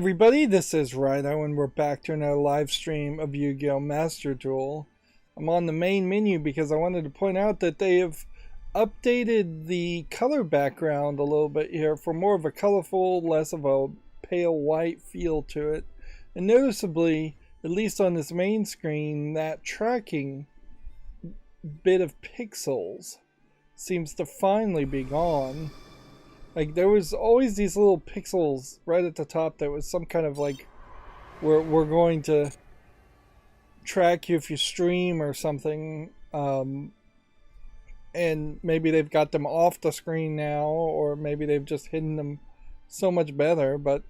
Everybody, this is Rydo, and we're back to another live stream of Yu-Gi-Oh! Master Duel. I'm on the main menu because I wanted to point out that they have updated the color background a little bit here for more of a colorful, less of a pale white feel to it. And noticeably, at least on this main screen, that tracking bit of pixels seems to finally be gone. Like, there was always these little pixels right at the top that was some kind of like, we're going to track you if you stream or something. And maybe they've got them off the screen now, or maybe they've just hidden them so much better. But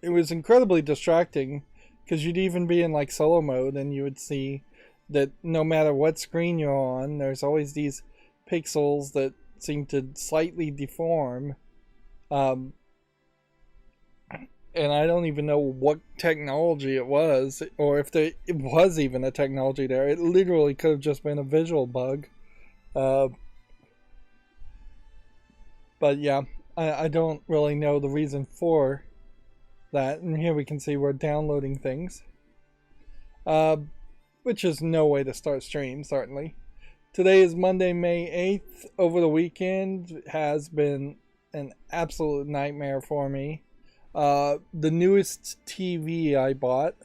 it was incredibly distracting because you'd even be in like solo mode and you would see that no matter what screen you're on, there's always these pixels that seem to slightly deform, and I don't even know what technology it was, or if it was even a technology there. It literally could have just been a visual bug, but yeah, I don't really know the reason for that. And here we can see we're downloading things, which is no way to start stream, certainly. Today is Monday, May 8th. Over the weekend has been an absolute nightmare for me. The newest TV I bought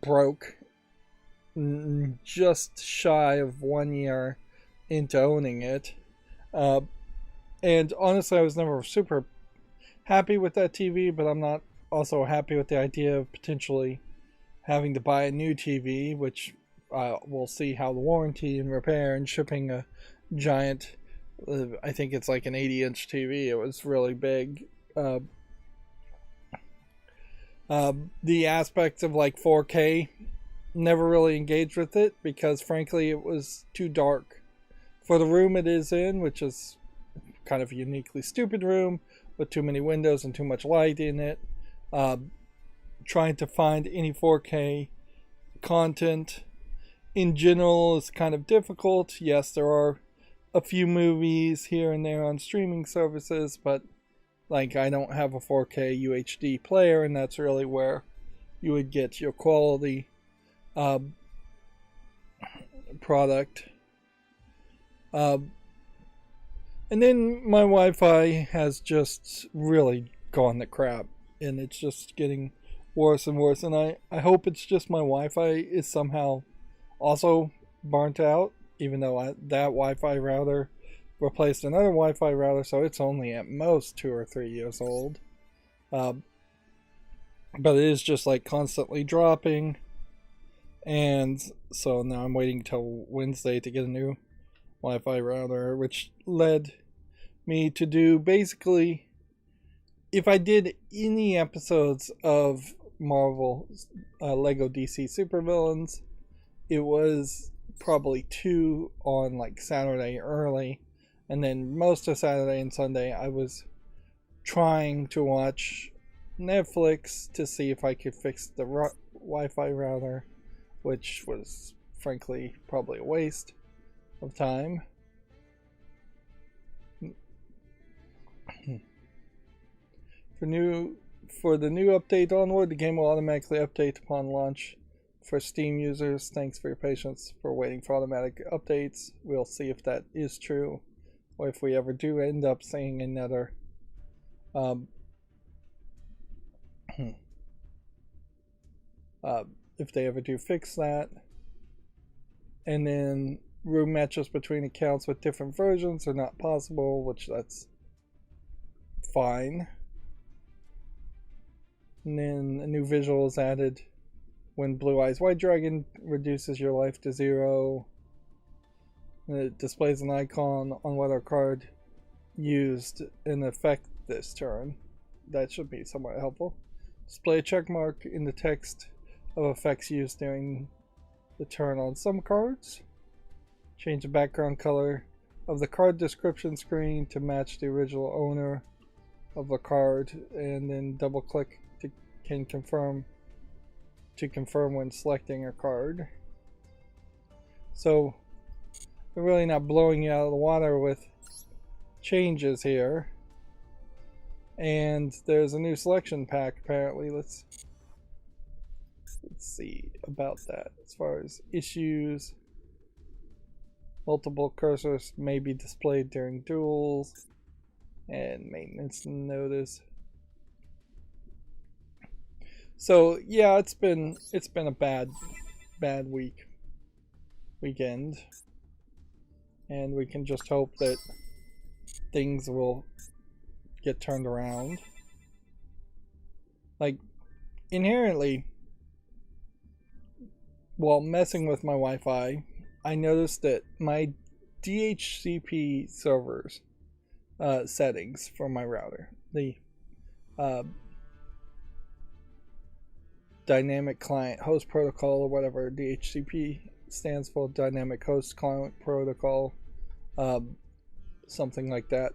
broke just shy of 1 year into owning it. And honestly, I was never super happy with that TV, but I'm not also happy with the idea of potentially having to buy a new TV, which we'll see how the warranty and repair and shipping a giant, I think it's like an 80-inch TV. It was really big. The aspects of like 4K, never really engaged with it because frankly it was too dark for the room it is in, which is kind of a uniquely stupid room with too many windows and too much light in it. Trying to find any 4K content in general is kind of difficult. Yes, there are a few movies here and there on streaming services, but like I don't have a 4K UHD player, and that's really where you would get your quality product. And then my Wi-Fi has just really gone to crap, and it's just getting worse and worse. And I hope it's just my Wi-Fi is somehow also burnt out, even though that Wi-Fi router replaced another Wi-Fi router, so it's only at most 2 or 3 years old. But it is just like constantly dropping, and so now I'm waiting till Wednesday to get a new Wi-Fi router, which led me to do basically, if I did any episodes of Marvel Lego DC Supervillains, it was probably 2 on like Saturday early, and then most of Saturday and Sunday I was trying to watch Netflix to see if I could fix the Wi-Fi router, which was frankly probably a waste of time. For the new update onward, the game will automatically update upon launch. For Steam users, thanks for your patience for waiting for automatic updates. We'll see if that is true, or if we ever do end up seeing another if they ever do fix that. And then room matches between accounts with different versions are not possible, which that's fine. And then a new visual is added when Blue Eyes White Dragon reduces your life to 0. And it displays an icon on whether card used in effect this turn. That should be somewhat helpful. Display a check mark in the text of effects used during the turn on some cards. Change the background color of the card description screen to match the original owner of the card, and then double click to confirm when selecting a card. So they're really not blowing you out of the water with changes here. And there's a new selection pack apparently. Let's see about that. As far as issues, multiple cursors may be displayed during duels, and maintenance notice. So yeah, it's been a bad weekend, and we can just hope that things will get turned around. Like, inherently, while messing with my Wi-Fi, I noticed that my DHCP servers settings for my router, the dynamic client host protocol, or whatever DHCP stands for, dynamic host client protocol, something like that.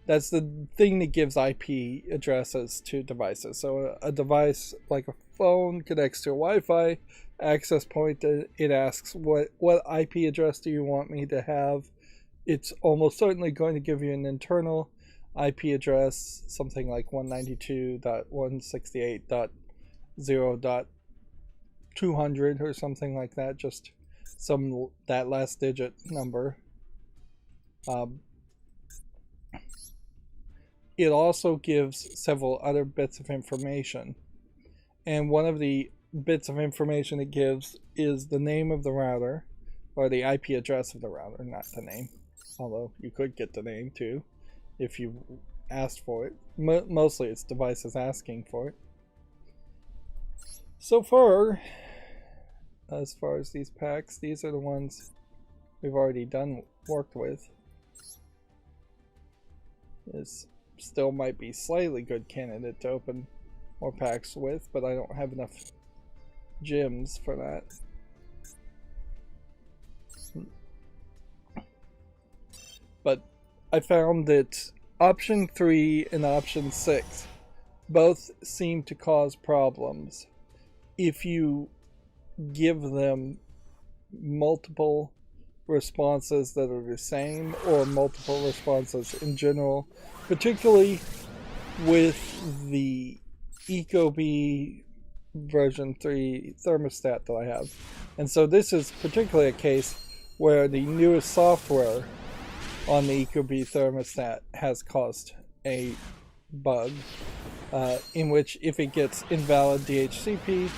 That's the thing that gives IP addresses to devices. So a device like a phone connects to a Wi-Fi access point. It asks, what IP address do you want me to have? It's almost certainly going to give you an internal IP address, something like 192.168.0.200 or something like that, just that last digit number. It also gives several other bits of information, and one of the bits of information it gives is the name of the router, or the IP address of the router, not the name, although you could get the name too if you asked for it. Mostly it's devices asking for it. So far, as far as these packs, these are the ones we've already worked with. This still might be slightly good candidate to open more packs with, but I don't have enough gems for that. But I found that option 3 and option 6 both seem to cause problems if you give them multiple responses that are the same, or multiple responses in general, particularly with the ecobee version 3 thermostat that I have. And so this is particularly a case where the newest software on the ecobee thermostat has caused a bug, in which if it gets invalid DHCP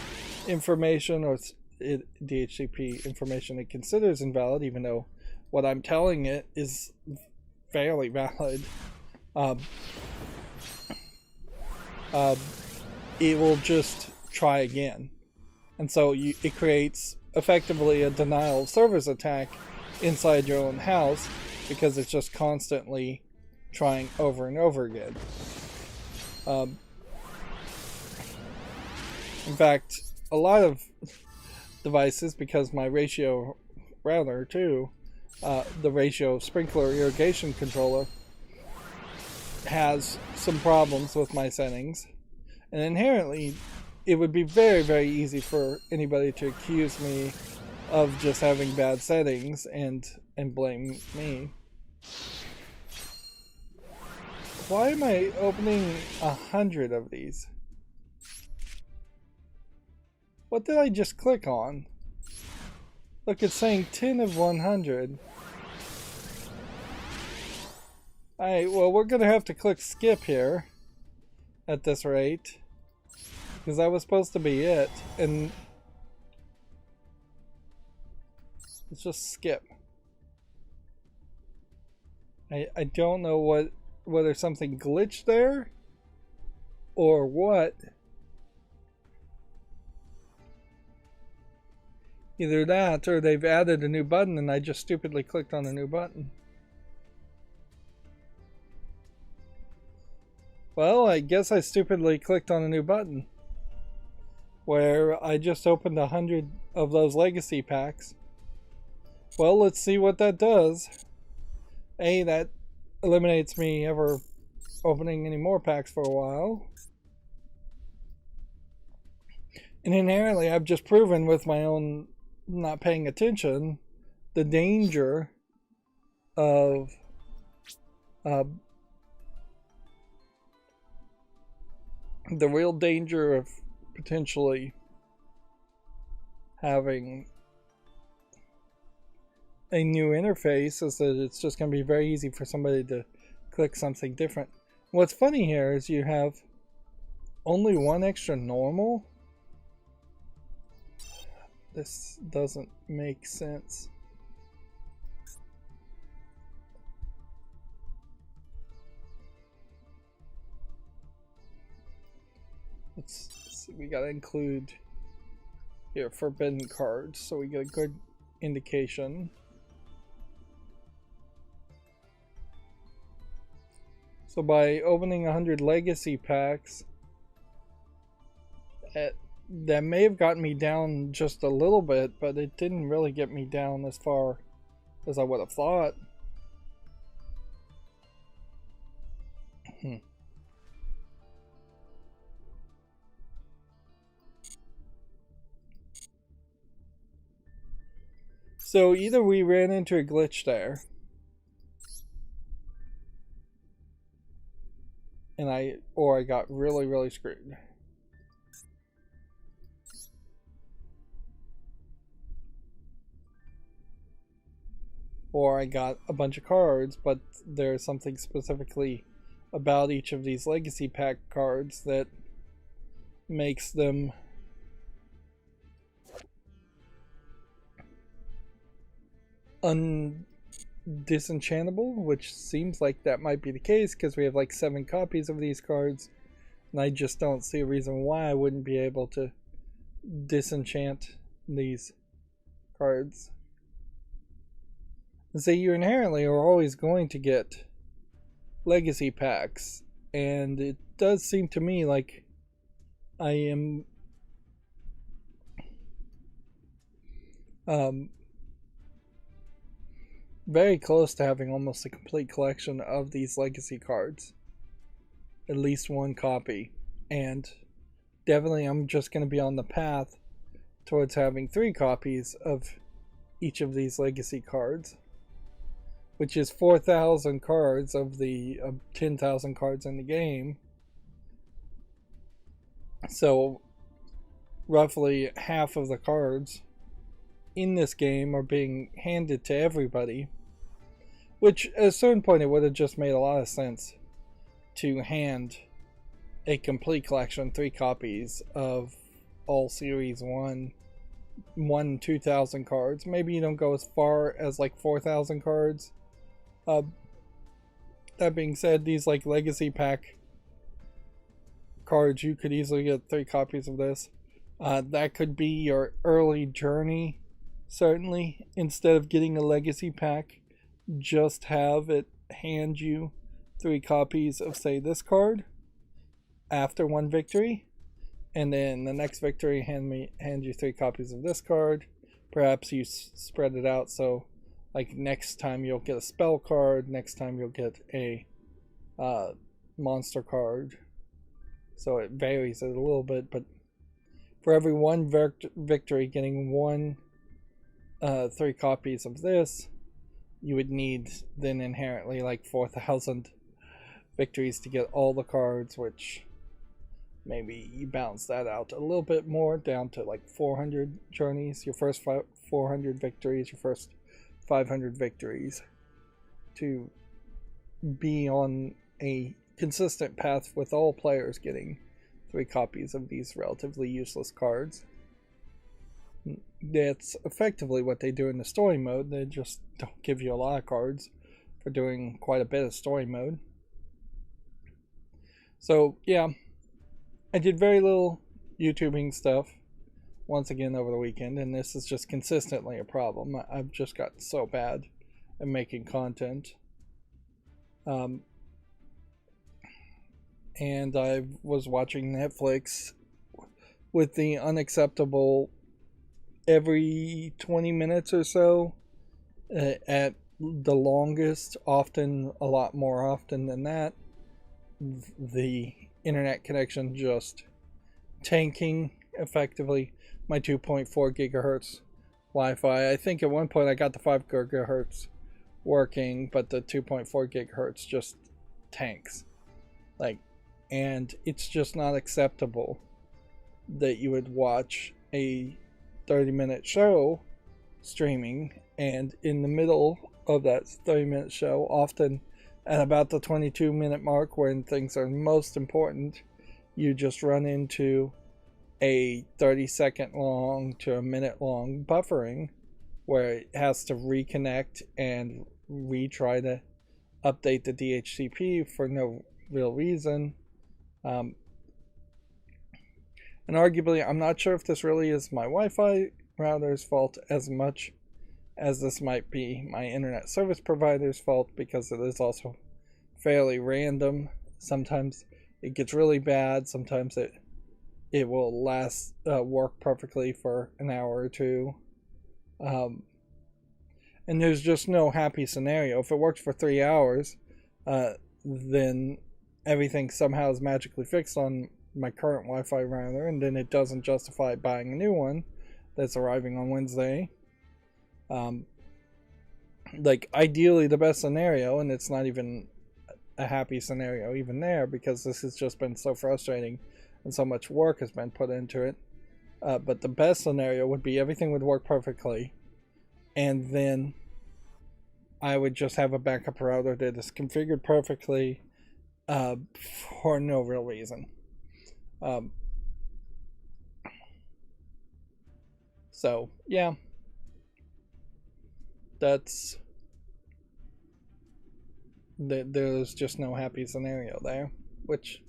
information, or DHCP information it considers invalid, even though what I'm telling it is fairly valid, it will just try again. And so it creates effectively a denial of service attack inside your own house, because it's just constantly trying over and over again. In fact, a lot of devices, because my ratio router too, the ratio sprinkler irrigation controller, has some problems with my settings, and inherently it would be very, very easy for anybody to accuse me of just having bad settings and blame me. Why am I opening 100 of these? What did I just click on? Look, it's saying 10 of 100. Alright, well, we're gonna have to click skip here at this rate, because that was supposed to be it, and let's just skip. I don't know whether something glitched there or what. Either that, or they've added a new button and I just stupidly clicked on a new button. Well, I guess I stupidly clicked on a new button, where I just opened 100 of those legacy packs. Well, let's see what that does. That eliminates me ever opening any more packs for a while. And inherently, I've just proven with my own not paying attention the danger of the real danger of potentially having a new interface is that it's just going to be very easy for somebody to click something different. What's funny here is you have only one extra normal. This doesn't make sense. Let's see, we gotta include here forbidden cards so we get a good indication. So by opening 100 legacy packs, that may have gotten me down just a little bit, but it didn't really get me down as far as I would have thought. So either we ran into a glitch there, and I got really screwed. Or I got a bunch of cards, but there's something specifically about each of these legacy pack cards that makes them disenchantable, which seems like that might be the case because we have like 7 copies of these cards, and I just don't see a reason why I wouldn't be able to disenchant these cards. And so you inherently are always going to get legacy packs, and it does seem to me like I am very close to having almost a complete collection of these legacy cards. At least one copy. And definitely I'm just going to be on the path towards having 3 copies of each of these legacy cards, which is 4,000 cards of the 10,000 cards in the game. So roughly half of the cards in this game are being handed to everybody, which at a certain point it would have just made a lot of sense to hand a complete collection, 3 copies of all series 1 2,000 cards. Maybe you don't go as far as like 4,000 cards. That being said, these like legacy pack cards, you could easily get 3 copies of this. That could be your early journey. Certainly, instead of getting a legacy pack, just have it hand you 3 copies of, say, this card after one victory, and then the next victory hand you 3 copies of this card. Perhaps you spread it out, so like next time you'll get a spell card, next time you'll get a monster card. So it varies a little bit, but for every one victory, getting 3 copies of this, you would need then inherently like 4,000 victories to get all the cards, which maybe you balance that out a little bit more down to like 400 journeys, your first 400 victories, your first 500 victories, to be on a consistent path with all players getting 3 copies of these relatively useless cards. That's effectively what they do in the story mode. They just don't give you a lot of cards for doing quite a bit of story mode. So yeah, I did very little YouTubing stuff once again over the weekend, and this is just consistently a problem. I've just gotten so bad at making content. And I was watching Netflix with the unacceptable every 20 minutes or so at the longest, often a lot more often than that, the internet connection just tanking effectively. My 2.4 gigahertz Wi-Fi, I think at one point I got the 5 gigahertz working, but the 2.4 gigahertz just tanks, like, and it's just not acceptable that you would watch a 30-minute show streaming, and in the middle of that 30-minute show, often at about the 22-minute mark when things are most important, you just run into a 30-second long to a minute long buffering where it has to reconnect and retry to update the DHCP for no real reason. And arguably, I'm not sure if this really is my Wi-Fi router's fault as much as this might be my internet service provider's fault, because it is also fairly random. Sometimes it gets really bad, sometimes it will work perfectly for an hour or two. And there's just no happy scenario. If it works for 3 hours, then everything somehow is magically fixed on my current Wi-Fi router, and then it doesn't justify buying a new one that's arriving on Wednesday. Like, ideally the best scenario, and it's not even a happy scenario even there, because this has just been so frustrating and so much work has been put into it, but the best scenario would be everything would work perfectly, and then I would just have a backup router that is configured perfectly for no real reason. So yeah, there's just no happy scenario there, which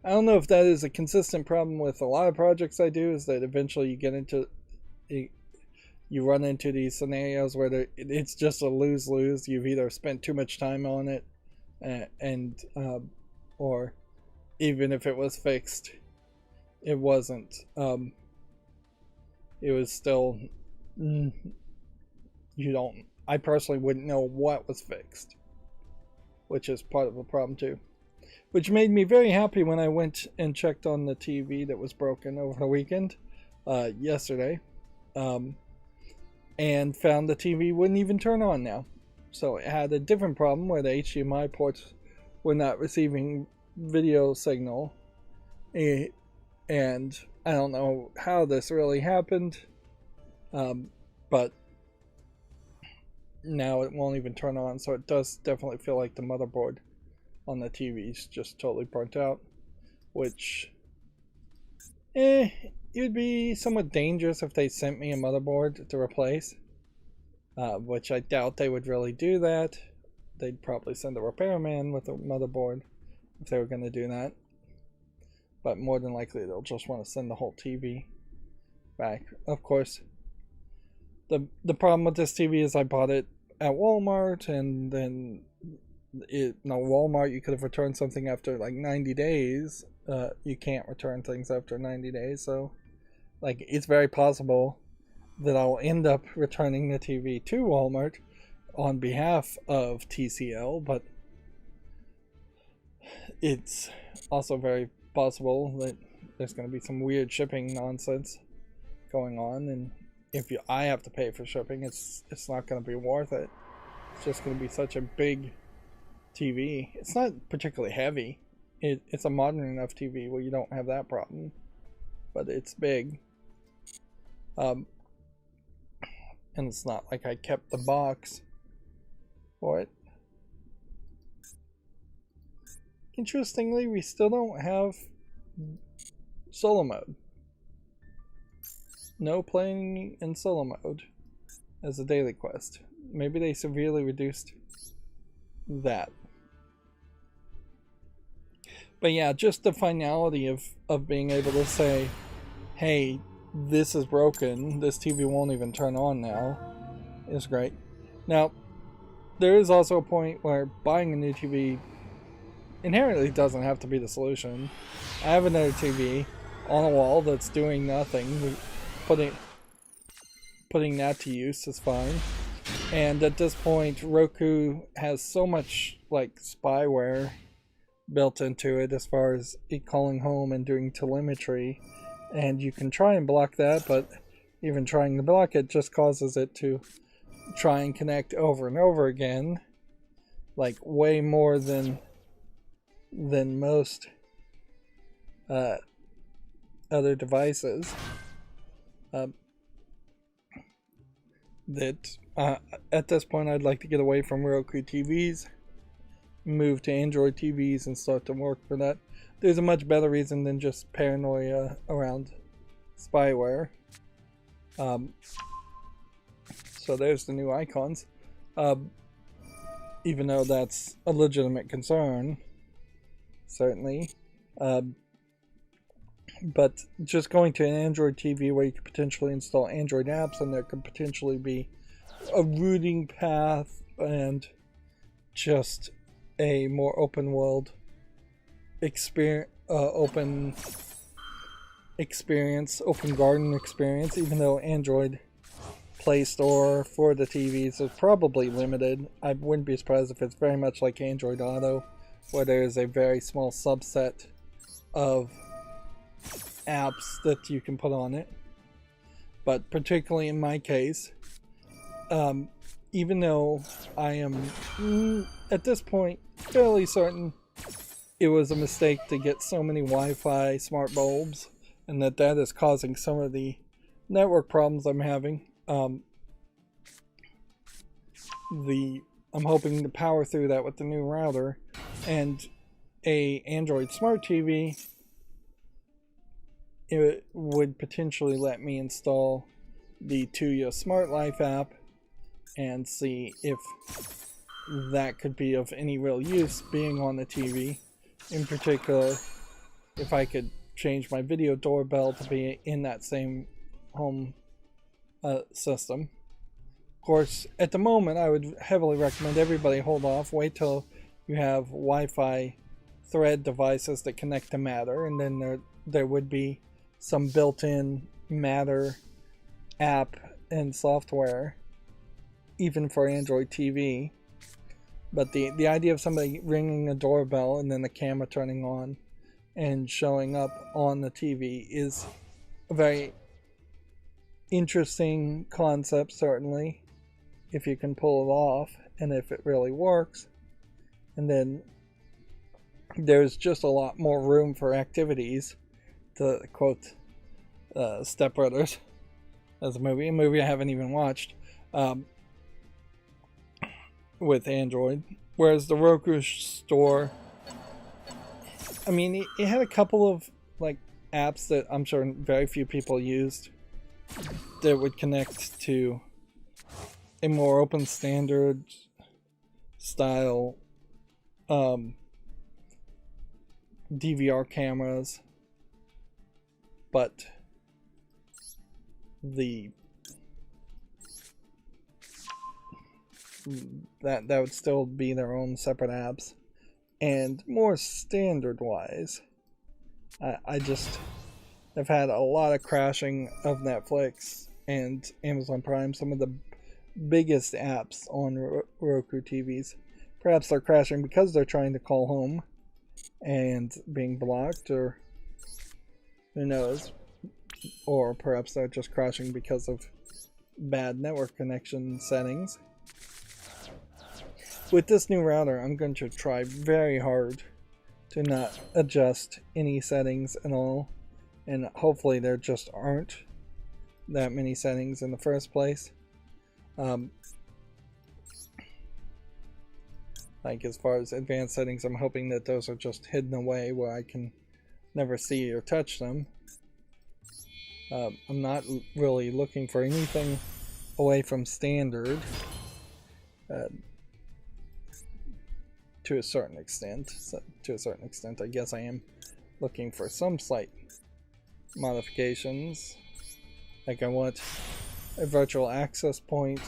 I don't know if that is a consistent problem with a lot of projects I do, is that eventually you get into you run into these scenarios where it's just a lose-lose. You've either spent too much time on it or even if it was fixed, it wasn't it was still I personally wouldn't know what was fixed, which is part of the problem too. Which made me very happy when I went and checked on the TV that was broken over the weekend, yesterday, and found the TV wouldn't even turn on now. So it had a different problem where the HDMI ports were not receiving video signal, and I don't know how this really happened, but now it won't even turn on, so it does definitely feel like the motherboard on the TV's just totally burnt out, which it would be somewhat dangerous if they sent me a motherboard to replace, which I doubt they would really do that. They'd probably send a repairman with a motherboard if they were going to do that, but more than likely they'll just want to send the whole TV back. Of course, the problem with this TV is I bought it at Walmart, and then Walmart, you could have returned something after like 90 days. You can't return things after 90 days, so like it's very possible that I'll end up returning the TV to Walmart on behalf of TCL, but it's also very possible that there's going to be some weird shipping nonsense going on, and if I have to pay for shipping, it's not going to be worth it. It's just going to be such a big TV. It's not particularly heavy. It's a modern enough TV where you don't have that problem, but it's big. And it's not like I kept the box for it. Interestingly, we still don't have solo mode. No playing in solo mode as a daily quest. Maybe they severely reduced that. But yeah, just the finality of being able to say, hey, this is broken, this TV won't even turn on now, is great. Now, there is also a point where buying a new TV inherently doesn't have to be the solution. I have another TV on a wall that's doing nothing. Putting that to use is fine. And at this point, Roku has so much like spyware built into it as far as it calling home and doing telemetry, and you can try and block that, but even trying to block it just causes it to try and connect over and over again, like way more than than most other devices. That at this point I'd like to get away from Roku TVs, move to Android TVs, and start to work for that. There's a much better reason than just paranoia around spyware. So there's the new icons. Even though that's a legitimate concern, certainly. But just going to an Android TV where you could potentially install Android apps, and there could potentially be a routing path and just a more open world open garden experience, even though Android Play Store for the TVs is probably limited. I wouldn't be surprised if it's very much like Android Auto, where there is a very small subset of apps that you can put on it. But particularly in my case, even though I am at this point fairly certain it was a mistake to get so many Wi-Fi smart bulbs, and that is causing some of the network problems I'm having, I'm hoping to power through that with the new router and a Android Smart TV. It would potentially let me install the Tuya Smart Life app and see if that could be of any real use being on the TV. In particular, if I could change my video doorbell to be in that same home system. Of course, at the moment, I would heavily recommend everybody hold off, wait till you have Wi-Fi thread devices that connect to Matter, and then there would be some built-in Matter app and software, even for Android TV. But the idea of somebody ringing a doorbell and then the camera turning on and showing up on the TV is a very interesting concept, certainly, if you can pull it off and if it really works. And then there's just a lot more room for activities, to quote Step Brothers as a movie I haven't even watched, with Android. Whereas the Roku store, I mean, it had a couple of like apps that I'm sure very few people used that would connect to a more open standard style DVR cameras, but that would still be their own separate apps. And more standard wise, I just have had a lot of crashing of Netflix and Amazon Prime, some of the biggest apps on Roku TVs. Perhaps they're crashing because they're trying to call home and being blocked, or who knows, or perhaps they're just crashing because of bad network connection settings. With this new router, I'm going to try very hard to not adjust any settings at all, and hopefully there just aren't that many settings in the first place. Like as far as advanced settings, I'm hoping that those are just hidden away where I can never see or touch them. I'm not really looking for anything away from standard. To a certain extent, I guess I am looking for some slight modifications. Like I want a virtual access point,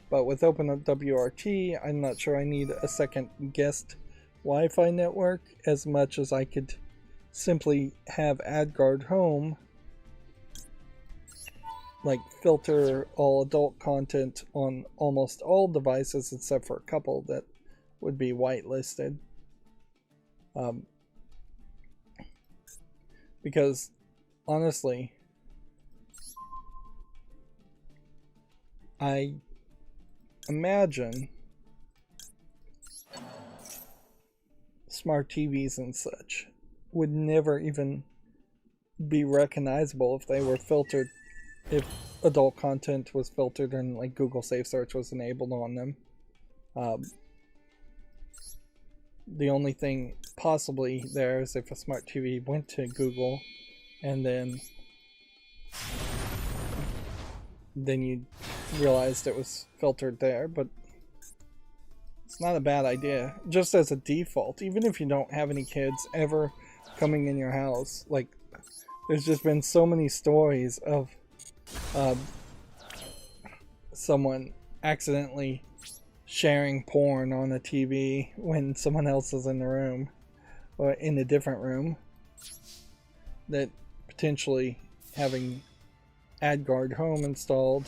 but with OpenWRT, I'm not sure I need a second guest Wi-Fi network as much as I could simply have AdGuard Home, like filter all adult content on almost all devices except for a couple that would be whitelisted, because honestly, I imagine smart TVs and such would never even be recognizable if they were filtered, if adult content was filtered and like Google Safe Search was enabled on them. The only thing possibly there is if a smart TV went to Google and then you realized it was filtered there, but it's not a bad idea. Just as a default, even if you don't have any kids ever coming in your house, like there's just been so many stories of someone accidentally sharing porn on a TV when someone else is in the room or in a different room, that potentially having AdGuard Home installed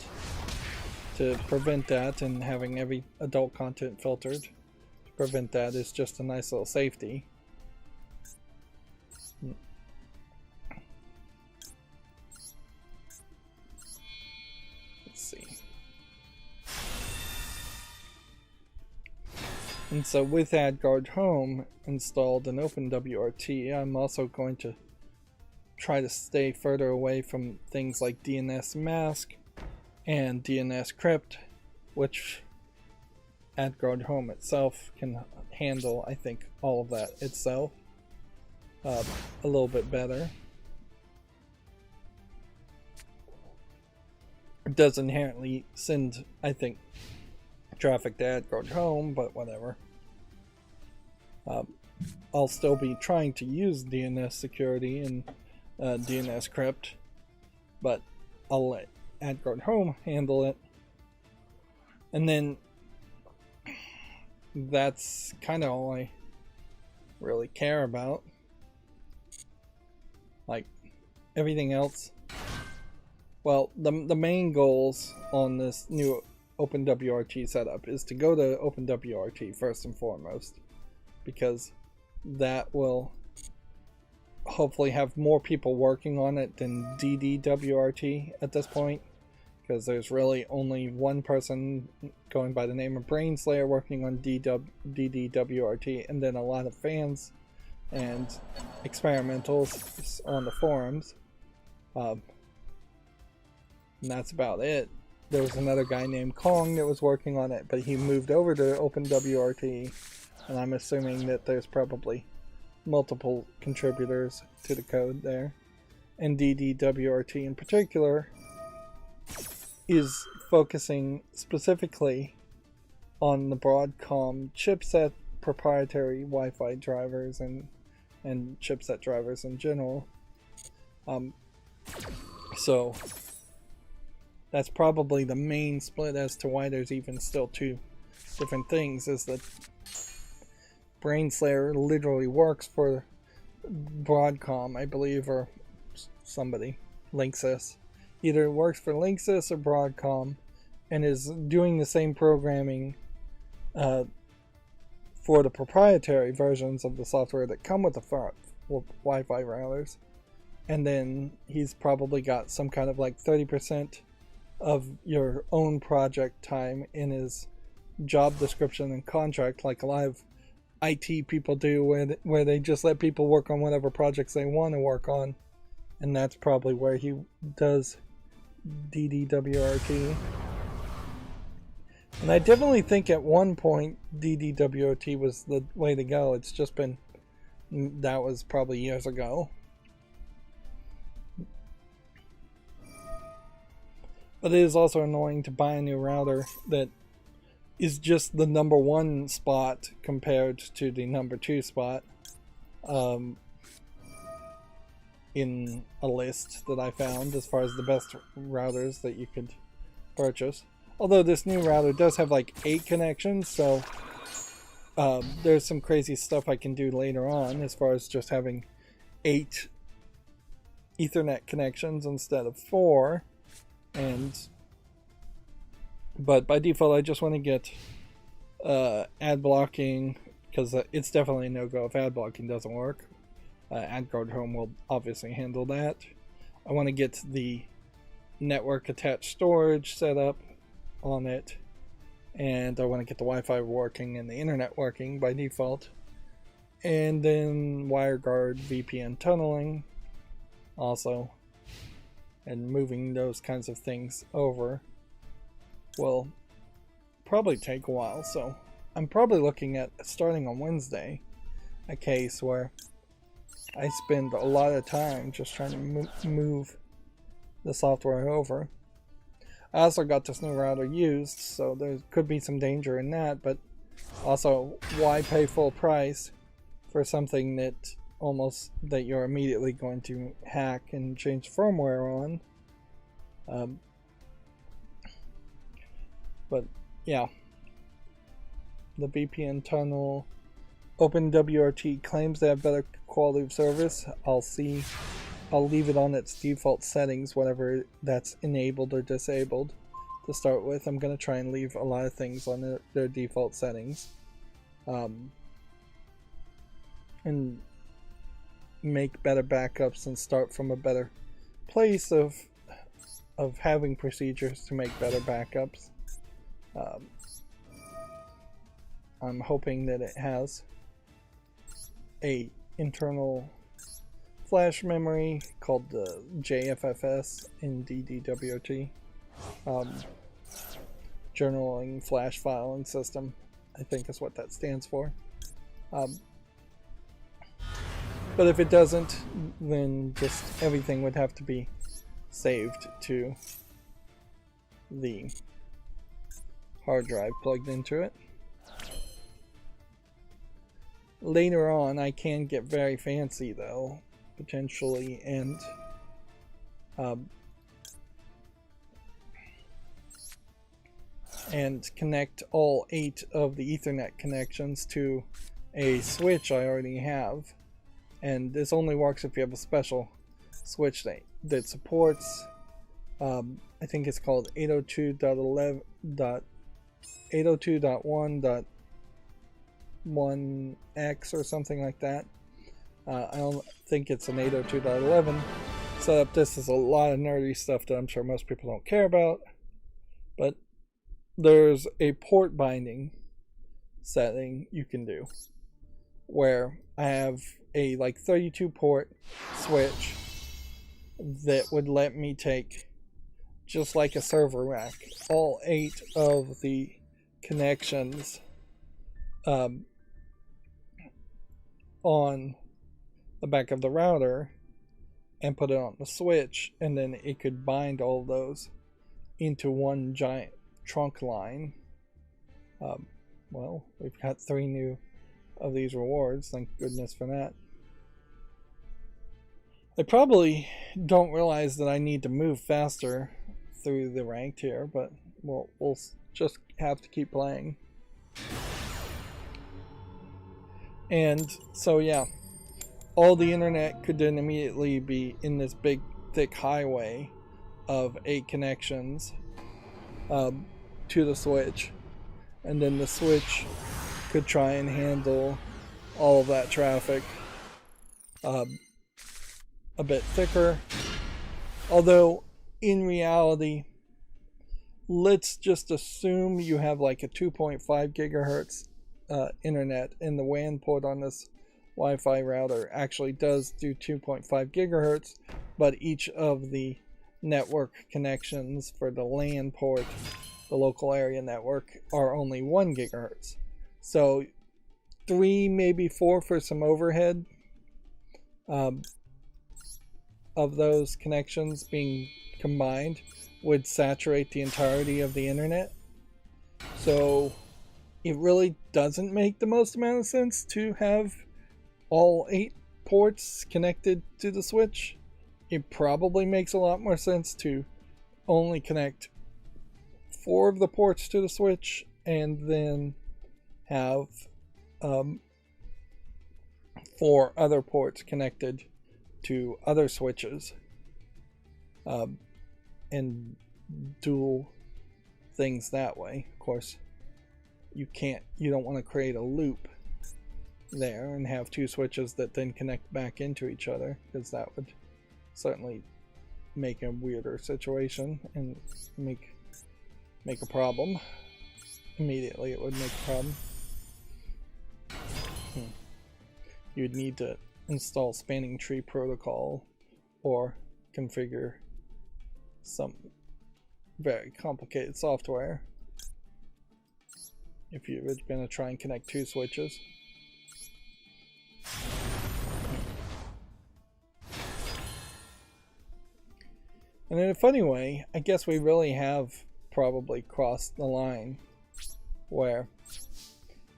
to prevent that and having every adult content filtered to prevent that is just a nice little safety. Let's see. And so with AdGuard Home installed in OpenWRT, I'm also going to try to stay further away from things like DNS Mask and DNS Crypt, which AdGuard Home itself can handle, I think, all of that itself a little bit better. It does inherently send, I think, traffic to AdGuard Home, but whatever. I'll still be trying to use DNS security and DNS Crypt, but I'll let AdGuard Home handle it. And then that's kind of all I really care about. Like everything else, well, the main goals on this new OpenWRT setup is to go to OpenWRT first and foremost, because that will hopefully have more people working on it than DDWRT at this point, because there's really only one person going by the name of Brainslayer working on DDWRT, and then a lot of fans and experimentals on the forums, and that's about it. There was another guy named Kong that was working on it, but he moved over to OpenWRT, and I'm assuming that there's probably multiple contributors to the code there. And DDWRT in particular is focusing specifically on the Broadcom chipset proprietary Wi-Fi drivers and chipset drivers in general. So that's probably the main split as to why there's even still two different things, is that Brainslayer literally works for Broadcom, I believe, or somebody, Linksys. Either works for Linksys or Broadcom, and is doing the same programming for the proprietary versions of the software that come with the Wi-Fi routers. And then he's probably got some kind of like 30% of your own project time in his job description and contract, like a lot of IT people do, where they just let people work on whatever projects they want to work on, and that's probably where he does DDWRT. And I definitely think at one point DDWRT was the way to go. It's just been, that was probably years ago. But it is also annoying to buy a new router that is just the number one spot compared to the number two spot in a list that I found as far as the best routers that you could purchase. Although this new router does have like 8 connections, so there's some crazy stuff I can do later on as far as just having 8 Ethernet connections instead of 4. But by default I just want to get ad blocking, because it's definitely a no-go if ad blocking doesn't work. AdGuard Home will obviously handle that. I want to get the network attached storage set up on it, and I want to get the Wi-Fi working and the internet working by default. And then WireGuard VPN tunneling also, and moving those kinds of things over will probably take a while. So I'm probably looking at starting on Wednesday a case where I spend a lot of time just trying to move the software over. I also got this new router used, so there could be some danger in that, but also, why pay full price for something that you're immediately going to hack and change firmware on? But yeah, the VPN tunnel, OpenWRT claims they have better quality of service. I'll leave it on its default settings, whatever that's enabled or disabled to start with. I'm going to try and leave a lot of things on their default settings. And make better backups and start from a better place of having procedures to make better backups. I'm hoping that it has a internal flash memory called the JFFS in DDWRT. Journaling Flash Filing System, I think is what that stands for. But if it doesn't, then just everything would have to be saved to the hard drive plugged into it. Later on, I can get very fancy though, potentially, and connect all 8 of the Ethernet connections to a switch I already have. And this only works if you have a special switch that supports, I think it's called 802.1.1x or something like that. I don't think it's an 802.11 setup. This is a lot of nerdy stuff that I'm sure most people don't care about, but there's a port binding setting you can do where I have a 32 port switch that would let me take, just like a server rack, all 8 of the connections on the back of the router and put it on the switch, and then it could bind all of those into one giant trunk line. Well, we've got 3 new of these rewards, thank goodness for that. I probably don't realize that I need to move faster through the ranked here, but we'll just have to keep playing. And so yeah, all the internet could then immediately be in this big thick highway of 8 connections to the switch, and then the switch could try and handle all of that traffic a bit thicker. Although in reality, let's just assume you have like a 2.5 gigahertz internet, and the WAN port on this Wi-Fi router actually does do 2.5 gigahertz, but each of the network connections for the LAN port, the local area network, are only 1 gigahertz. So 3, maybe 4 for some overhead of those connections being combined would saturate the entirety of the internet. So it really doesn't make the most amount of sense to have all 8 ports connected to the switch. It probably makes a lot more sense to only connect 4 of the ports to the switch, and then have 4 other ports connected to other switches, and dual things that way. Of course, you don't want to create a loop there and have 2 switches that then connect back into each other, because that would certainly make a weirder situation and make a problem. Immediately it would make a problem. you'd need to install spanning tree protocol or configure some very complicated software if you were going to try and connect 2 switches. And in a funny way, I guess we really have probably crossed the line where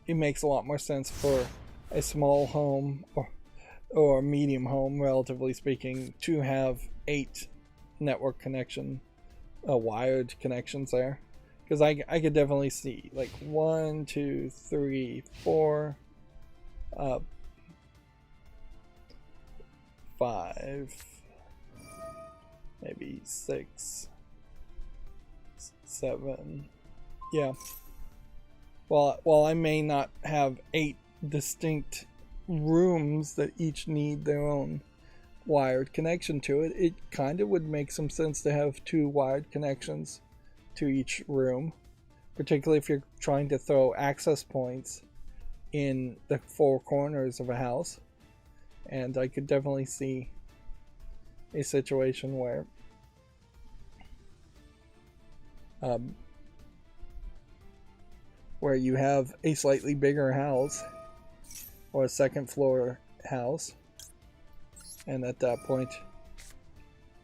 it makes a lot more sense for a small home or medium home, relatively speaking, to have 8 network connection, wired connections there. Because I could definitely see like 1, 2, 3, 4, 5, maybe 6, 7. Yeah. While I may not have 8 distinct rooms that each need their own wired connection to it, it kind of would make some sense to have 2 wired connections to each room, particularly if you're trying to throw access points in the 4 corners of a house. And I could definitely see a situation where you have a slightly bigger house or a 2nd floor house, and at that point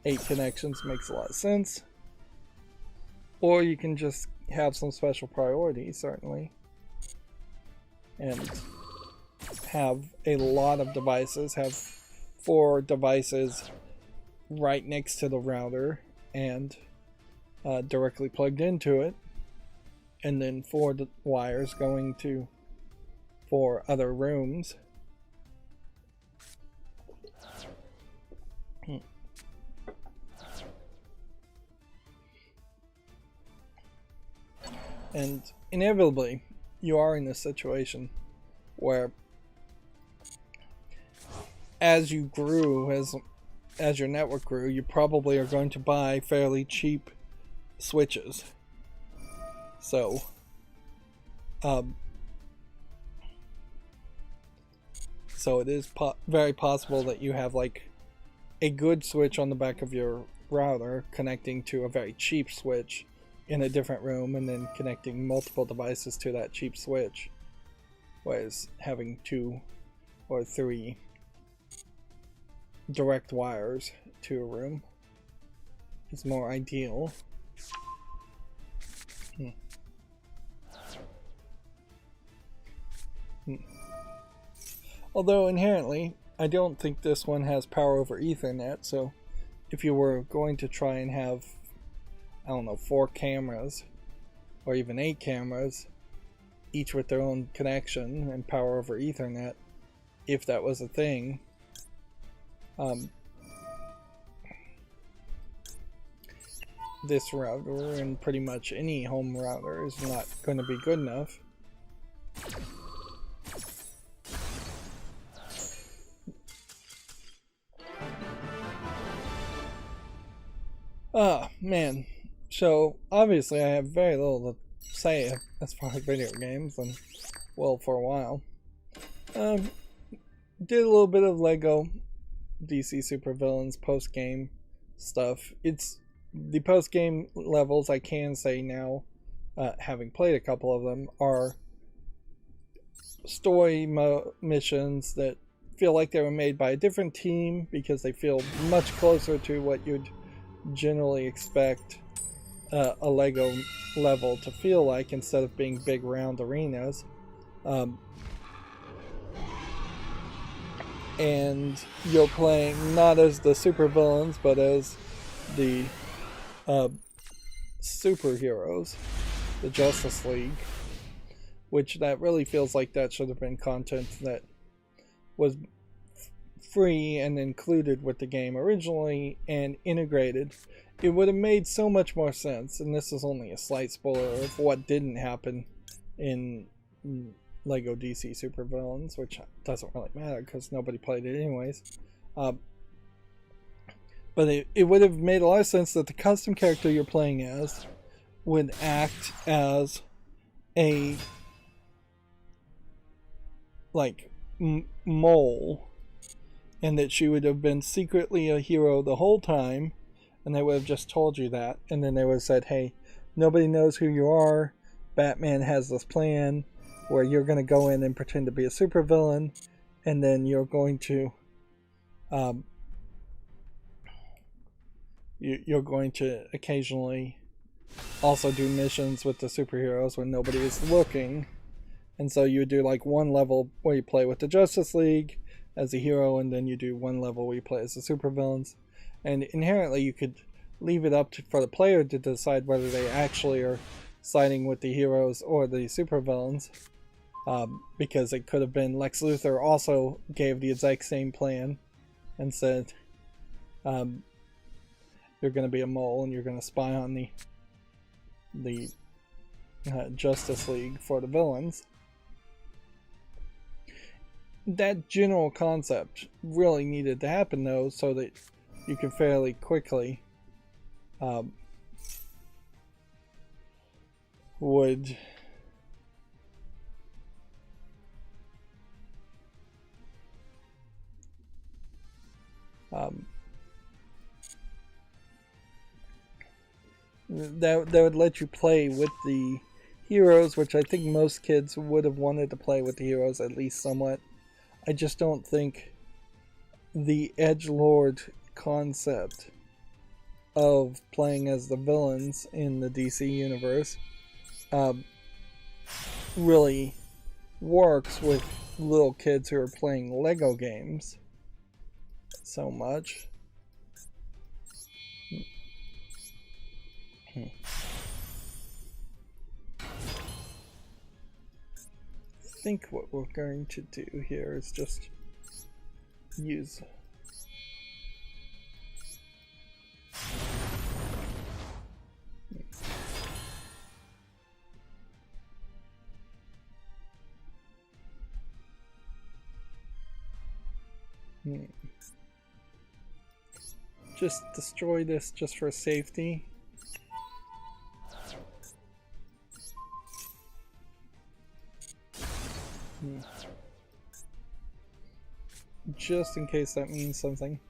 8 connections makes a lot of sense. Or you can just have some special priorities, certainly, and have a lot of devices, have 4 devices right next to the router and directly plugged into it, and then 4 wires going to 4 other rooms. And inevitably, you are in this situation where, as you grew, as your network grew, you probably are going to buy fairly cheap switches. So, so it is very possible that you have like a good switch on the back of your router connecting to a very cheap switch in a different room, and then connecting multiple devices to that cheap switch, whereas having 2 or 3 direct wires to a room is more ideal. Although inherently, I don't think this one has power over Ethernet, so if you were going to try and have, I don't know, 4 cameras, or even 8 cameras, each with their own connection and power over Ethernet, if that was a thing, this router, and pretty much any home router, is not going to be good enough. Ah, man. So, obviously I have very little to say as far as video games, and, well, for a while. Did a little bit of LEGO DC Supervillains post-game stuff. It's the post-game levels, I can say now, having played a couple of them, are story missions that feel like they were made by a different team, because they feel much closer to what you'd generally expect a LEGO level to feel like, instead of being big round arenas. And you're playing not as the supervillains, but as the superheroes, the Justice League, which that really feels like that should have been content that was free and included with the game originally and integrated. It would have made so much more sense, and this is only a slight spoiler of what didn't happen in LEGO DC Supervillains, which doesn't really matter because nobody played it anyways. But it would have made a lot of sense that the custom character you're playing as would act as a, like, mole, and that she would have been secretly a hero the whole time, and they would have just told you that, and then they would have said, hey, nobody knows who you are. Batman has this plan where you're going to go in and pretend to be a supervillain, and then you're going to you're going to occasionally also do missions with the superheroes when nobody is looking. And so you would do like one level where you play with the Justice League as a hero, and then you do one level where you play as the supervillains. And inherently you could leave it up for the player to decide whether they actually are siding with the heroes or the supervillains, because it could have been Lex Luthor also gave the exact same plan and said, you're going to be a mole and you're going to spy on the Justice League for the villains. That general concept really needed to happen, though, so that you can fairly quickly would that would let you play with the heroes, which I think most kids would have wanted to play with the heroes at least somewhat. I just don't think the edgelord concept of playing as the villains in the DC universe really works with little kids who are playing Lego games so much. I think what we're going to do here is just use just destroy this just for safety. Just in case that means something.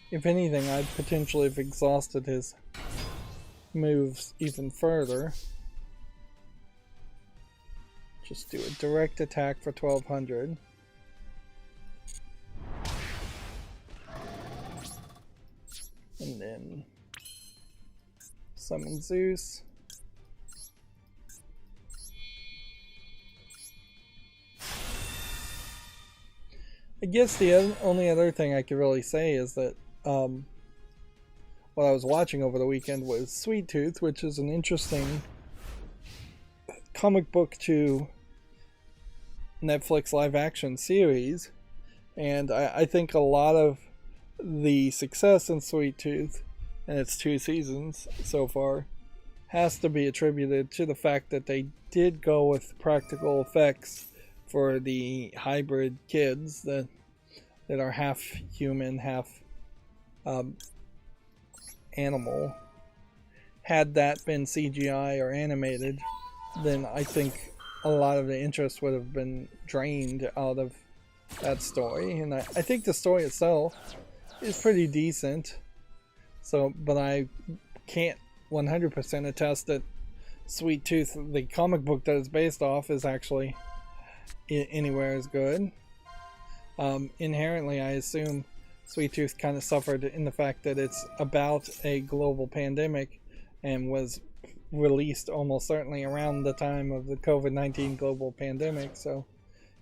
If anything, I'd potentially have exhausted his moves even further. Just do a direct attack for 1200. And then summon Zeus. I guess the only other thing I could really say is that what I was watching over the weekend was Sweet Tooth, which is an interesting comic book to Netflix live action series, and I think a lot of the success in Sweet Tooth and its 2 seasons so far has to be attributed to the fact that they did go with practical effects for the hybrid kids that are half human, half animal. Had that been CGI or animated, then I think a lot of the interest would have been drained out of that story. And I think the story itself is pretty decent. So, but I can't 100% attest that Sweet Tooth, the comic book that it's based off, is actually anywhere as good. Inherently, I assume Sweet Tooth kind of suffered in the fact that it's about a global pandemic and was released almost certainly around the time of the COVID-19 global pandemic. So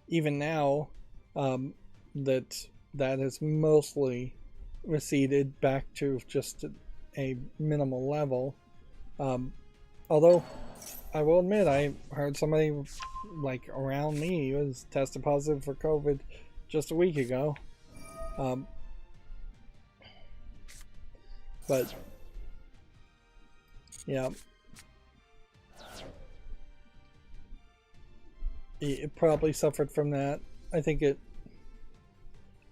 even now, that has mostly receded back to just a minimal level. Although I will admit, I heard somebody like around me was tested positive for COVID just a week ago. But yeah, it probably suffered from that. I think it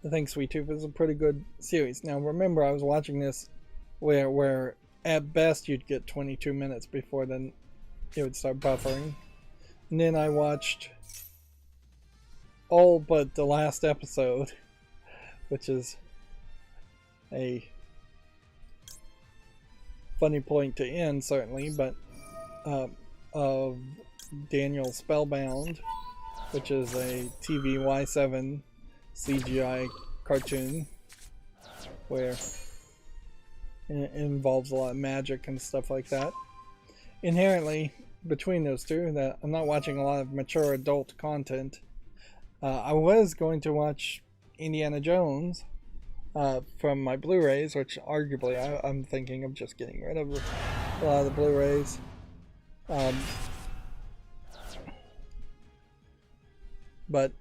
think Sweet Tooth is a pretty good series. Now remember, I was watching this where at best you'd get 22 minutes before then it would start buffering. And then I watched all but the last episode, which is a funny point to end, certainly, but of Daniel Spellbound, which is a TV Y7 CGI cartoon where it involves a lot of magic and stuff like that. Inherently, between those two, that I'm not watching a lot of mature adult content. I was going to watch Indiana Jones from my Blu-rays, which arguably I'm thinking of just getting rid of a lot of the Blu-rays. But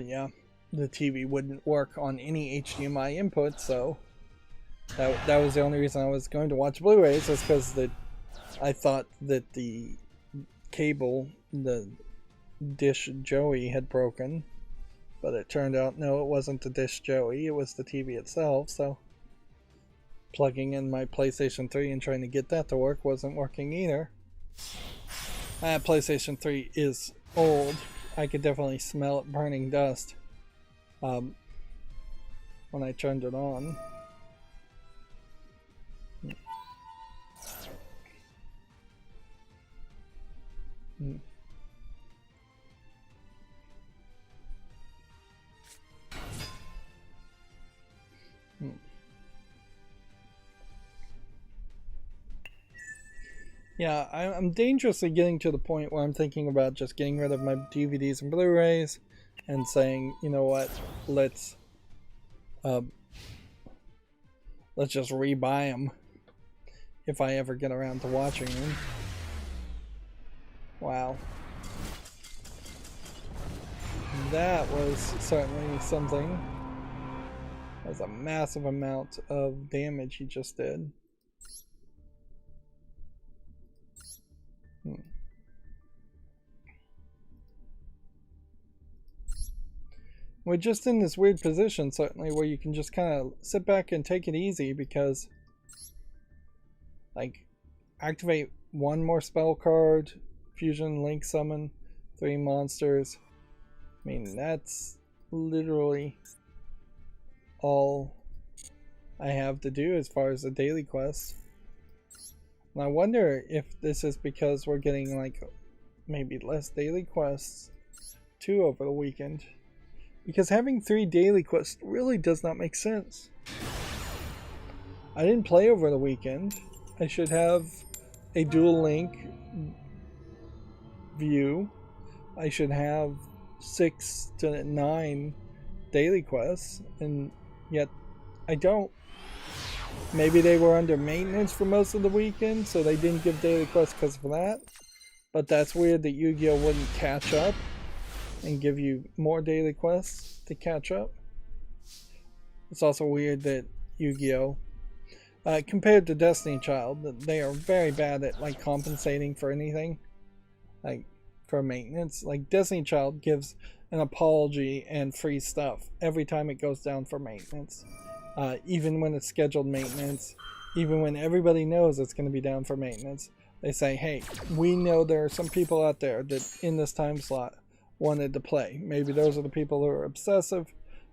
yeah, the TV wouldn't work on any HDMI input, so that was the only reason I was going to watch Blu-rays, was because I thought that the cable, the dish Joey, had broken, but it turned out no, it wasn't the dish Joey, it was the TV itself. So plugging in my PlayStation 3 and trying to get that to work wasn't working either. PlayStation 3 is old. I could definitely smell it burning dust when I turned it on. Yeah, I'm dangerously getting to the point where I'm thinking about just getting rid of my DVDs and Blu-rays and saying, you know what, let's just rebuy them if I ever get around to watching them. Wow. That was certainly something. That was a massive amount of damage he just did. We're just in this weird position, certainly, where you can just kind of sit back and take it easy, because, like, activate one more spell card, fusion, link summon, 3 monsters. I mean, that's literally all I have to do as far as the daily quests. And I wonder if this is because we're getting, like, maybe less daily quests too over the weekend. Because having 3 daily quests really does not make sense. I didn't play over the weekend. I should have a Duel Link view. I should have 6 to 9 daily quests, and yet I don't. Maybe they were under maintenance for most of the weekend, so they didn't give daily quests because of that. But that's weird that Yu-Gi-Oh! Wouldn't catch up and give you more daily quests to catch up. It's also weird that Yu-Gi-Oh! Compared to Destiny Child, they are very bad at, like, compensating for anything, like for maintenance. Like, Destiny Child gives an apology and free stuff every time it goes down for maintenance. Even when it's scheduled maintenance, even when everybody knows it's going to be down for maintenance, they say, hey, we know there are some people out there that in this time slot wanted to play. Maybe those are the people who are obsessive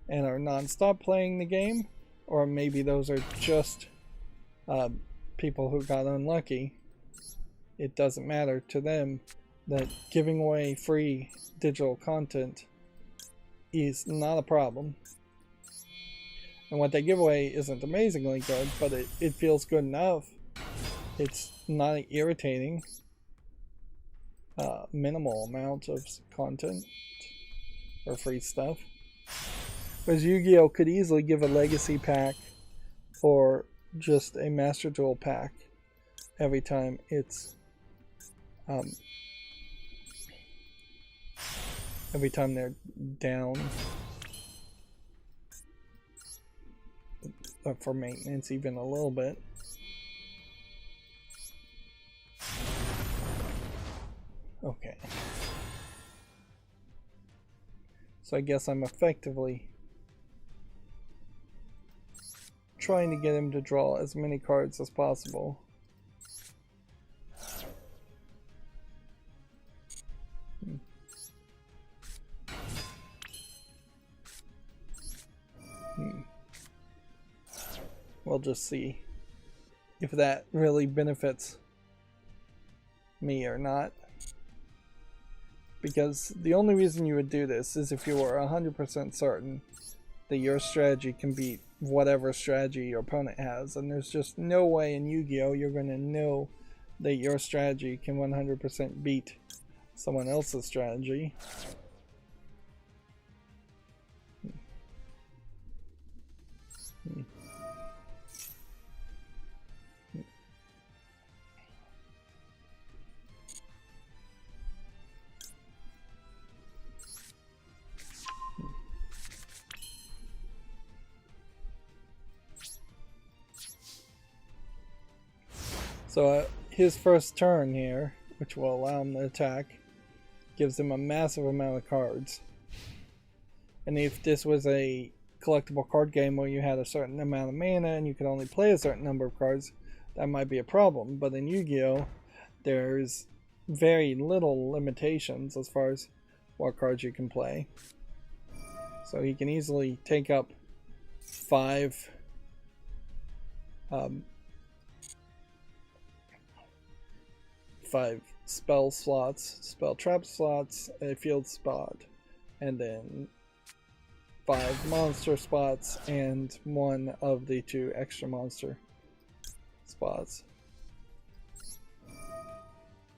and are non-stop playing the game, or maybe those are just people who got unlucky. It doesn't matter to them that giving away free digital content is not a problem. And what they give away isn't amazingly good, but it feels good enough. It's not irritating. Minimal amount of content or free stuff. Whereas Yu-Gi-Oh! Could easily give a legacy pack or just a Master Duel pack every time it's every time they're down for maintenance, even a little bit. Okay. So I guess I'm effectively trying to get him to draw as many cards as possible. We'll just see if that really benefits me or not. Because the only reason you would do this is if you were 100% certain that your strategy can beat whatever strategy your opponent has, and there's just no way in Yu-Gi-Oh! You're going to know that your strategy can 100% beat someone else's strategy. So his first turn here, which will allow him to attack, gives him a massive amount of cards. And if this was a collectible card game where you had a certain amount of mana and you could only play a certain number of cards, that might be a problem. But in Yu-Gi-Oh! There's very little limitations as far as what cards you can play. So he can easily take up 5 spell slots, spell trap slots, a field spot, and then 5 monster spots and 1 of the 2 extra monster spots.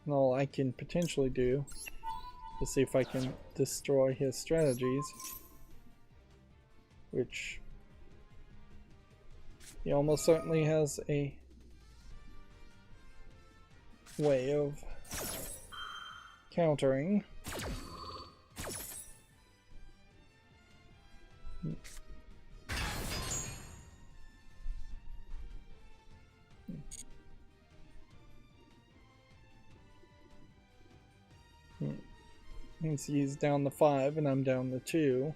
And all I can potentially do is see if I can destroy his strategies, which he almost certainly has a way of countering. Means he's down to 5 and I'm down to 2.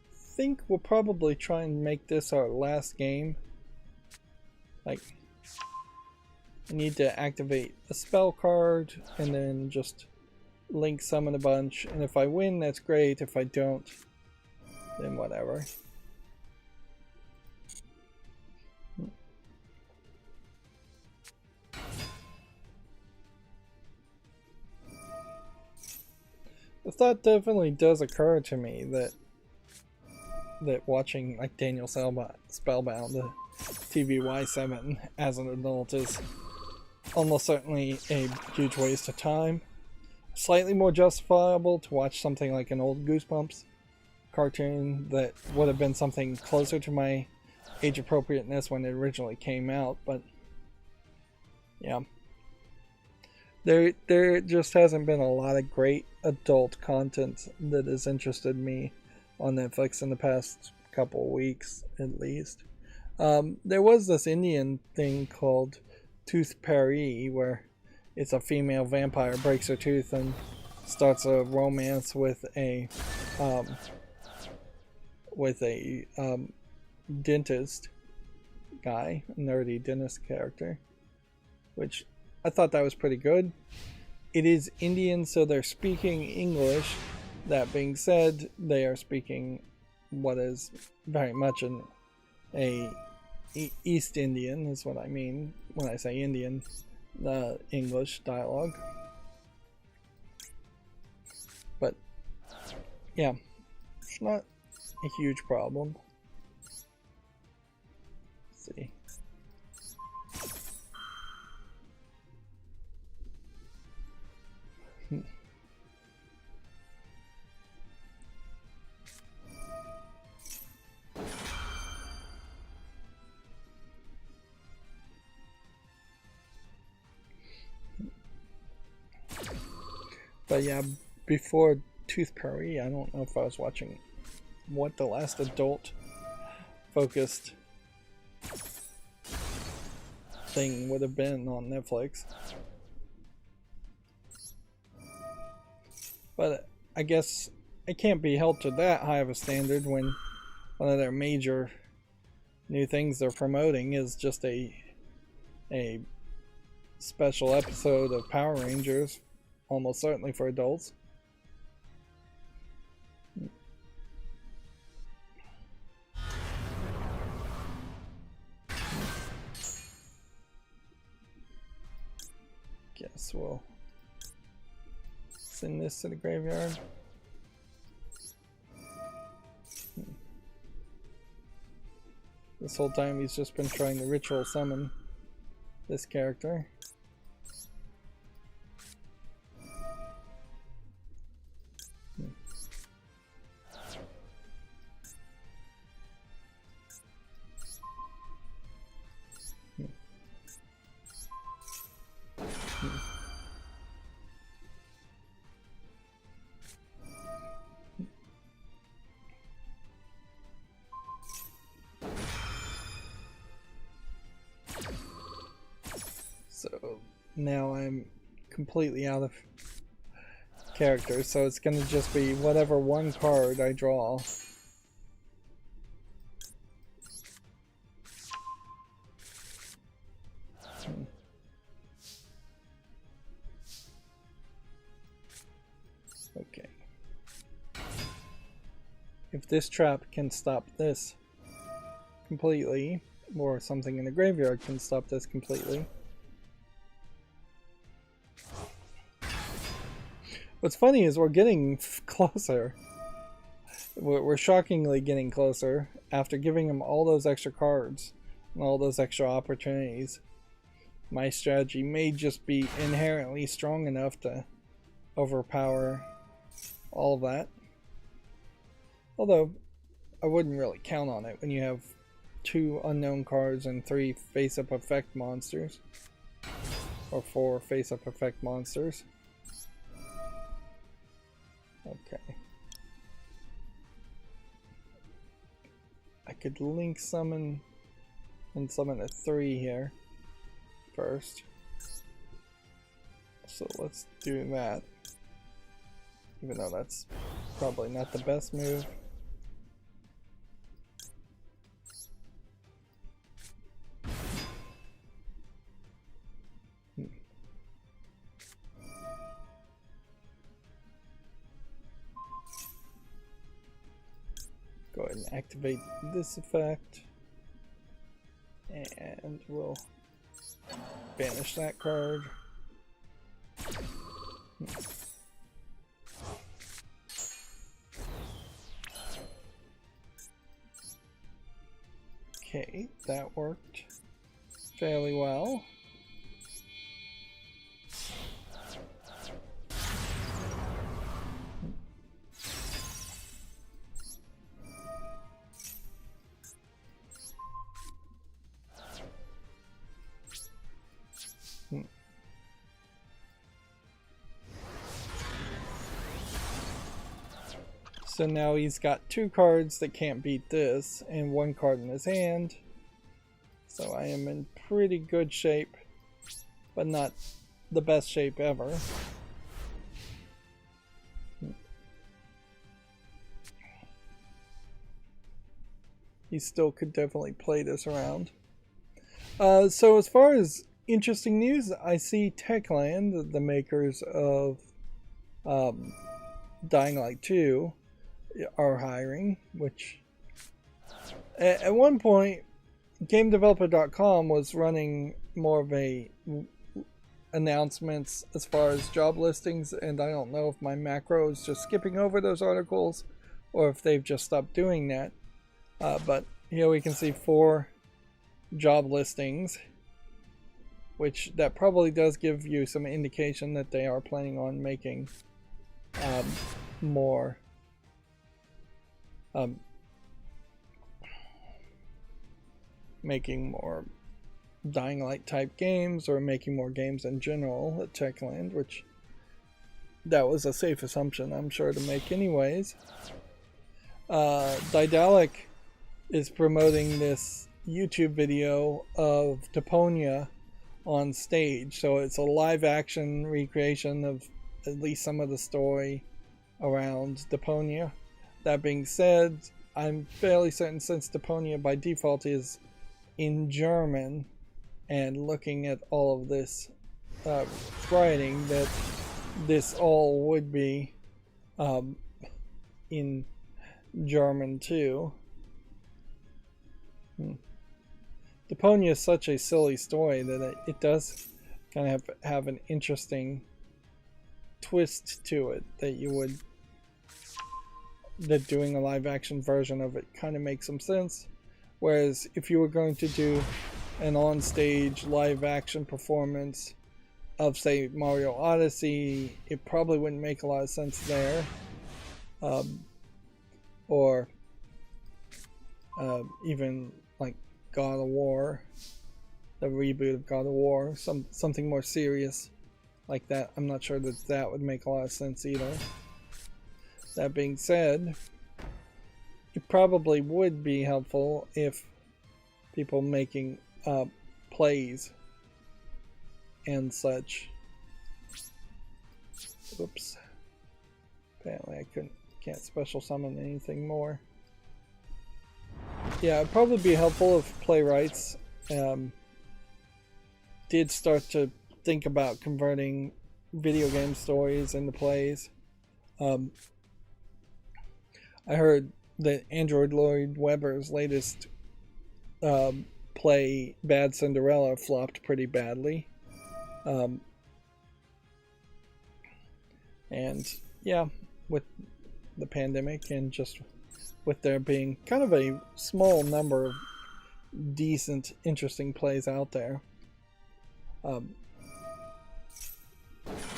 I think we'll probably try and make this our last game. Like, I need to activate a spell card and then just link summon a bunch, and if I win, that's great. If I don't, then whatever. The thought definitely does occur to me that watching like Daniel Spellbound, the TVY7 as an adult is almost certainly a huge waste of time. Slightly more justifiable to watch something like an old Goosebumps cartoon that would have been something closer to my age appropriateness when it originally came out, but yeah. There just hasn't been a lot of great adult content that has interested me on Netflix in the past couple weeks, at least. There was this Indian thing called Tooth Paris, where it's a female vampire breaks her tooth and starts a romance with a dentist guy, a nerdy dentist character, which I thought that was pretty good. It is Indian, so they're speaking English. That being said, they are speaking what is very much a East Indian, is what I mean when I say Indian, English dialogue. But yeah, it's not a huge problem. Let's see. But yeah, before Tooth Curry, I don't know if I was watching what the last adult focused thing would have been on Netflix. But I guess it can't be held to that high of a standard when one of their major new things they're promoting is just a special episode of Power Rangers, almost certainly for adults. Guess we'll send this to the graveyard. This whole time he's just been trying to ritual summon this character. So now I'm completely out of character, so it's gonna just be whatever one card I draw. Okay. If this trap can stop this completely, or something in the graveyard can stop this completely. What's funny is we're getting closer. We're shockingly getting closer after giving him all those extra cards and all those extra opportunities. My strategy may just be inherently strong enough to overpower all of that. Although, I wouldn't really count on it when you have 2 unknown cards and 3 face-up effect monsters. Or 4 face-up effect monsters. Okay. I could link summon and summon a 3 here first. So let's do that. Even though that's probably not the best move. Go ahead and activate this effect. And we'll banish that card. Okay, that worked fairly well. So now he's got 2 cards that can't beat this, and 1 card in his hand. So I am in pretty good shape, but not the best shape ever. He still could definitely play this around. So as far as interesting news, I see Techland, the makers of Dying Light 2, are hiring, which at one point GameDeveloper.com was running more of a announcements as far as job listings, and I don't know if my macro is just skipping over those articles or if they've just stopped doing that. But here we can see 4 job listings, which that probably does give you some indication that they are planning on making more Dying Light type games, or making more games in general at Techland, which that was a safe assumption, I'm sure, to make anyways. Daedalic is promoting this YouTube video of Deponia on stage, so it's a live action recreation of at least some of the story around Deponia. That being said, I'm fairly certain, since Deponia by default is in German, and looking at all of this writing, that this all would be in German too. Deponia is such a silly story that it does kind of have an interesting twist to it, that doing a live action version of it kind of makes some sense. Whereas if you were going to do an on-stage live action performance of, say, Mario Odyssey, it probably wouldn't make a lot of sense there. Or even like God of War, the reboot of God of War, something more serious like that. I'm not sure that would make a lot of sense either. That being said, it probably would be helpful if people making plays and such. Oops. Apparently I can't special summon anything more. Yeah, it'd probably be helpful if playwrights did start to think about converting video game stories into plays. I heard that Andrew Lloyd Webber's latest play, Bad Cinderella, flopped pretty badly. And yeah, with the pandemic and just with there being kind of a small number of decent, interesting plays out there,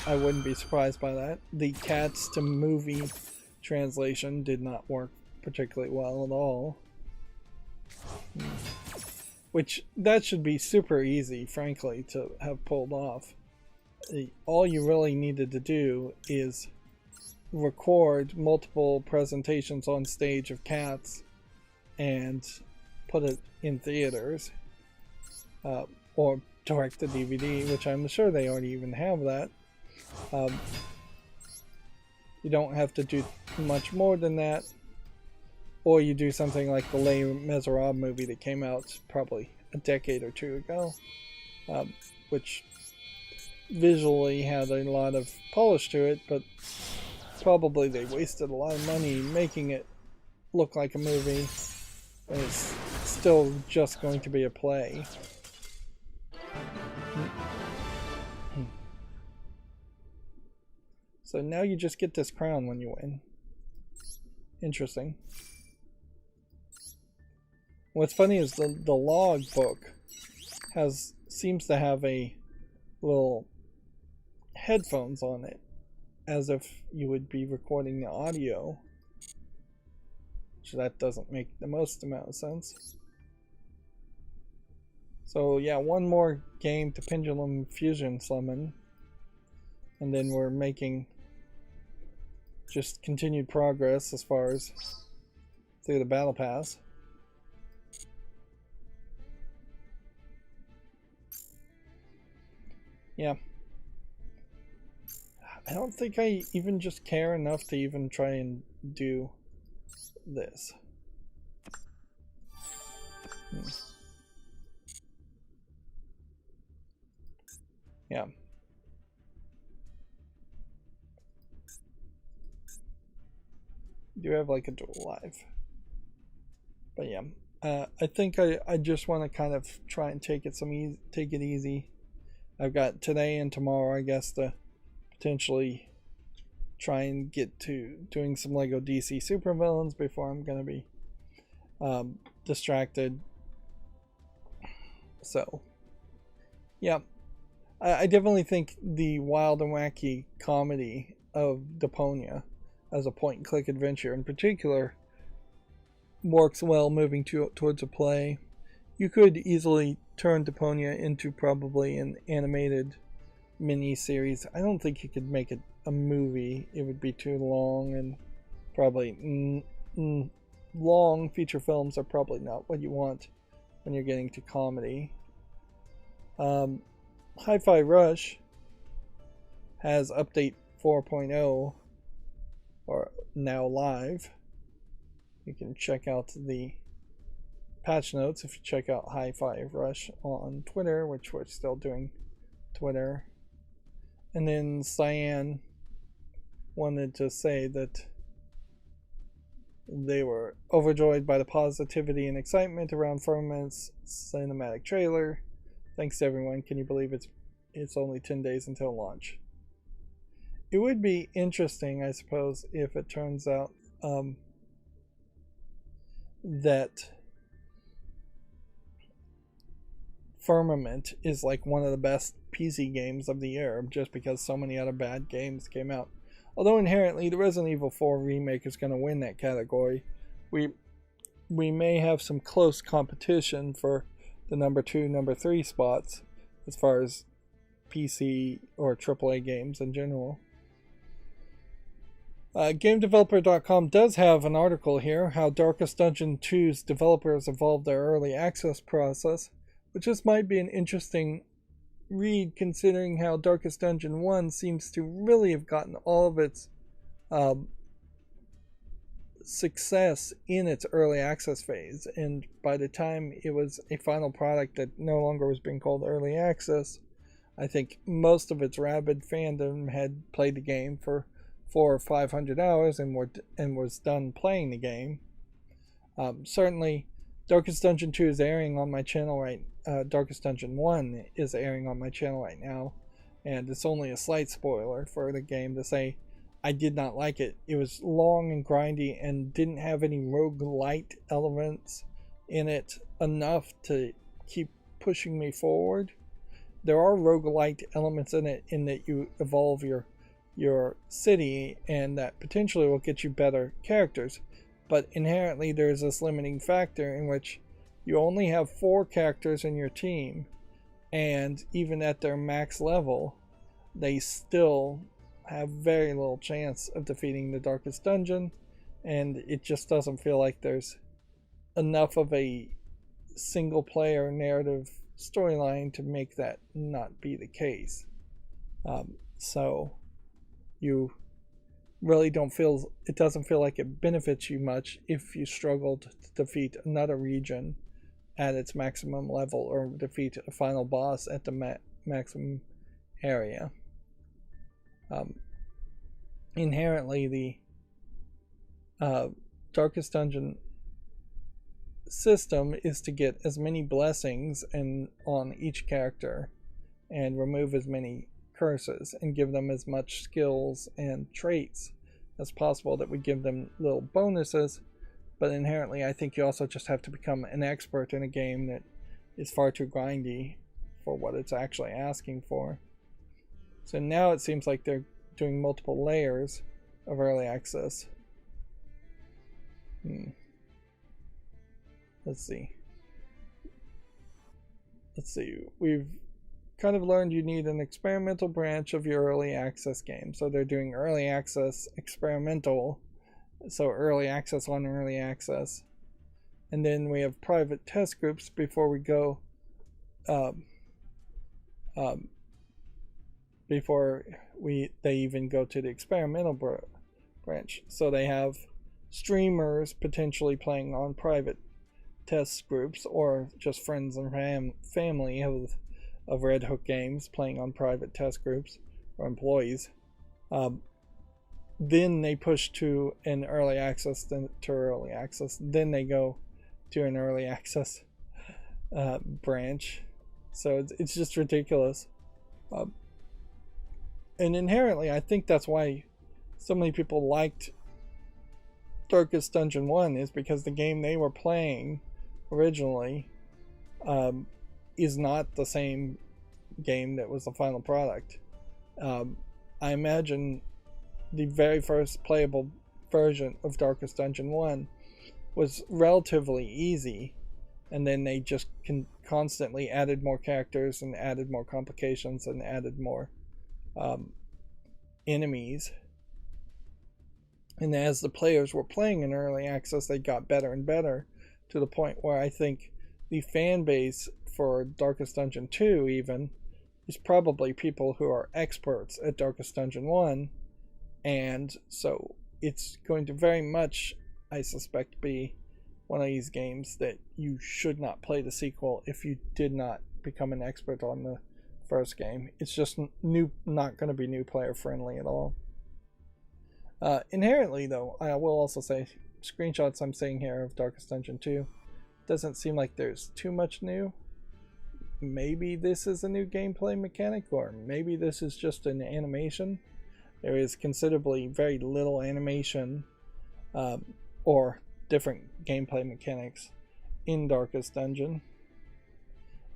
I wouldn't be surprised by that. The Cats to movie translation did not work particularly well at all. Which, that should be super easy, frankly, to have pulled off. All you really needed to do is record multiple presentations on stage of Cats and put it in theaters, or direct to DVD, which I'm sure they already even have that. You don't have to do much more than that, or you do something like the Les Miserables movie that came out probably a decade or two ago, which visually had a lot of polish to it, but probably they wasted a lot of money making it look like a movie, and it's still just going to be a play. So now you just get this crown when you win. Interesting. What's funny is the log book seems to have a little headphones on it, as if you would be recording the audio. So that doesn't make the most amount of sense. So yeah, one more game to Pendulum Fusion summon, and then we're making just continued progress as far as through the battle pass. Yeah. I don't think I even just care enough to even try and do this. Yeah. Do have like a dual live. But yeah. I think I just want to kind of try and take it easy. I've got today and tomorrow, I guess, to potentially try and get to doing some Lego DC supervillains before I'm going to be distracted. So, yeah. I definitely think the wild and wacky comedy of Deponia as a point-and-click adventure in particular works well moving towards a play. You could easily turn Deponia into probably an animated mini-series. I don't think you could make it a movie. It would be too long, and probably long feature films are probably not what you want when you're getting to comedy. Hi-Fi Rush has update 4.0 or now live. You can check out the patch notes if you check out Hi-Fi Rush on Twitter, which we're still doing Twitter. And then Cyan wanted to say that they were overjoyed by the positivity and excitement around Firmament's cinematic trailer. Thanks to everyone. Can you believe it's only 10 days until launch? It would be interesting, I suppose, if it turns out that Firmament is like one of the best PC games of the year, just because so many other bad games came out. Although inherently the Resident Evil 4 remake is going to win that category, we may have some close competition for the number 2, number 3 spots as far as PC or AAA games in general. GameDeveloper.com does have an article here, how Darkest Dungeon 2's developers evolved their early access process, which just might be an interesting read considering how Darkest Dungeon 1 seems to really have gotten all of its success in its early access phase, and by the time it was a final product that no longer was being called early access, I think most of its rabid fandom had played the game for 400 or 500 hours and was done playing the game. Certainly Darkest Dungeon 2 is airing on my channel Darkest Dungeon 1 is airing on my channel right now, and it's only a slight spoiler for the game to say I did not like it. It was long and grindy and didn't have any roguelite elements in it enough to keep pushing me forward. There are roguelite elements in it in that you evolve your city, and that potentially will get you better characters, but inherently there's this limiting factor in which you only have 4 characters in your team, and even at their max level they still have very little chance of defeating the Darkest Dungeon, and it just doesn't feel like there's enough of a single player narrative storyline to make that not be the case. So you really don't feel, it doesn't feel like it benefits you much if you struggle to defeat another region at its maximum level or defeat a final boss at the maximum area. Inherently the Darkest Dungeon system is to get as many blessings on each character and remove as many curses and give them as much skills and traits as possible that would give them little bonuses, but inherently I think you also just have to become an expert in a game that is far too grindy for what it's actually asking for. So now it seems like they're doing multiple layers of early access. Let's see. We've kind of learned you need an experimental branch of your early access game. So they're doing early access experimental. So early access on early access. And then we have private test groups before we go they even go to the experimental branch. So they have streamers potentially playing on private test groups, or just friends and family of Red Hook Games playing on private test groups, or employees. Then they push to an early access, then to early access, then they go to an early access branch. So it's just ridiculous. And inherently, I think that's why so many people liked Darkest Dungeon 1, is because the game they were playing originally is not the same game that was the final product. I imagine the very first playable version of Darkest Dungeon 1 was relatively easy, and then they just constantly added more characters and added more complications and added more enemies. And as the players were playing in early access, they got better and better to the point where I think the fan base for Darkest Dungeon 2 even is probably people who are experts at Darkest Dungeon 1. And so it's going to very much, I suspect, be one of these games that you should not play the sequel if you did not become an expert on the first game. It's just not going to be new player friendly at all. Inherently, though, I will also say, screenshots I'm seeing here of Darkest Dungeon 2 doesn't seem like there's too much new. Maybe this is a new gameplay mechanic, or maybe this is just an animation. There is considerably very little animation or different gameplay mechanics in Darkest Dungeon.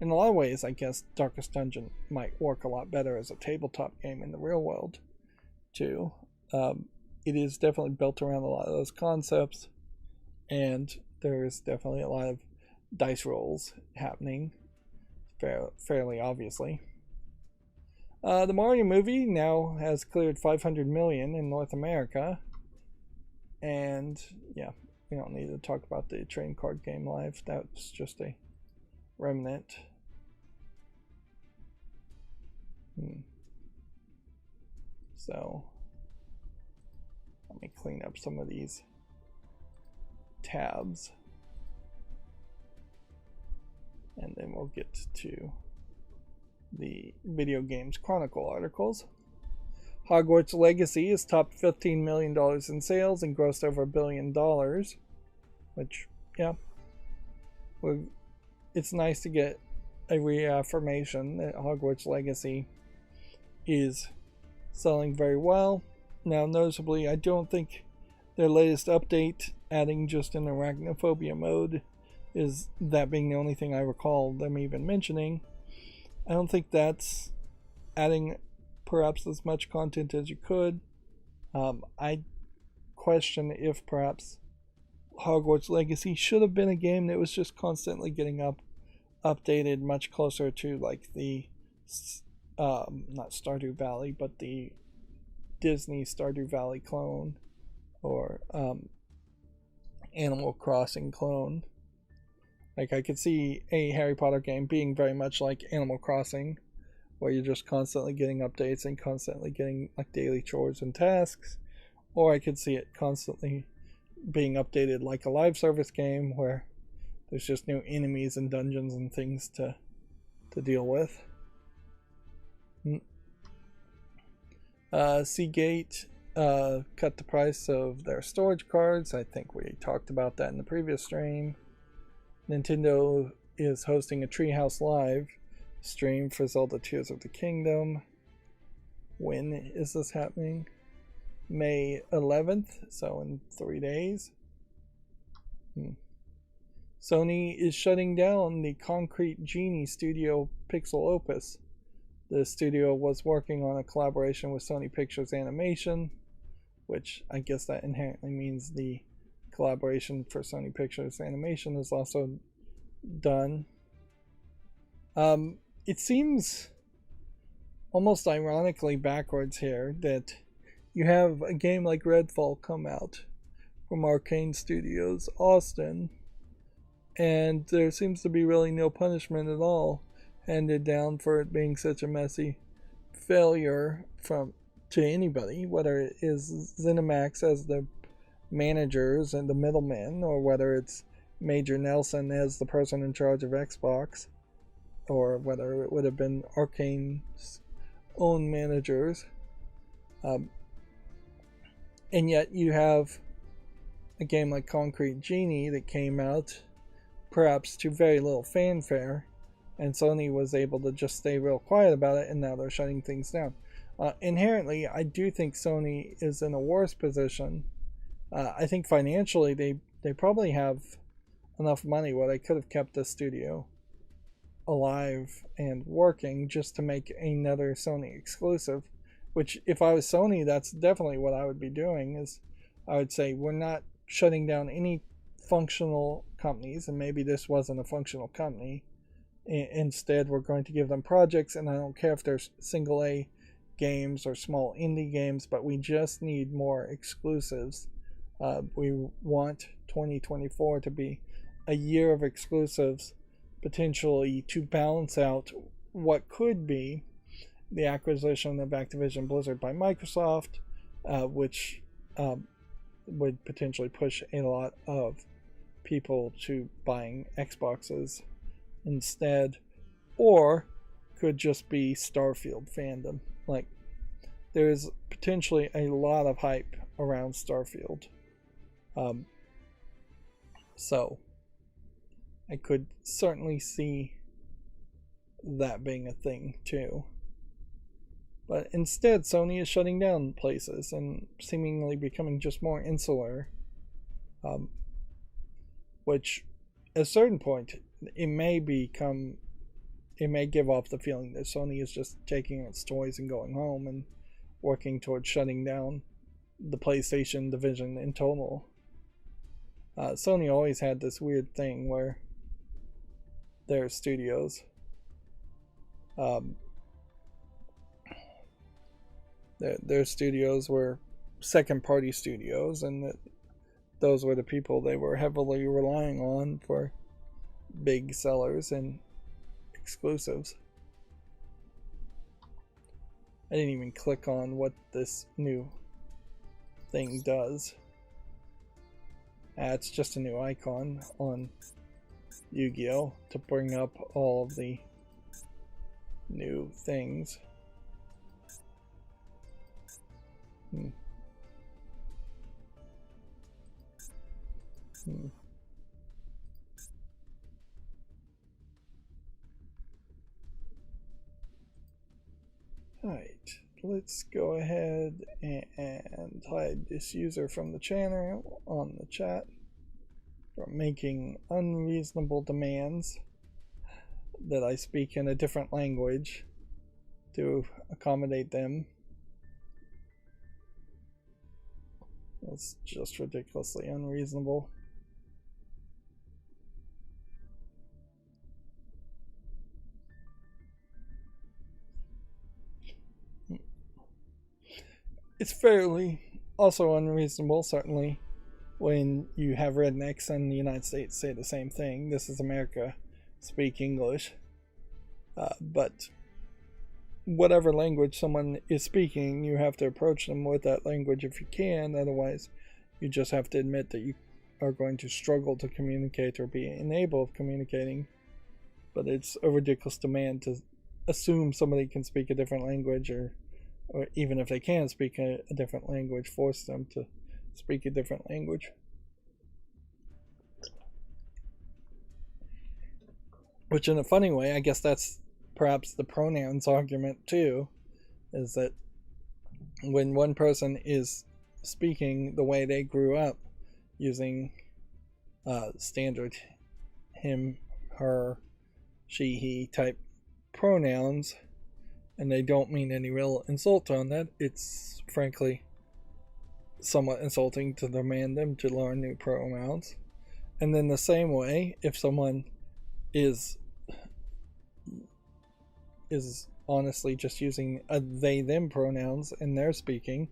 In a lot of ways, I guess Darkest Dungeon might work a lot better as a tabletop game in the real world, too. It is definitely built around a lot of those concepts, and there's definitely a lot of dice rolls happening, fairly obviously. The Mario movie now has cleared 500 million in North America, and yeah, we don't need to talk about the trading card game live. That's just a remnant. So let me clean up some of these tabs, and then we'll get to the Video Games Chronicle articles. Hogwarts Legacy has topped $15 million in sales and grossed over $1 billion, which, yeah, it's nice to get a reaffirmation that Hogwarts Legacy is selling very well. Now, noticeably, I don't think their latest update, adding just an arachnophobia mode, is that being the only thing I recall them even mentioning. I don't think that's adding perhaps as much content as you could. I question if perhaps Hogwarts Legacy should have been a game that was just constantly getting updated much closer to like the not Stardew Valley, but the Disney Stardew Valley clone, or Animal Crossing clone. Like, I could see a Harry Potter game being very much like Animal Crossing, where you're just constantly getting updates and constantly getting like daily chores and tasks. Or I could see it constantly being updated like a live service game where there's just new enemies and dungeons and things to deal with. Seagate cut the price of their storage cards. I think we talked about that in the previous stream. Nintendo is hosting a Treehouse Live stream for Zelda Tears of the Kingdom. When is this happening? May 11th, so in 3 days. Sony is shutting down the Concrete Genie Studio Pixel Opus. The studio was working on a collaboration with Sony Pictures Animation, which I guess that inherently means the collaboration for Sony Pictures Animation is also done. It seems almost ironically backwards here that you have a game like Redfall come out from Arcane Studios Austin, and there seems to be really no punishment at all handed down for it being such a messy failure to anybody, whether it is ZeniMax as the managers and the middlemen, or whether it's Major Nelson as the person in charge of Xbox, or whether it would have been Arcane's own managers. And yet you have a game like Concrete Genie that came out perhaps to very little fanfare, and Sony was able to just stay real quiet about it, and now they're shutting things down. Inherently, I do think Sony is in a worse position. I think financially they probably have enough money where they could have kept the studio alive and working just to make another Sony exclusive, which if I was Sony, that's definitely what I would be doing. Is I would say we're not shutting down any functional companies, and maybe this wasn't a functional company. Instead, we're going to give them projects, and I don't care if they're single A games or small indie games, but we just need more exclusives. We want 2024 to be a year of exclusives, potentially to balance out what could be the acquisition of Activision Blizzard by Microsoft, which would potentially push a lot of people to buying Xboxes instead, or could just be Starfield fandom. Like, there's potentially a lot of hype around Starfield. So I could certainly see that being a thing too. But instead, Sony is shutting down places and seemingly becoming just more insular. Which, at a certain point, it may give off the feeling that Sony is just taking its toys and going home and working towards shutting down the PlayStation division in total. Sony always had this weird thing where their studios, their studios were second-party studios, and those were the people they were heavily relying on for big sellers and exclusives. I didn't even click on what this new thing does. It's just a new icon on Yu-Gi-Oh! To bring up all of the new things. Alright, let's go ahead and hide this user from the channel on the chat for making unreasonable demands that I speak in a different language to accommodate them. That's just ridiculously unreasonable. It's fairly also unreasonable, certainly, when you have rednecks in the United States say the same thing. This is America, speak English. But whatever language someone is speaking, you have to approach them with that language if you can. Otherwise, you just have to admit that you are going to struggle to communicate or be unable of communicating. But it's a ridiculous demand to assume somebody can speak a different language, or even if they can speak a different language, force them to speak a different language. Which, in a funny way, I guess that's perhaps the pronouns argument too, is that when one person is speaking the way they grew up, using standard him, her, she, he type pronouns, and they don't mean any real insult on that, it's frankly somewhat insulting to demand them to learn new pronouns. And then the same way, if someone is honestly just using they them pronouns and they're speaking,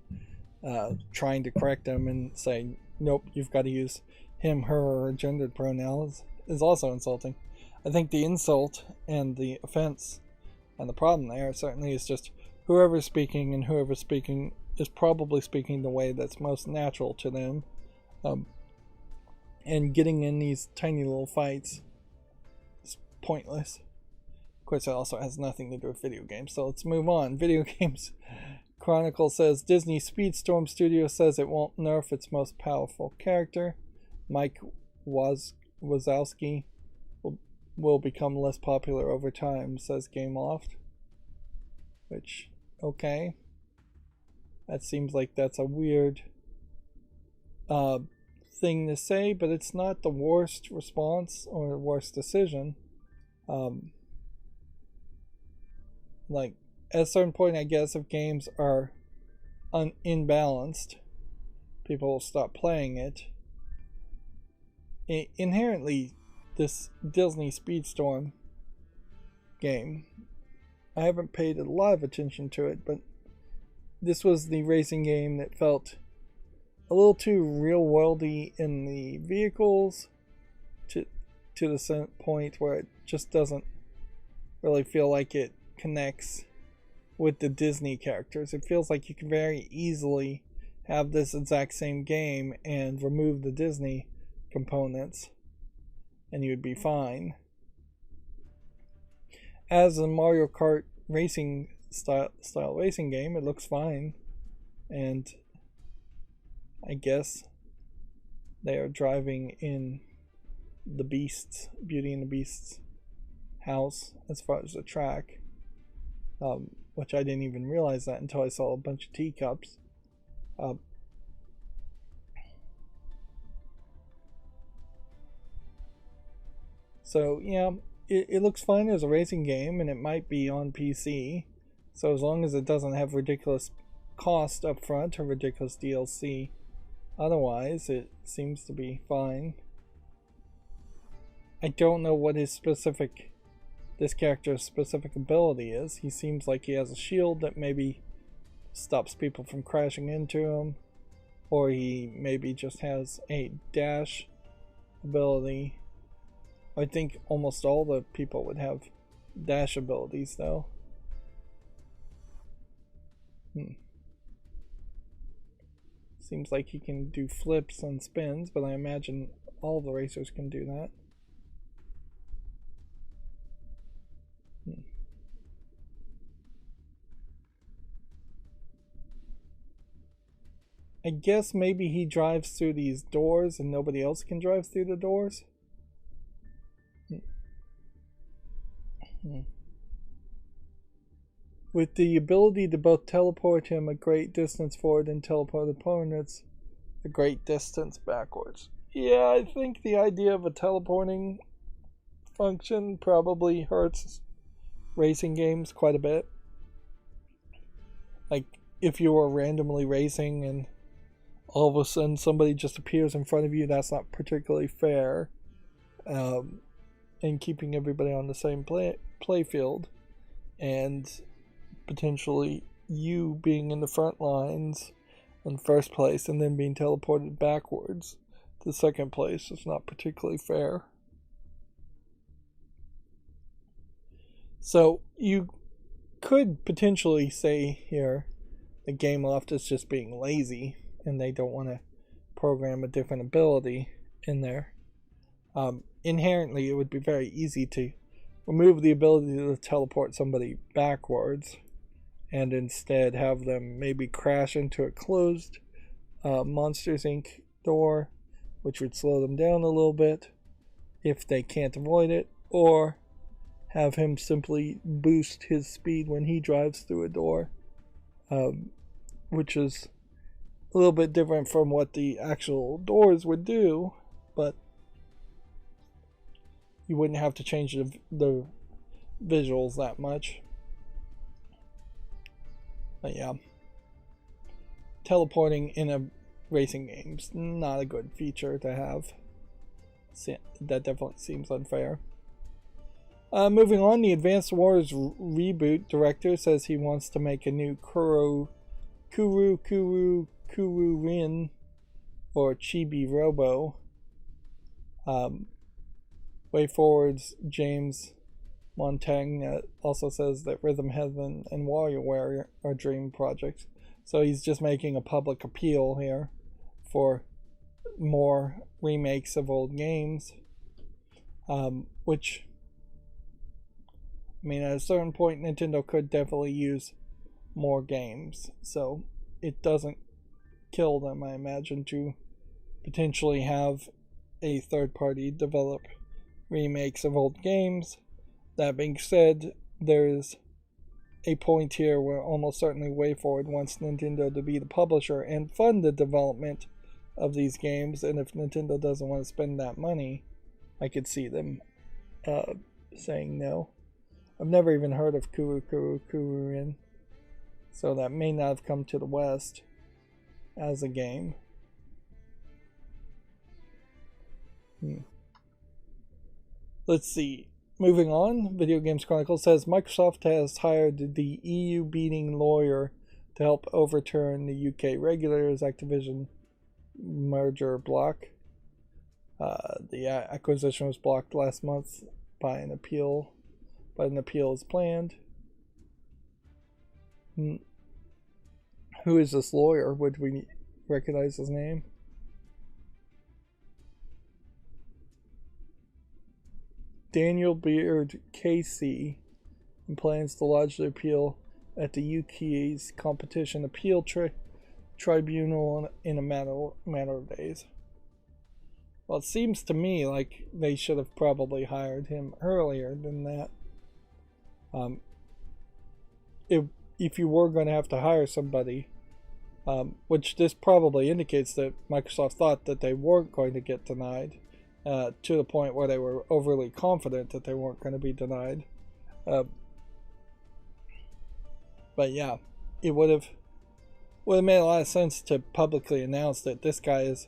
trying to correct them and say, nope, you've got to use him, her, or gendered pronouns, is also insulting. I think the insult and the offense and the problem there certainly is just whoever's speaking, and whoever's speaking is probably speaking the way that's most natural to them. And getting in these tiny little fights is pointless. Of course, it also has nothing to do with video games, so let's move on. Video games. Chronicle says Disney Speedstorm Studio says it won't nerf its most powerful character. Mike Wazowski will become less popular over time, says Gameloft. Which, okay. That seems like that's a weird thing to say, but it's not the worst response or the worst decision. Like, at a certain point, I guess, if games are imbalanced, people will stop playing it. Inherently, this Disney Speedstorm game, I haven't paid a lot of attention to it, but this was the racing game that felt a little too real worldy in the vehicles to the point where it just doesn't really feel like it connects with the Disney characters. It feels like you can very easily have this exact same game and remove the Disney components and you would be fine. As a Mario Kart racing style racing game, it looks fine, and I guess they are driving in the Beast's Beauty and the Beast's house as far as the track, which I didn't even realize that until I saw a bunch of teacups. So yeah, it looks fine as a racing game, and it might be on PC. So as long as it doesn't have ridiculous cost up front or ridiculous DLC, otherwise it seems to be fine. I don't know what this character's specific ability is. He seems like he has a shield that maybe stops people from crashing into him, or he maybe just has a dash ability. I think almost all the people would have dash abilities though. Seems like he can do flips and spins, but I imagine all the racers can do that. I guess maybe he drives through these doors and nobody else can drive through the doors. With the ability to both teleport him a great distance forward and teleport opponents a great distance backwards. Yeah, I think the idea of a teleporting function probably hurts racing games quite a bit. Like, if you were randomly racing and all of a sudden somebody just appears in front of you, that's not particularly fair. And keeping everybody on the same play field, and potentially you being in the front lines in first place and then being teleported backwards to second place is not particularly fair. So you could potentially say here the Game Loft is just being lazy and they don't want to program a different ability in there. Inherently, it would be very easy to remove the ability to teleport somebody backwards and instead have them maybe crash into a closed Monsters Inc. door, which would slow them down a little bit if they can't avoid it, or have him simply boost his speed when he drives through a door, which is a little bit different from what the actual doors would do, but you wouldn't have to change the visuals that much. But yeah, teleporting in a racing game's not a good feature to have. That definitely seems unfair. Moving on, the Advanced Wars reboot director says he wants to make a new Kuru Rin or Chibi Robo. WayForward's James Montaigne also says that Rhythm Heaven and WarioWare are dream projects. So he's just making a public appeal here for more remakes of old games. Which, I mean, at a certain point, Nintendo could definitely use more games. So it doesn't kill them, I imagine, to potentially have a third party develop remakes of old games. That being said, there's a point here where almost certainly WayForward wants Nintendo to be the publisher and fund the development of these games, and if Nintendo doesn't want to spend that money, I could see them saying no. I've never even heard of Kuru Rin, so that may not have come to the West as a game. Let's see. Moving on, Video Games Chronicle says Microsoft has hired the EU-beating lawyer to help overturn the UK regulator's Activision merger block. The acquisition was blocked last month by an appeal, but an appeal is planned. Who is this lawyer? Would we recognize his name? Daniel Beard KC, and plans to lodge the appeal at the UK's Competition Appeal Tribunal in a matter of days. Well, it seems to me like they should have probably hired him earlier than that. If you were going to have to hire somebody, which this probably indicates that Microsoft thought that they weren't going to get denied, to the point where they were overly confident that they weren't going to be denied. But yeah, it would have made a lot of sense to publicly announce that this guy is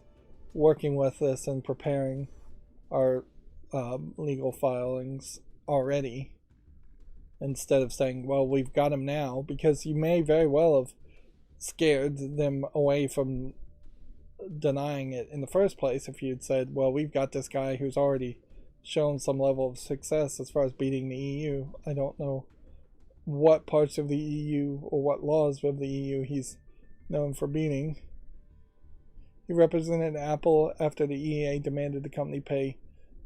working with us and preparing our legal filings already, instead of saying, well, we've got him now, because you may very well have scared them away from denying it in the first place if you'd said, well, we've got this guy who's already shown some level of success as far as beating the EU. I don't know what parts of the EU or what laws of the EU he's known for beating. He represented Apple after the EA demanded the company pay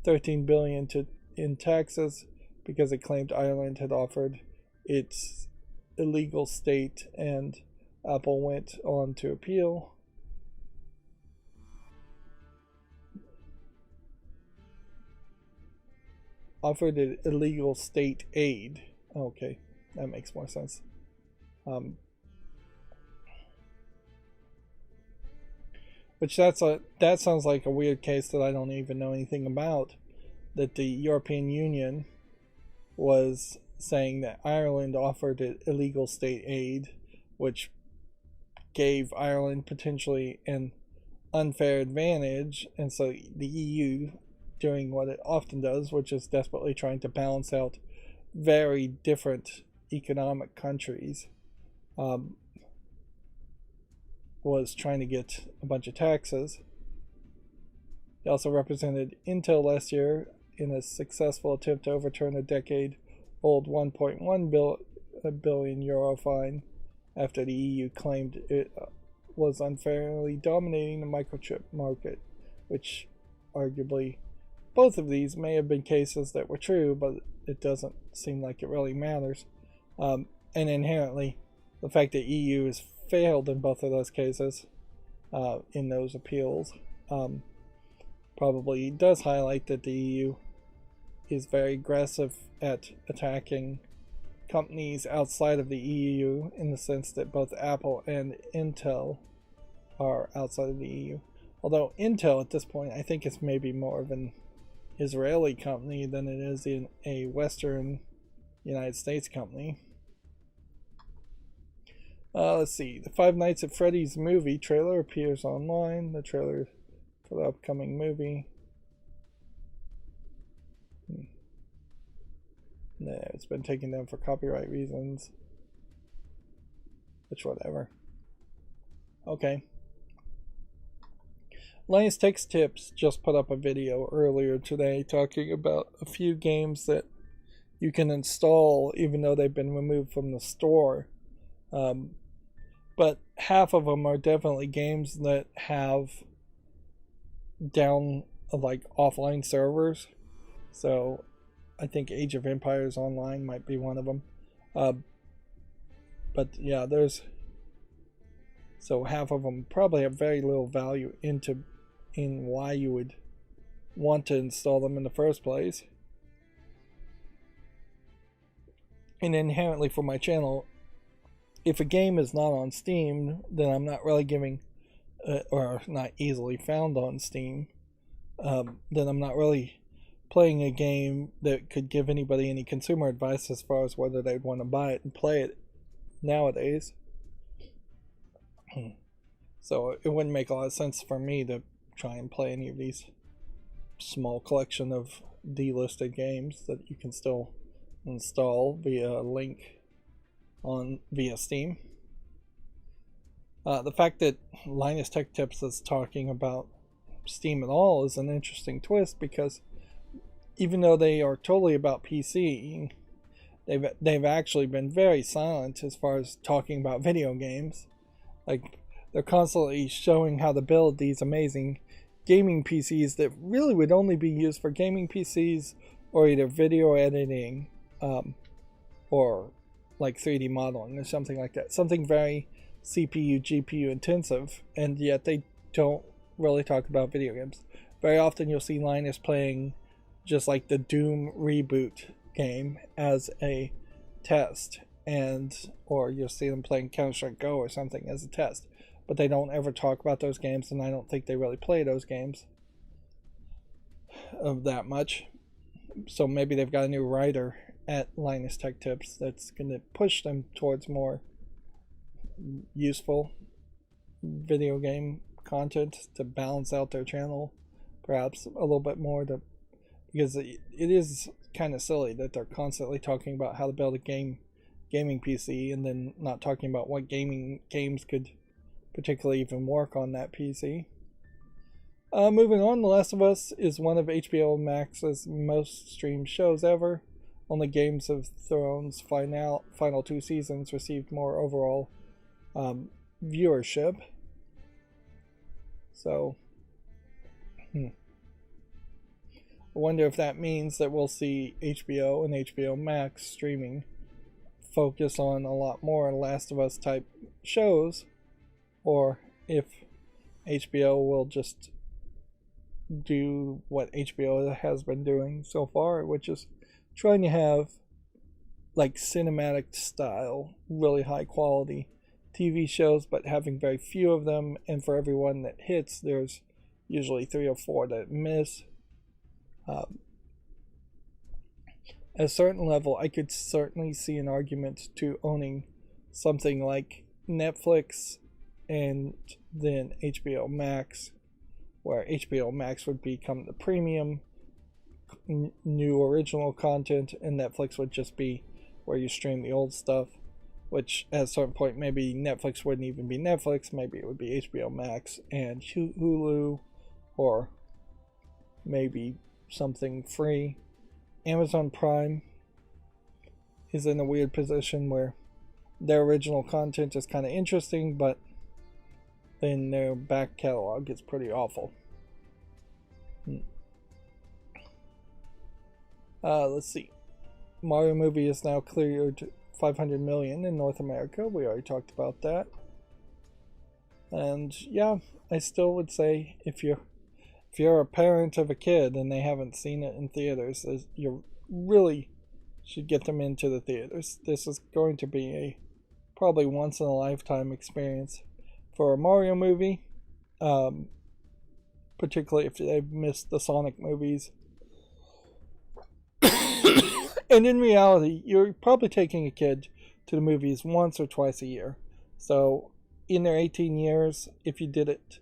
$13 billion in taxes because it claimed Ireland had offered its illegal state, and Apple went on to appeal. Offered it illegal state aid. Okay, that makes more sense. Which that sounds like a weird case that I don't even know anything about. That the European Union was saying that Ireland offered it illegal state aid, which gave Ireland potentially an unfair advantage, and so the EU, doing what it often does, which is desperately trying to balance out very different economic countries, was trying to get a bunch of taxes. He also represented Intel last year in a successful attempt to overturn a decade-old 1.1 billion euro fine after the EU claimed it was unfairly dominating the microchip market, which arguably both of these may have been cases that were true, but it doesn't seem like it really matters. And inherently, the fact that EU has failed in both of those cases, in those appeals, probably does highlight that the EU is very aggressive at attacking companies outside of the EU, in the sense that both Apple and Intel are outside of the EU. Although Intel at this point I think is maybe more of an Israeli company than it is in a Western United States company. Let's see. The Five Nights at Freddy's movie trailer appears online. The trailer for the upcoming movie. No, it's been taken down for copyright reasons. Which, whatever. Okay. Linus Takes Tips just put up a video earlier today talking about a few games that you can install even though they've been removed from the store. But half of them are definitely games that have down like offline servers. So I think Age of Empires Online might be one of them. But yeah, so half of them probably have very little value in why you would want to install them in the first place. And inherently for my channel, if a game is not on Steam, then I'm not really giving, or not easily found on Steam, then I'm not really playing a game that could give anybody any consumer advice as far as whether they'd want to buy it and play it nowadays. So it wouldn't make a lot of sense for me to try and play any of these small collection of delisted games that you can still install via a link via Steam. The fact that Linus Tech Tips is talking about Steam at all is an interesting twist, because even though they are totally about PC, they've actually been very silent as far as talking about video games. Like, they're constantly showing how to build these amazing gaming PCs that really would only be used for gaming PCs or either video editing, or like 3D modeling or something like that. Something very CPU, GPU intensive, and yet they don't really talk about video games. Very often you'll see Linus playing just like the Doom reboot game as a test, or you'll see them playing Counter-Strike Go or something as a test, but they don't ever talk about those games, and I don't think they really play those games of that much. So maybe they've got a new writer at Linus Tech Tips that's going to push them towards more useful video game content to balance out their channel perhaps a little bit more, because it is kind of silly that they're constantly talking about how to build a gaming PC and then not talking about what games could particularly even work on that PC. Moving on, The Last of Us is one of HBO Max's most streamed shows ever. Only Games of Thrones final 2 seasons received more overall viewership. So, I wonder if that means that we'll see HBO and HBO Max streaming focus on a lot more Last of Us type shows, or if HBO will just do what HBO has been doing so far, which is trying to have like cinematic style, really high quality TV shows, but having very few of them, and for every one that hits, there's usually 3 or 4 that miss. At a certain level, I could certainly see an argument to owning something like Netflix and then HBO Max, where HBO Max would become the premium new original content, and Netflix would just be where you stream the old stuff, which at a certain point maybe Netflix wouldn't even be Netflix, maybe it would be HBO Max and Hulu, or maybe something free. Amazon Prime is in a weird position where their original content is kind of interesting, but then their back catalog is pretty awful. Let's see. Mario movie is now cleared 500 million in North America. We already talked about that. And yeah, I still would say if you're a parent of a kid and they haven't seen it in theaters, you really should get them into the theaters. This is going to be a probably once in a lifetime experience for a Mario movie, particularly if they've missed the Sonic movies. And in reality, you're probably taking a kid to the movies once or twice a year. So in their 18 years, if you did it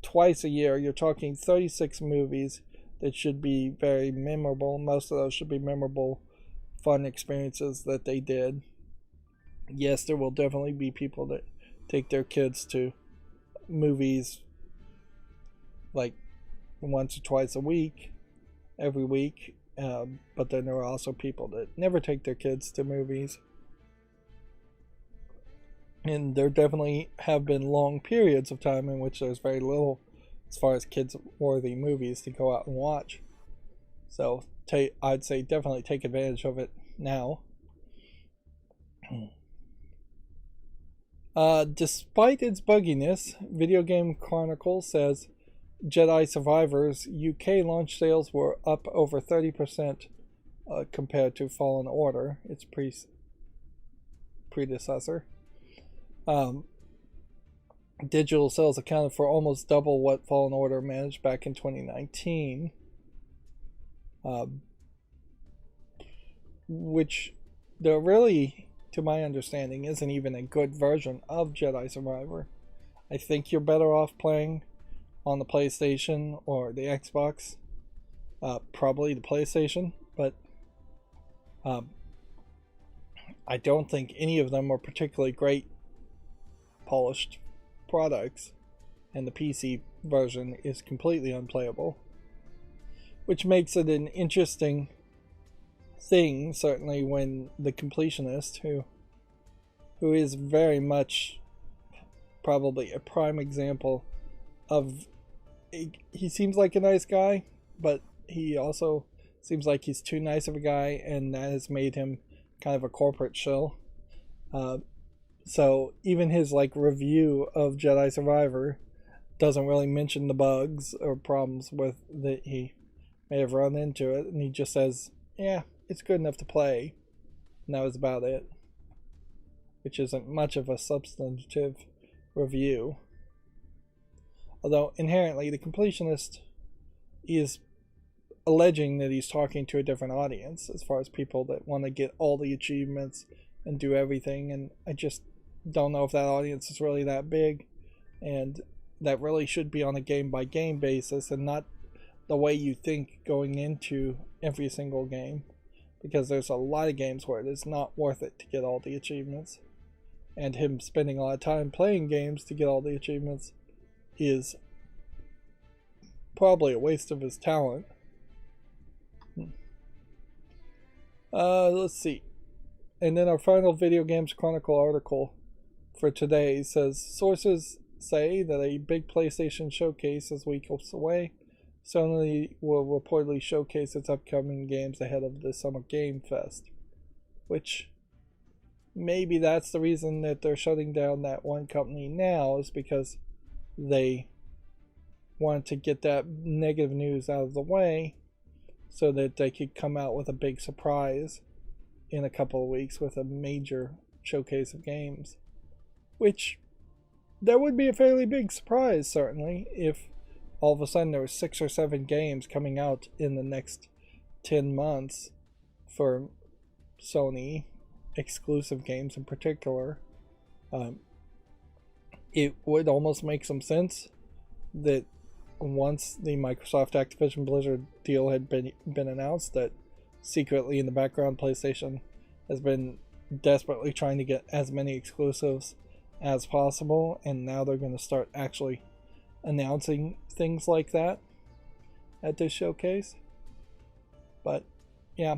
twice a year, you're talking 36 movies that should be very memorable. Most of those should be memorable, fun experiences that they did. Yes, there will definitely be people that take their kids to movies like once or twice a week, every week. But then there are also people that never take their kids to movies. And there definitely have been long periods of time in which there's very little as far as kids-worthy movies to go out and watch. So I'd say definitely take advantage of it now. Despite its bugginess, Video Game Chronicle says Jedi Survivor's UK launch sales were up over 30% compared to Fallen Order, its predecessor. Digital sales accounted for almost double what Fallen Order managed back in 2019, which there really, to my understanding, isn't even a good version of Jedi Survivor. I think you're better off playing on the PlayStation or the Xbox, probably the PlayStation, but I don't think any of them are particularly great polished products, and the PC version is completely unplayable, which makes it an interesting thing, certainly when the completionist, who is very much probably a prime example of, he seems like a nice guy, but he also seems like he's too nice of a guy, and that has made him kind of a corporate shill. So even his review of Jedi Survivor doesn't really mention the bugs or problems with that he may have run into it, and he just says, yeah, it's good enough to play, and that was about it, which isn't much of a substantive review. Although inherently the completionist is alleging that he's talking to a different audience as far as people that want to get all the achievements and do everything, and I just don't know if that audience is really that big, and that really should be on a game by game basis and not the way you think going into every single game, because there's a lot of games where it is not worth it to get all the achievements, and him spending a lot of time playing games to get all the achievements is probably a waste of his talent. Let's see. And then our final Video Games Chronicle article for today says, sources say that a big PlayStation showcase is weeks away. Sony will reportedly showcase its upcoming games ahead of the Summer Game Fest, which maybe that's the reason that they're shutting down that one company now, is because they want to get that negative news out of the way so that they could come out with a big surprise in a couple of weeks with a major showcase of games, which that would be a fairly big surprise, certainly, if all of a sudden there were 6 or 7 games coming out in the next 10 months for Sony, exclusive games in particular. It would almost make some sense that once the Microsoft Activision Blizzard deal had been announced, that secretly in the background PlayStation has been desperately trying to get as many exclusives as possible, and now they're going to start actually announcing things like that at this showcase. But yeah,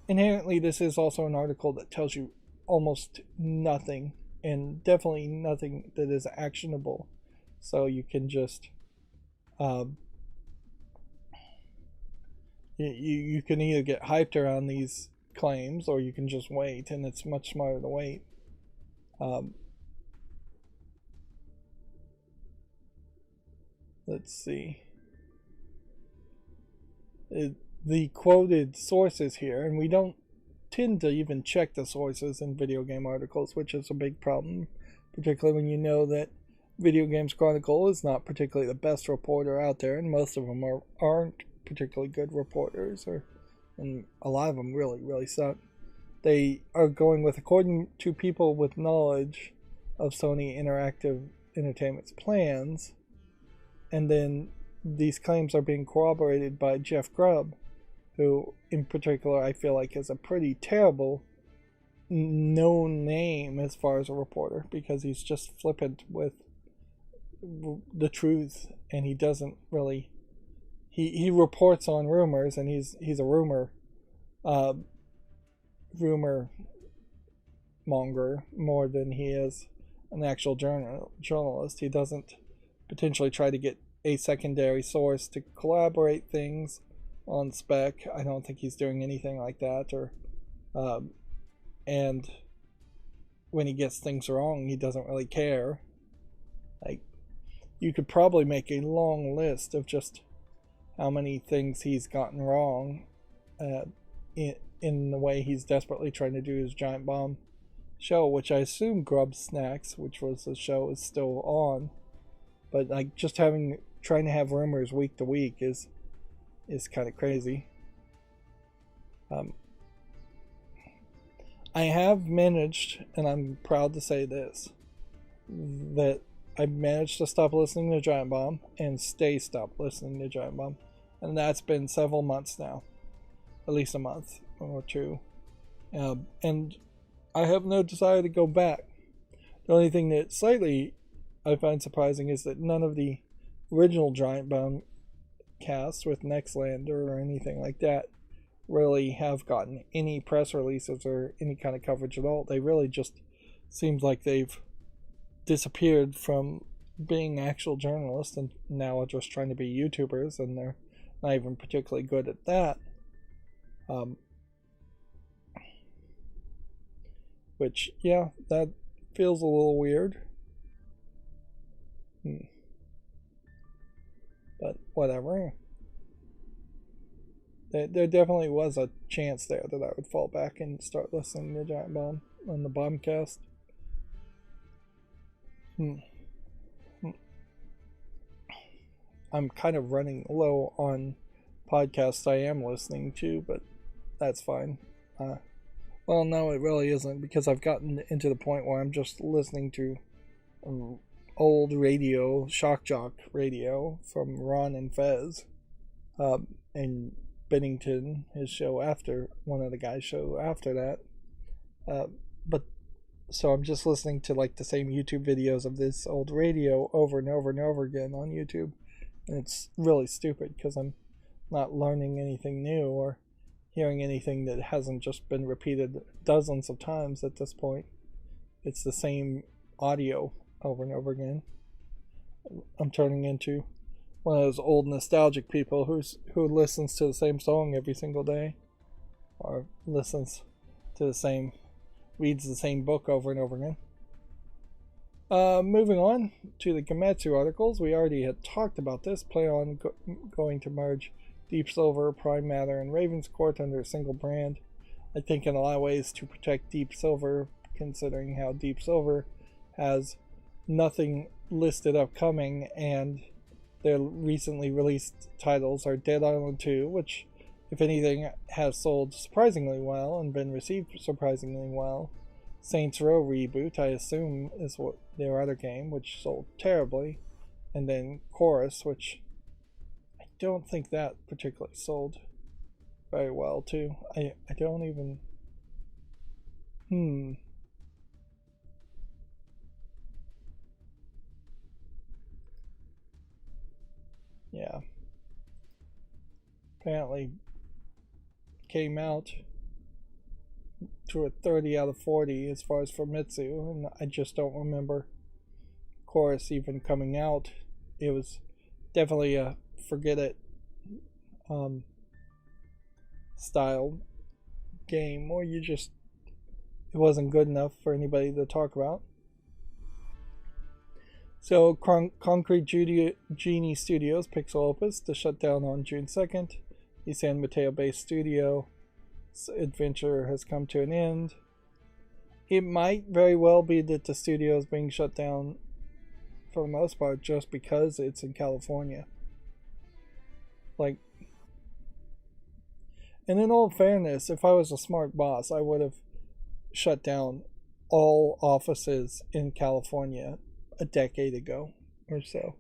inherently this is also an article that tells you almost nothing, and definitely nothing that is actionable, so you can just you can either get hyped around these claims, or you can just wait, and it's much smarter to wait. Let's see. The quoted sources here, and we don't tend to even check the sources in video game articles, which is a big problem, particularly when you know that Video Games Chronicle is not particularly the best reporter out there, and most of them aren't particularly good reporters, and a lot of them really suck. They are going with, according to people with knowledge of Sony Interactive Entertainment's plans, and then these claims are being corroborated by Jeff Grubb, who in particular I feel like is a pretty terrible known name as far as a reporter, because he's just flippant with the truth, and he doesn't really, he reports on rumors, and he's a rumor monger more than he is an actual journalist. He doesn't potentially try to get a secondary source to collaborate things on spec. I don't think he's doing anything like that, or and when he gets things wrong, he doesn't really care. Like, you could probably make a long list of just how many things he's gotten wrong in the way he's desperately trying to do his Giant Bomb show, which I assume Grub Snacks, which was the show, is still on. But like, just trying to have rumors week to week is kind of crazy. I have managed, and I'm proud to say this, that I managed to stop listening to Giant Bomb and stop listening to Giant Bomb, and that's been several months now, at least a month or two, and I have no desire to go back. The only thing that slightly I find surprising is that none of the original Giant Bomb casts with Nextlander or anything like that really have gotten any press releases or any kind of coverage at all. They really just seems like they've disappeared from being actual journalists and now are just trying to be YouTubers, and they're not even particularly good at that. Which, yeah, that feels a little weird. But whatever. There definitely was a chance there that I would fall back and start listening to Giant Bomb on the Bombcast. I'm kind of running low on podcasts I am listening to, but that's fine. Well, no, it really isn't, because I've gotten into the point where I'm just listening to old radio, shock jock radio from Ron and Fez, and Bennington, his show after, one of the guys' show after that. But so I'm just listening to like the same YouTube videos of this old radio over and over and over again on YouTube, and it's really stupid because I'm not learning anything new or hearing anything that hasn't just been repeated dozens of times at this point. It's the same audio over and over again. I'm turning into one of those old nostalgic people who listens to the same song every single day, or listens to reads the same book over and over again. Moving on to the Gematsu articles, we already had talked about this. Playon going to merge Deep Silver, Prime Matter, and Ravenscourt under a single brand. I think in a lot of ways to protect Deep Silver, considering how Deep Silver has nothing listed upcoming, and their recently released titles are Dead Island 2, which, if anything, has sold surprisingly well and been received surprisingly well. Saints Row Reboot, I assume, is what their other game, which sold terribly. And then Chorus, which I don't think that particularly sold very well, too. I don't even... Yeah. Apparently came out to a 30 out of 40 as far as Famitsu, and I just don't remember Chorus even coming out. It was definitely a forget it style game where it wasn't good enough for anybody to talk about. So Concrete Genie Studios Pixel Opus to shut down on June 2nd. The San Mateo based studio adventure has come to an end. It might very well be that the studio is being shut down for the most part just because it's in California. And in all fairness, if I was a smart boss, I would have shut down all offices in California a decade ago or so.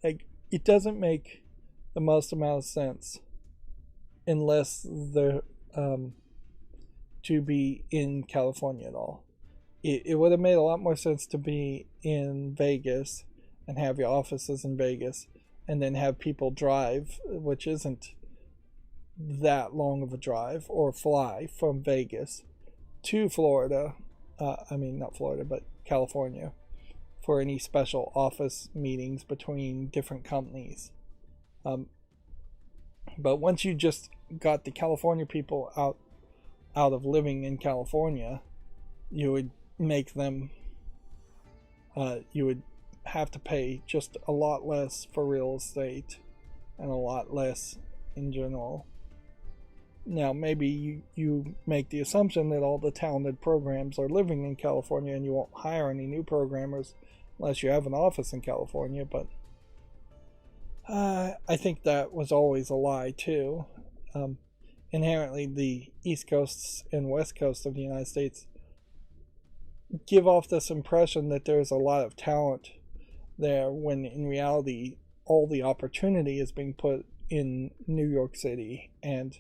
It doesn't make the most amount of sense unless they're to be in California at all. It would have made a lot more sense to be in Vegas and have your offices in Vegas and then have people drive, which isn't that long of a drive, or fly from Vegas to Florida. Not Florida, but California, for any special office meetings between different companies. But once you just got the California people out of living in California, you would make them, you would have to pay just a lot less for real estate and a lot less in general. Now, maybe you make the assumption that all the talented programs are living in California and you won't hire any new programmers unless you have an office in California, but I think that was always a lie, too. Inherently, the East Coast and West Coast of the United States give off this impression that there's a lot of talent there, when in reality, all the opportunity is being put in New York City and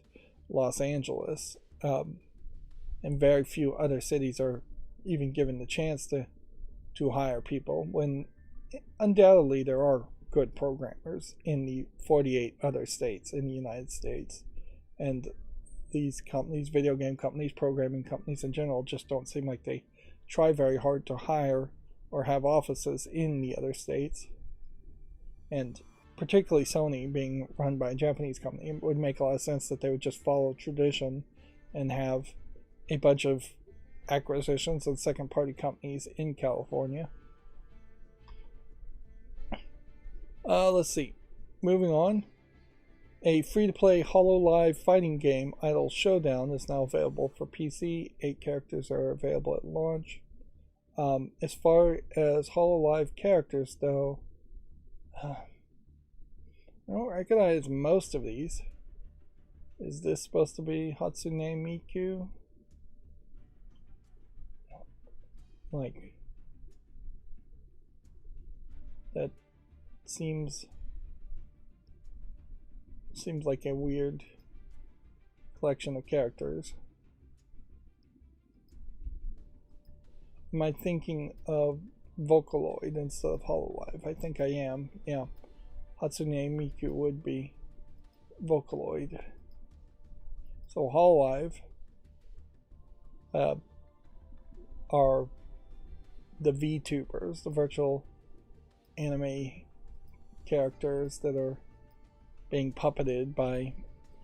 Los Angeles, and very few other cities are even given the chance to hire people, when undoubtedly there are good programmers in the 48 other states in the United States, and these companies, video game companies, programming companies in general, just don't seem like they try very hard to hire or have offices in the other states. And particularly Sony being run by a Japanese company, it would make a lot of sense that they would just follow tradition and have a bunch of acquisitions of second party companies in California. Let's see. Moving on. A free-to-play HoloLive fighting game, Idle Showdown, is now available for PC. 8 characters are available at launch. As far as HoloLive characters, though, I don't recognize most of these. Is this supposed to be Hatsune Miku? Like, that seems like a weird collection of characters. Am I thinking of Vocaloid instead of HoloLive? I think I am. Yeah, Hatsune Miku would be Vocaloid. So HoloLive are the VTubers, the virtual anime characters that are being puppeted by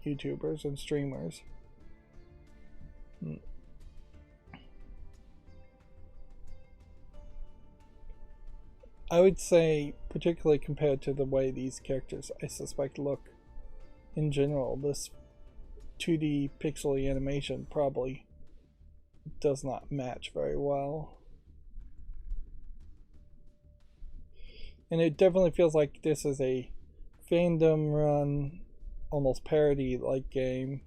YouTubers and streamers. I would say, particularly compared to the way these characters, I suspect, look in general, this 2D pixely animation probably does not match very well. And it definitely feels like this is a fandom run, almost parody like game,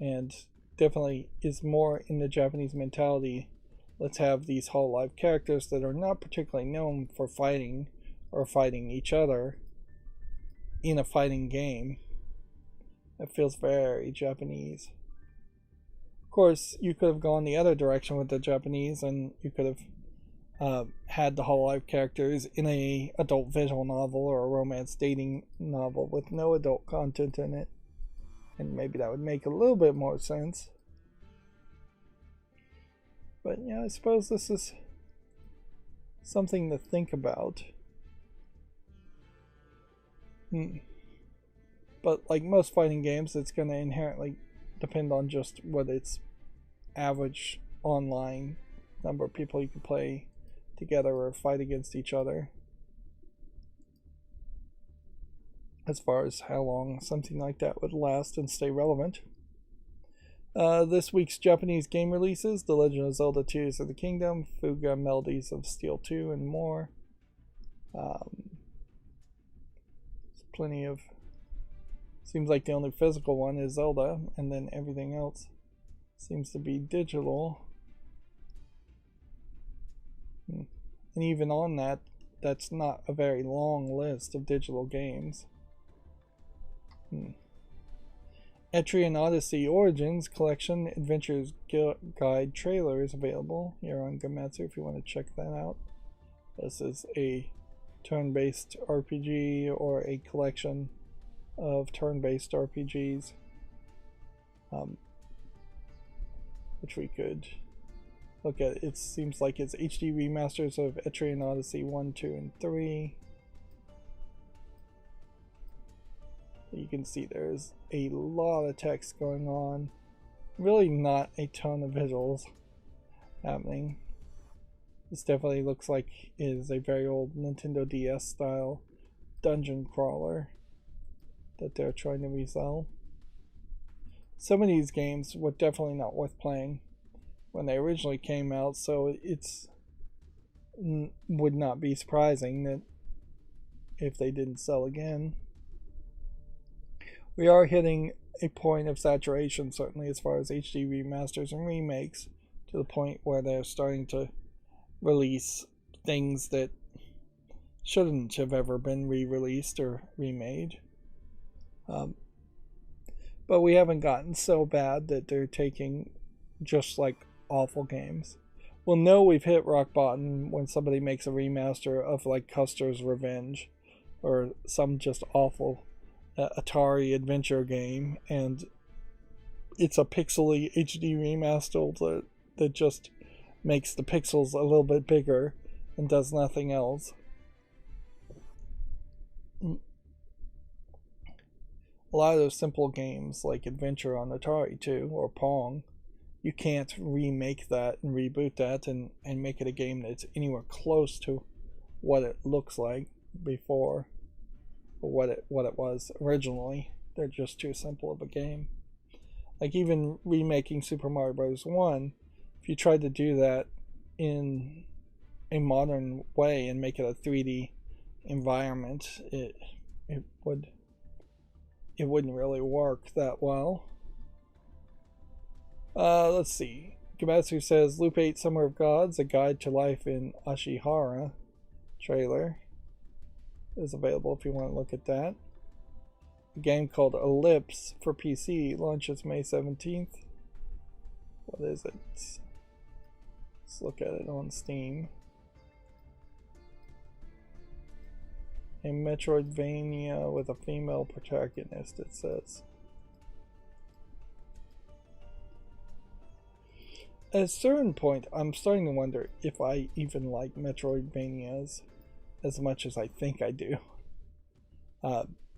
and definitely is more in the Japanese mentality. Let's have these HoloLive characters that are not particularly known for fighting or fighting each other in a fighting game. That feels very Japanese. Of course, you could have gone the other direction with the Japanese, and you could have had the HoloLive characters in a adult visual novel or a romance dating novel with no adult content in it, and maybe that would make a little bit more sense. But yeah, I suppose this is something to think about. But like most fighting games, it's going to inherently depend on just whether it's average online number of people you can play together or fight against each other, as far as how long something like that would last and stay relevant. This week's Japanese game releases: The Legend of Zelda Tears of the Kingdom, Fuga Melodies of Steel 2, and more. Plenty of... Seems like the only physical one is Zelda, and then everything else seems to be digital. And even on that, that's not a very long list of digital games. Etrian Odyssey Origins Collection Adventures Guide trailer is available here on Gamatsu if you want to check that out. This is a turn-based RPG, or a collection of turn-based RPGs, which we could look at. It seems like it's HD remasters of Etrian Odyssey 1, 2, and 3. You can see there's a lot of text going on. Really not a ton of visuals happening. This definitely looks like it is a very old Nintendo DS style dungeon crawler that they're trying to resell. Some of these games were definitely not worth playing when they originally came out, so it's would not be surprising that if they didn't sell again. We are hitting a point of saturation, certainly as far as HD remasters and remakes, to the point where they're starting to release things that shouldn't have ever been re-released or remade. But we haven't gotten so bad that they're taking just like awful games. we'll know we've hit rock bottom when somebody makes a remaster of like Custer's Revenge or some just awful Atari adventure game, and it's a pixely HD remaster that just makes the pixels a little bit bigger and does nothing else. A lot of those simple games like Adventure on Atari 2 or Pong, you can't remake that and reboot that and make it a game that's anywhere close to what it looks like before or what it was originally. They're just too simple of a game. Like even remaking Super Mario Bros. 1, if you tried to do that in a modern way and make it a 3D environment, it wouldn't really work that well. Let's see. Gamatsu says Loop 8 Summer of Gods, A Guide to Life in Ashihara trailer is available if you want to look at that. A game called Ellipse for PC launches May 17th. What is it? Let's look at it on Steam. A Metroidvania with a female protagonist, it says. At a certain point, I'm starting to wonder if I even like Metroidvanias as much as I think I do.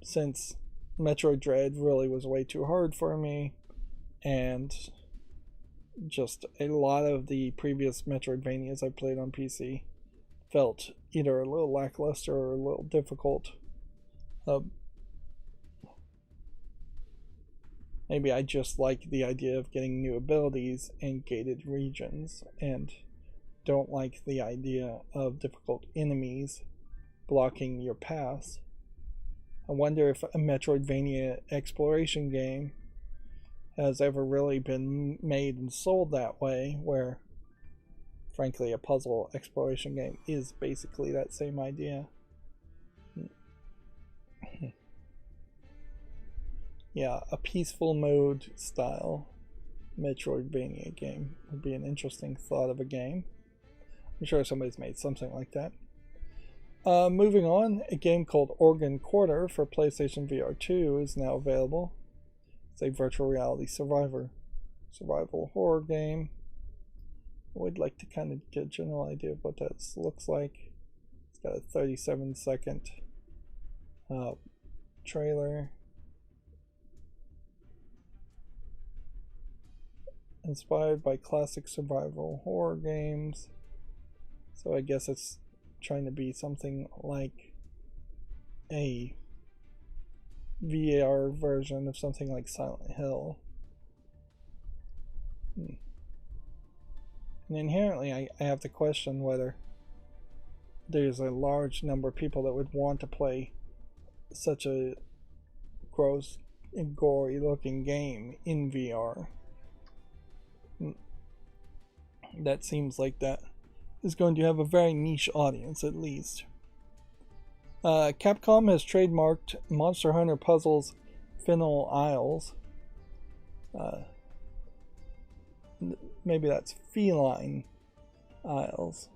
Since Metroid Dread really was way too hard for me, and just a lot of the previous Metroidvanias I played on PC felt either a little lackluster or a little difficult. Maybe I just like the idea of getting new abilities and gated regions, and don't like the idea of difficult enemies blocking your paths. I wonder if a Metroidvania exploration game has ever really been made and sold that way, where frankly a puzzle exploration game is basically that same idea. Yeah, a peaceful mode style Metroidvania game would be an interesting thought of a game. I'm sure somebody's made something like that. Moving on, a game called Organ Quarter for PlayStation VR 2 is now available. It's a virtual reality survival horror game. I would like to kind of get a general idea of what that looks like. It's got a 37-second trailer. Inspired by classic survival horror games. So I guess it's trying to be something like a VR version of something like Silent Hill. And inherently I have to question whether there's a large number of people that would want to play such a gross and gory looking game in VR. That seems like that is going to have a very niche audience, at least. Capcom has trademarked Monster Hunter Puzzles Final Isles. Maybe that's Feline Isles.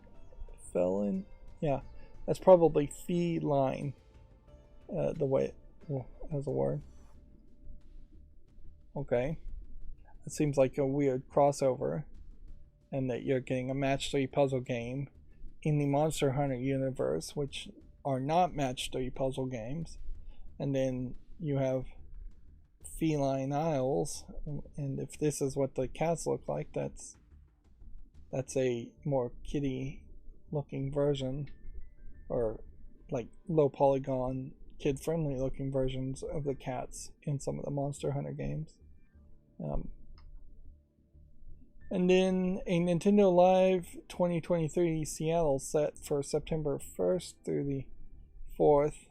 Felon? Yeah, that's probably feline. The way as a word. Okay. It seems like a weird crossover, and that you're getting a match 3 puzzle game in the Monster Hunter universe, which are not match 3 puzzle games, and then you have Feline Isles, and if this is what the cats look like, that's a more kitty looking version, or like low polygon kid friendly looking versions of the cats in some of the Monster Hunter games. And then a Nintendo Live 2023 Seattle set for September 1st through the 4th.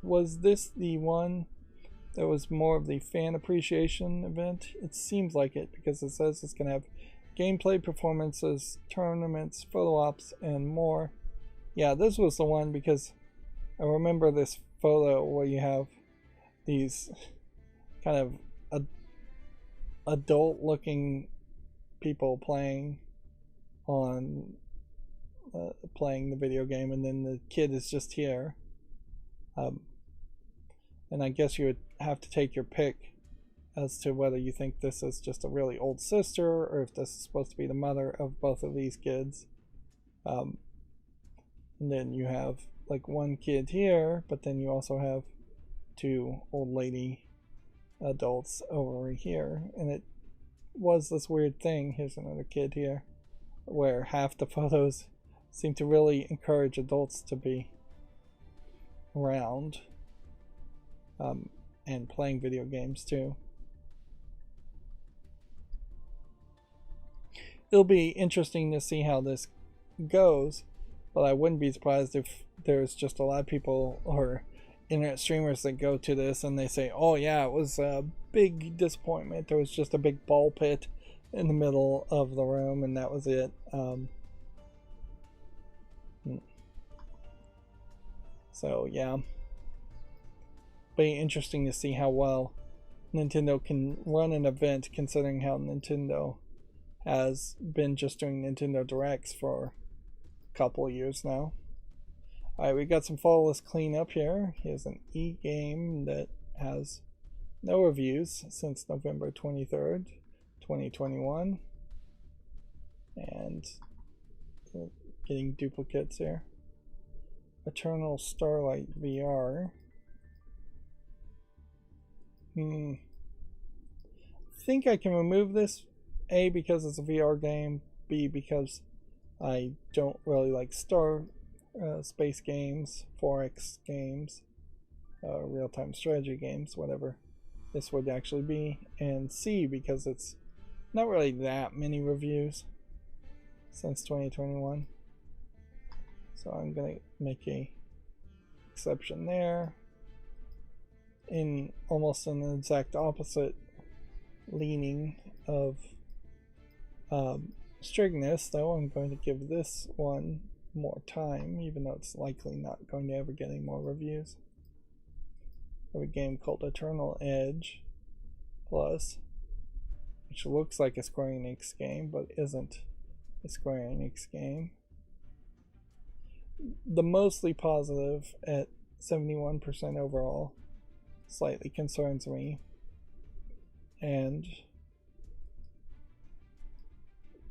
Was this the one that was more of the fan appreciation event? It seems like it, because it says it's going to have gameplay, performances, tournaments, photo ops, and more. Yeah, this was the one, because I remember this photo where you have these kind of adult looking people playing on playing the video game, and then the kid is just here. And I guess you would have to take your pick as to whether you think this is just a really old sister or if this is supposed to be the mother of both of these kids. And then you have like one kid here, but then you also have two old lady adults over here. And it was this weird thing, here's another kid here, where half the photos seem to really encourage adults to be around and playing video games too. It'll be interesting to see how this goes, but I wouldn't be surprised if there's just a lot of people or internet streamers that go to this and they say, oh yeah, it was a big disappointment, there was just a big ball pit in the middle of the room and that was it. So yeah, be interesting to see how well Nintendo can run an event, considering how Nintendo has been just doing Nintendo Directs for a couple of years now. Alright, we got some flawless cleanup here. Here's an e-game that has no reviews since November 23rd, 2021. And getting duplicates here. Eternal Starlight VR. I think I can remove this, A, because it's a VR game, B, because I don't really like space games, 4X games, real-time strategy games, whatever this would actually be, and C, because it's not really that many reviews since 2021. So I'm gonna make a exception there. In almost an exact opposite leaning of strictness, though, I'm going to give this one more time, even though it's likely not going to ever get any more reviews. I have a game called Eternal Edge Plus, which looks like a Square Enix game, but isn't a Square Enix game. The mostly positive at 71% overall slightly concerns me, and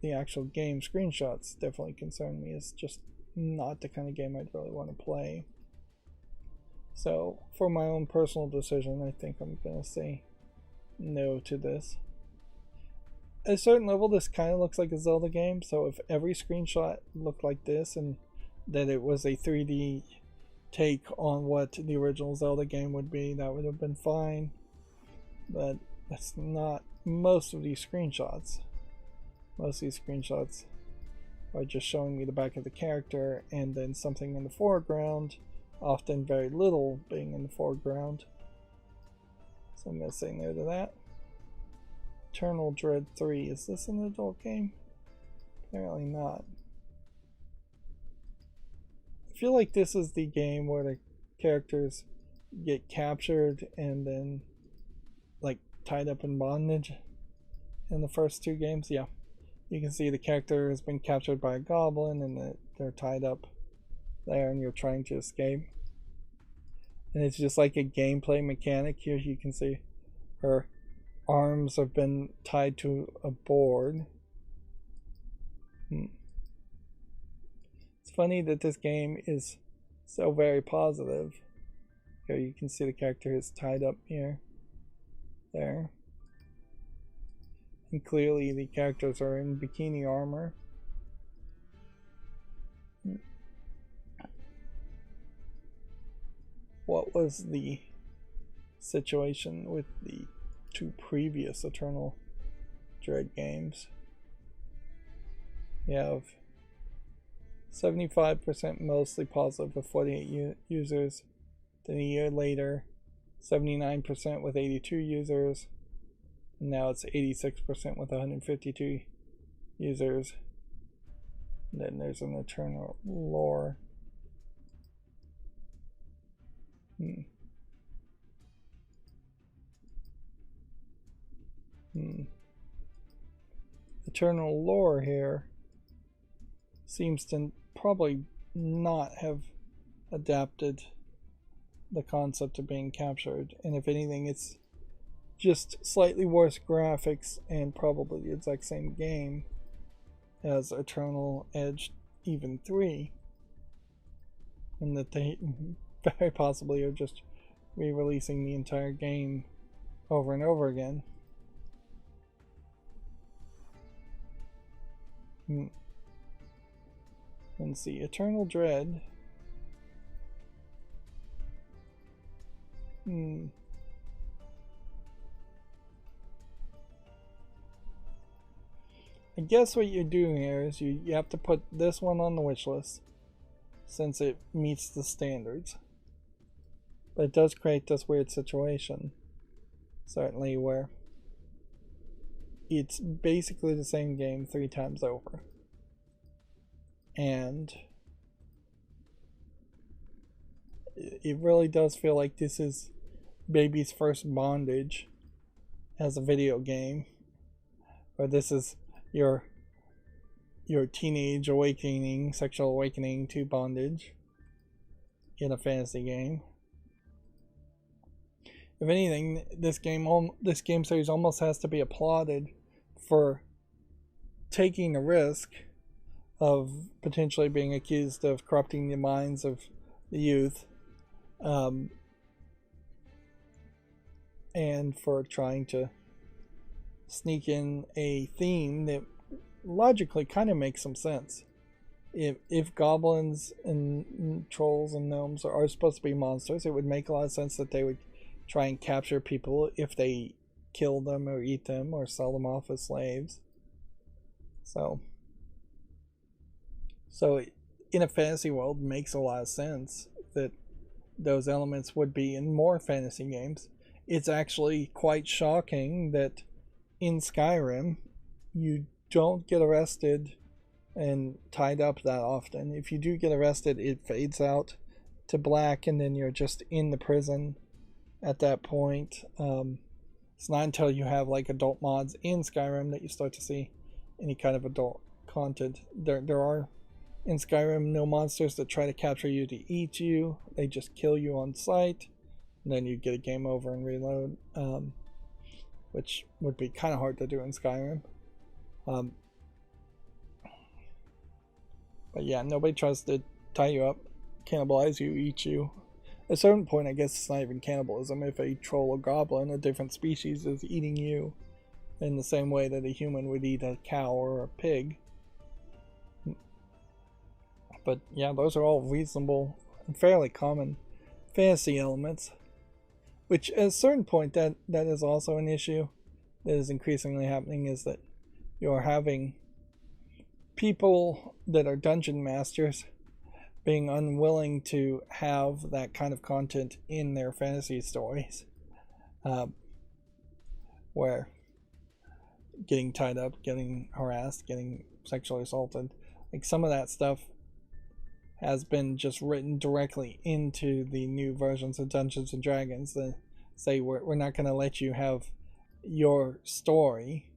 the actual game screenshots definitely concern me. It's just not the kind of game I'd really want to play. So for my own personal decision, I think I'm gonna say no to this. At a certain level, this kind of looks like a Zelda game, so if every screenshot looked like this and that it was a 3D take on what the original Zelda game would be, that would have been fine. But that's not most of these screenshots. Most of these screenshots are just showing me the back of the character and then something in the foreground, often very little being in the foreground. So I'm going to say no to that. Eternal Dread 3, is this an adult game? Apparently not. I feel like this is the game where the characters get captured and then like tied up in bondage in the first two games. Yeah, you can see the character has been captured by a goblin and they're tied up there and you're trying to escape. And it's just like a gameplay mechanic. Here you can see her arms have been tied to a board. It's funny that this game is so very positive. Here you can see the character is tied up here, there. And clearly the characters are in bikini armor. What was the situation with the two previous Eternal Dread games? You have 75% mostly positive with 48 users. Then a year later, 79% with 82 users. And now it's 86% with 152 users. And then there's an Eternal Lore. Eternal Lore here seems to probably not have adapted the concept of being captured, and if anything, it's just slightly worse graphics and probably the exact same game as Eternal Edge Even 3, and that they very possibly are just re-releasing the entire game over and over again. Let's see, Eternal Dread. I guess what you're doing here is you have to put this one on the wish list since it meets the standards. But it does create this weird situation, certainly, where it's basically the same game 3 times over. And it really does feel like this is baby's first bondage as a video game, or this is your teenage awakening, sexual awakening to bondage in a fantasy game. If anything, this game series almost has to be applauded for taking the risk of potentially being accused of corrupting the minds of the youth, and for trying to sneak in a theme that logically kind of makes some sense. If goblins and trolls and gnomes are supposed to be monsters, it would make a lot of sense that they would try and capture people if they kill them or eat them or sell them off as slaves. So in a fantasy world, it makes a lot of sense that those elements would be in more fantasy games. It's actually quite shocking that in Skyrim you don't get arrested and tied up that often. If you do get arrested, it fades out to black and then you're just in the prison at that point. It's not until you have like adult mods in Skyrim that you start to see any kind of adult content. There are in Skyrim no monsters that try to capture you to eat you. They just kill you on sight, and then you get a game over and reload, which would be kind of hard to do in Skyrim. But yeah, nobody tries to tie you up, cannibalize you, eat you. At a certain point, I guess it's not even cannibalism if a troll or goblin, a different species, is eating you in the same way that a human would eat a cow or a pig. But yeah, those are all reasonable and fairly common fantasy elements. Which at a certain point, that is also an issue that is increasingly happening, is that you're having people that are dungeon masters being unwilling to have that kind of content in their fantasy stories, where getting tied up, getting harassed, getting sexually assaulted, like some of that stuff has been just written directly into the new versions of Dungeons and Dragons that say we're not going to let you have your story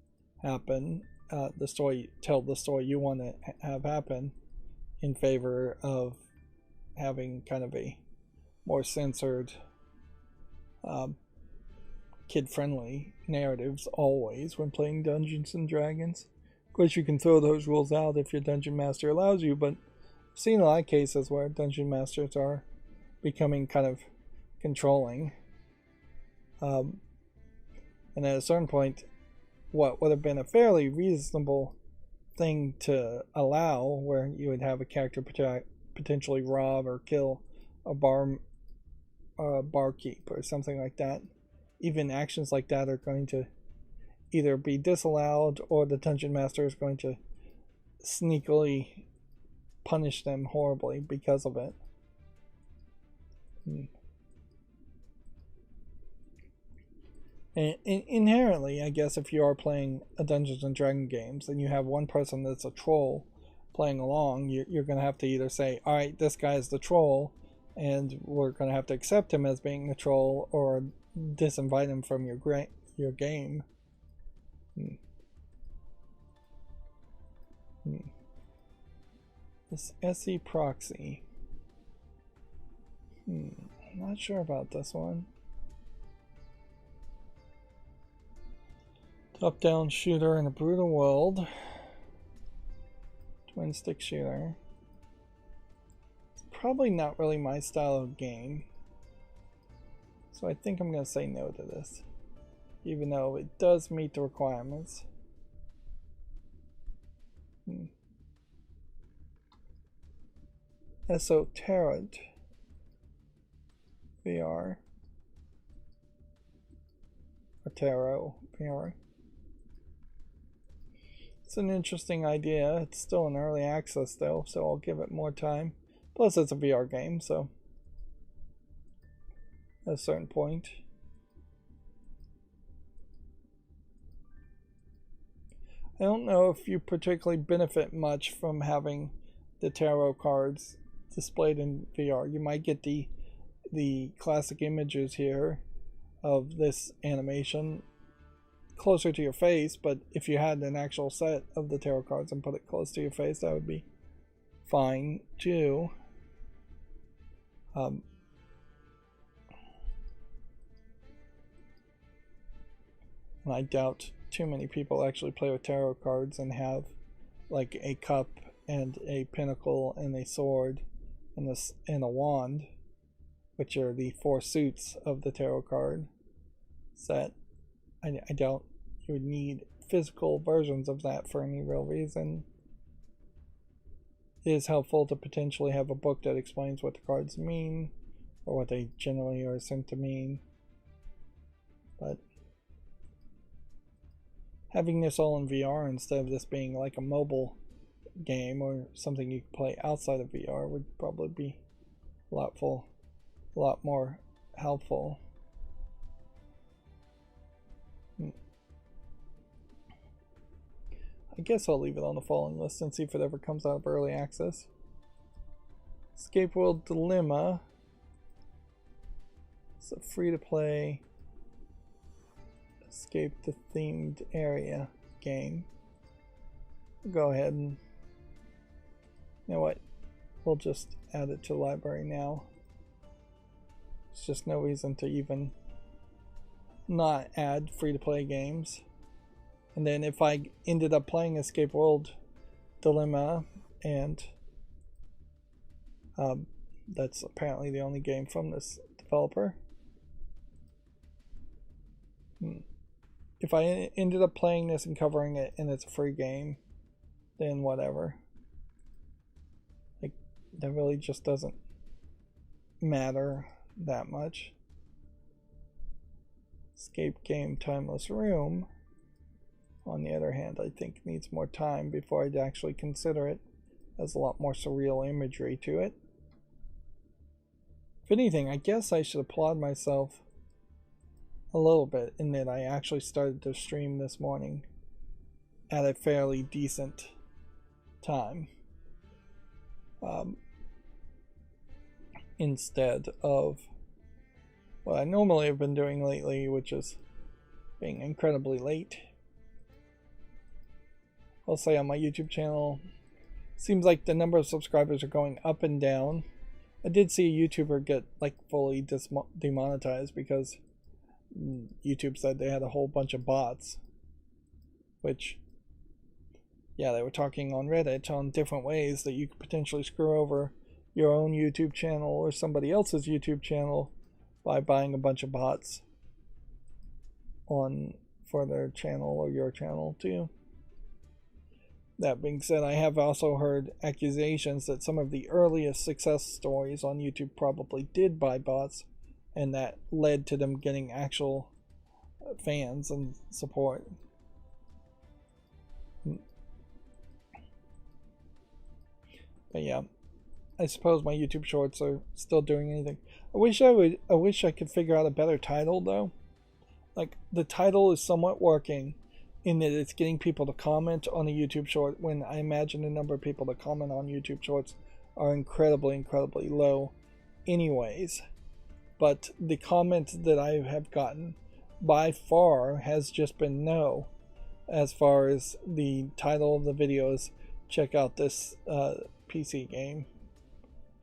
happen, tell the story you want to have happen, in favor of having kind of a more censored, kid-friendly narratives always when playing Dungeons and Dragons. Of course, you can throw those rules out if your dungeon master allows you, but I've seen a lot of cases where dungeon masters are becoming kind of controlling. And at a certain point, what would have been a fairly reasonable thing to allow, where you would have a character potentially rob or kill a barkeep or something like that, even actions like that are going to either be disallowed or the dungeon master is going to sneakily punish them horribly because of it. And inherently, I guess, if you are playing a Dungeons and Dragons games and you have one person that's a troll playing along, you're going to have to either say, all right, this guy is the troll, and we're going to have to accept him as being the troll, or disinvite him from your game. This SE proxy. Not sure about this one. Top-down shooter in a brutal world. Twin stick shooter. It's probably not really my style of game. So I think I'm going to say no to this. Even though it does meet the requirements. Esoteric VR. Or Tarot VR. It's an interesting idea. It's still in early access though, so I'll give it more time. Plus it's a VR game, so at a certain point. I don't know if you particularly benefit much from having the tarot cards displayed in VR. You might get the classic images here of this animation closer to your face, but if you had an actual set of the tarot cards and put it close to your face, that would be fine too. And I doubt too many people actually play with tarot cards and have like a cup and a pentacle and a sword and a wand, which are the 4 suits of the tarot card set. I doubt you would need physical versions of that for any real reason. It is helpful to potentially have a book that explains what the cards mean, or what they generally are assumed to mean. But having this all in VR instead of this being like a mobile game or something you can play outside of VR would probably be a lot more helpful. I guess I'll leave it on the following list and see if it ever comes out of early access. Escape World Dilemma. It's a free-to-play escape the themed area game. We'll go ahead and, you know what, we'll just add it to the library now. There's just no reason to even not add free-to-play games. And then if I ended up playing Escape World Dilemma, and that's apparently the only game from this developer. If I ended up playing this and covering it and it's a free game, then whatever. Like, that really just doesn't matter that much. Escape Game Timeless Room, on the other hand, I think needs more time before I'd actually consider it. Has a lot more surreal imagery to it. If anything, I guess I should applaud myself a little bit in that I actually started to stream this morning at a fairly decent time. Instead of what I normally have been doing lately, which is being incredibly late. I'll say on my YouTube channel, seems like the number of subscribers are going up and down. I did see a YouTuber get like fully demonetized because YouTube said they had a whole bunch of bots, which, yeah, they were talking on Reddit on different ways that you could potentially screw over your own YouTube channel or somebody else's YouTube channel by buying a bunch of bots for their channel or your channel too. That being said, I have also heard accusations that some of the earliest success stories on YouTube probably did buy bots, and that led to them getting actual fans and support. But yeah, I suppose my YouTube shorts are still doing anything. I wish I could figure out a better title though. Like, the title is somewhat working in that it's getting people to comment on a YouTube short, when I imagine the number of people that comment on YouTube shorts are incredibly low anyways. But the comment that I have gotten by far has just been no, as far as the title of the videos. Check out this PC game,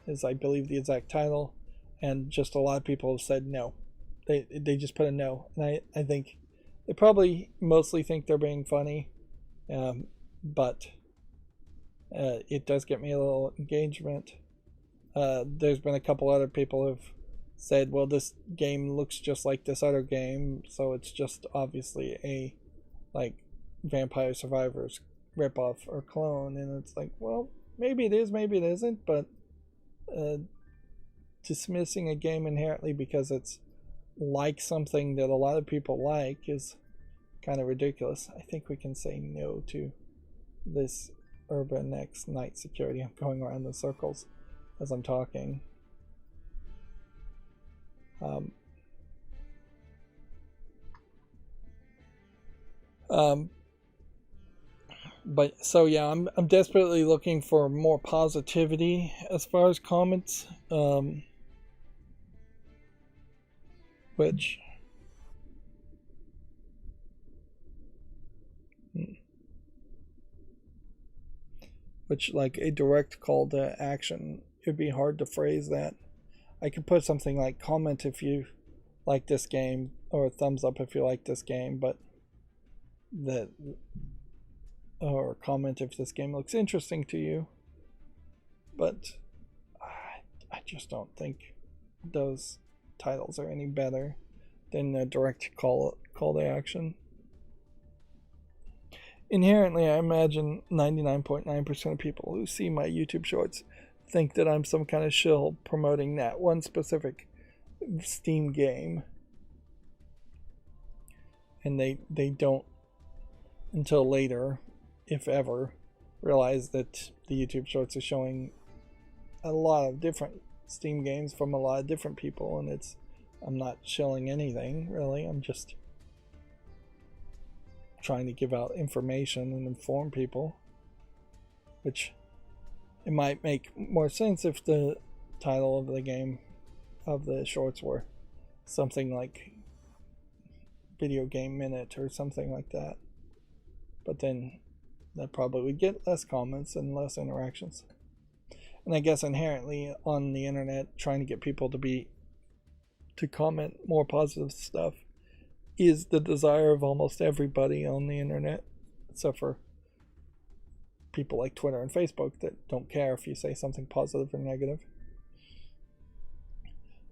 is I believe the exact title, and just a lot of people have said no. They just put a no, and I think they probably mostly think they're being funny, but it does get me a little engagement. There's been a couple other people who've said, well, this game looks just like this other game, so it's just obviously a like Vampire Survivors ripoff or clone, and it's like, well, maybe it is, maybe it isn't, but dismissing a game inherently because it's like something that a lot of people like is kind of ridiculous. I think we can say no to this Urban X Night Security. I'm going around in circles as I'm talking. But so yeah, I'm desperately looking for more positivity as far as comments, which like a direct call to action. It'd be hard to phrase that. I could put something like comment if you like this game, or thumbs up if you like this game, but that, or comment if this game looks interesting to you. But I just don't think those titles are any better than a direct call to action. Inherently, I imagine 99.9% of people who see my YouTube shorts think that I'm some kind of shill promoting that one specific Steam game. And they don't, until later, if ever, realize that the YouTube shorts are showing a lot of different Steam games from a lot of different people, and I'm not shilling anything, really. I'm just trying to give out information and inform people, which it might make more sense if the title of the game, of the shorts, were something like Video Game Minute or something like that. But then that probably would get less comments and less interactions. And I guess inherently on the internet, trying to get people to comment more positive stuff is the desire of almost everybody on the internet, except for people like Twitter and Facebook that don't care if you say something positive or negative.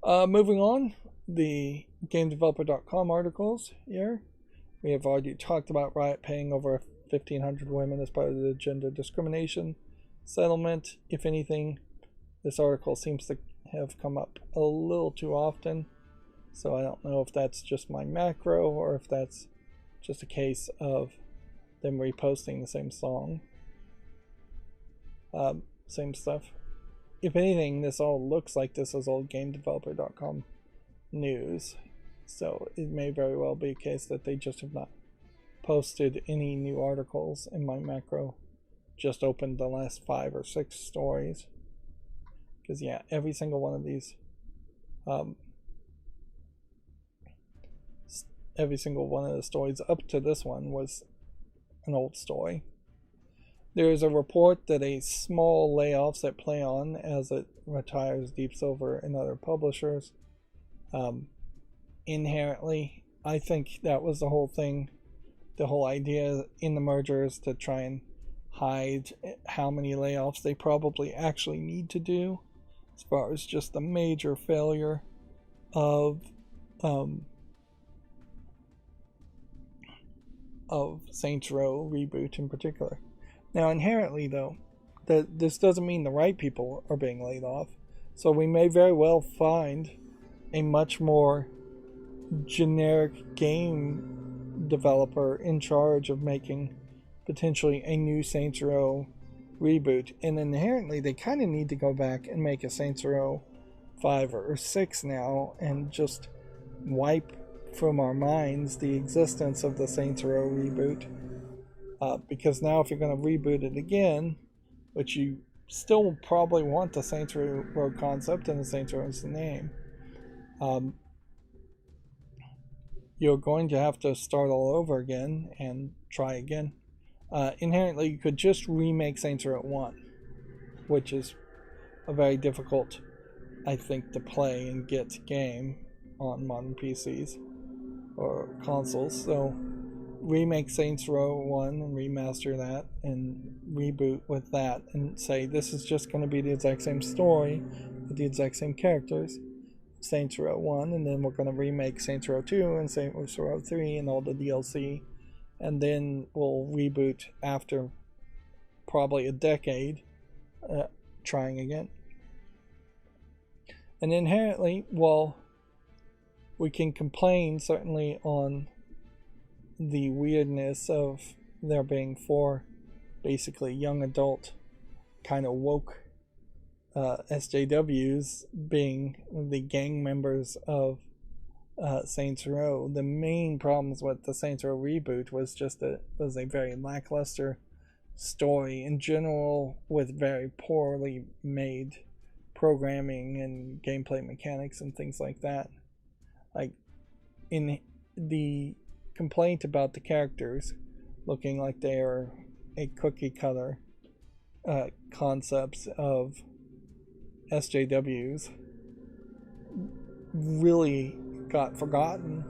Moving on, the GameDeveloper.com articles here. We have already talked about Riot paying over 1,500 women as part of the gender discrimination settlement. If anything, this article seems to have come up a little too often, so I don't know if that's just my macro or if that's just a case of them reposting the same song, same stuff. If anything, this all looks like this is old GameDeveloper.com news, so it may very well be a case that they just have not posted any new articles, and my macro just opened the last 5 or 6 stories. Because yeah, every single one of these, every single one of the stories up to this one was an old story. There is a report that a small layoffs at PlayOn as it retires Deep Silver and other publishers. Inherently, I think that was the whole thing. The whole idea in the merger is to try and hide how many layoffs they probably actually need to do, as far as just the major failure of Saints Row reboot in particular. Now, inherently, though, that this doesn't mean the right people are being laid off. So we may very well find a much more generic game developer in charge of making potentially a new Saints Row reboot. And inherently, they kind of need to go back and make a Saints Row 5 or 6 now and just wipe from our minds the existence of the Saints Row reboot. Because now if you're going to reboot it again, which you still probably want the Saints Row concept and the Saints Row is the name, you're going to have to start all over again and try again. Inherently, you could just remake Saints Row 1 which is a very difficult, I think, to play and get game on modern PCs or consoles. So remake Saints Row 1 and remaster that and reboot with that and say this is just going to be the exact same story with the exact same characters, Saints Row 1, and then we're going to remake Saints Row 2 and Saints Row 3 and all the DLC, and then we'll reboot after probably a decade, trying again. And inherently, well, we can complain certainly on the weirdness of there being 4 basically young adult kind of woke SJWs being the gang members of Saints Row. The main problems with the Saints Row reboot was just that it was a very lackluster story in general with very poorly made programming and gameplay mechanics and things like that. Like, in the complaint about the characters looking like they are a cookie cutter concepts of SJWs really got forgotten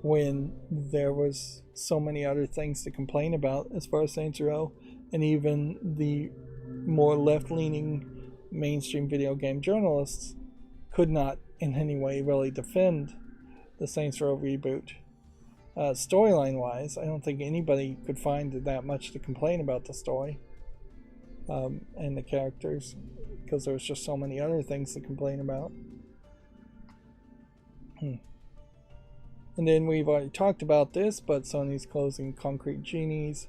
when there was so many other things to complain about as far as Saints Row, and even the more left-leaning mainstream video game journalists could not in any way really defend the Saints Row reboot. Storyline wise, I don't think anybody could find that much to complain about the story and the characters, because there was just so many other things to complain about. And then we've already talked about this, but Sony's closing Concrete Genie's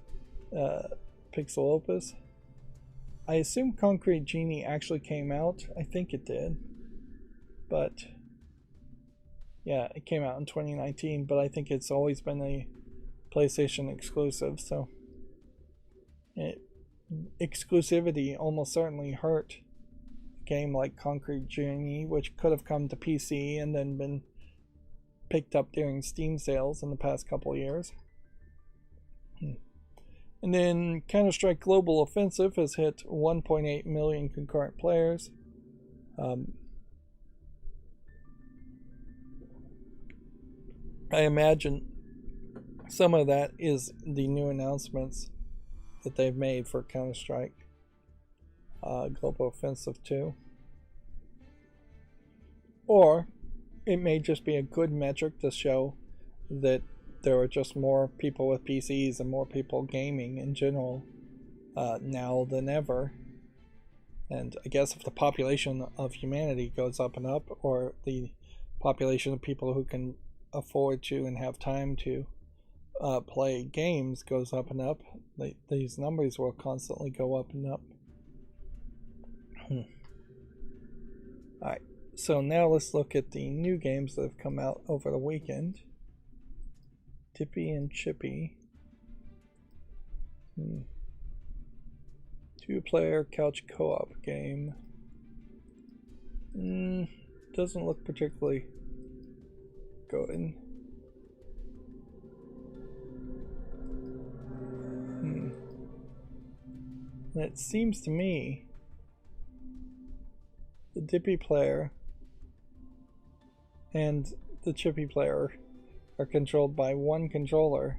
Pixel Opus. I assume Concrete Genie actually came out. I think it did. But yeah, it came out in 2019, but I think it's always been a PlayStation exclusive, so exclusivity almost certainly hurt a game like Concrete Genie, which could have come to PC and then been picked up during Steam sales in the past couple of years. And then Counter-Strike Global Offensive has hit 1.8 million concurrent players. I imagine some of that is the new announcements that they've made for Counter-Strike Global Offensive 2. Or it may just be a good metric to show that there are just more people with PCs and more people gaming in general now than ever. And I guess if the population of humanity goes up and up, or the population of people who can afford to and have time to play games goes up and up, these numbers will constantly go up and up. Alright, so now let's look at the new games that have come out over the weekend. Dippy and Chippy. 2-player couch co-op game. Doesn't look particularly good. And it seems to me the Dippy player and the Chippy player are controlled by one controller.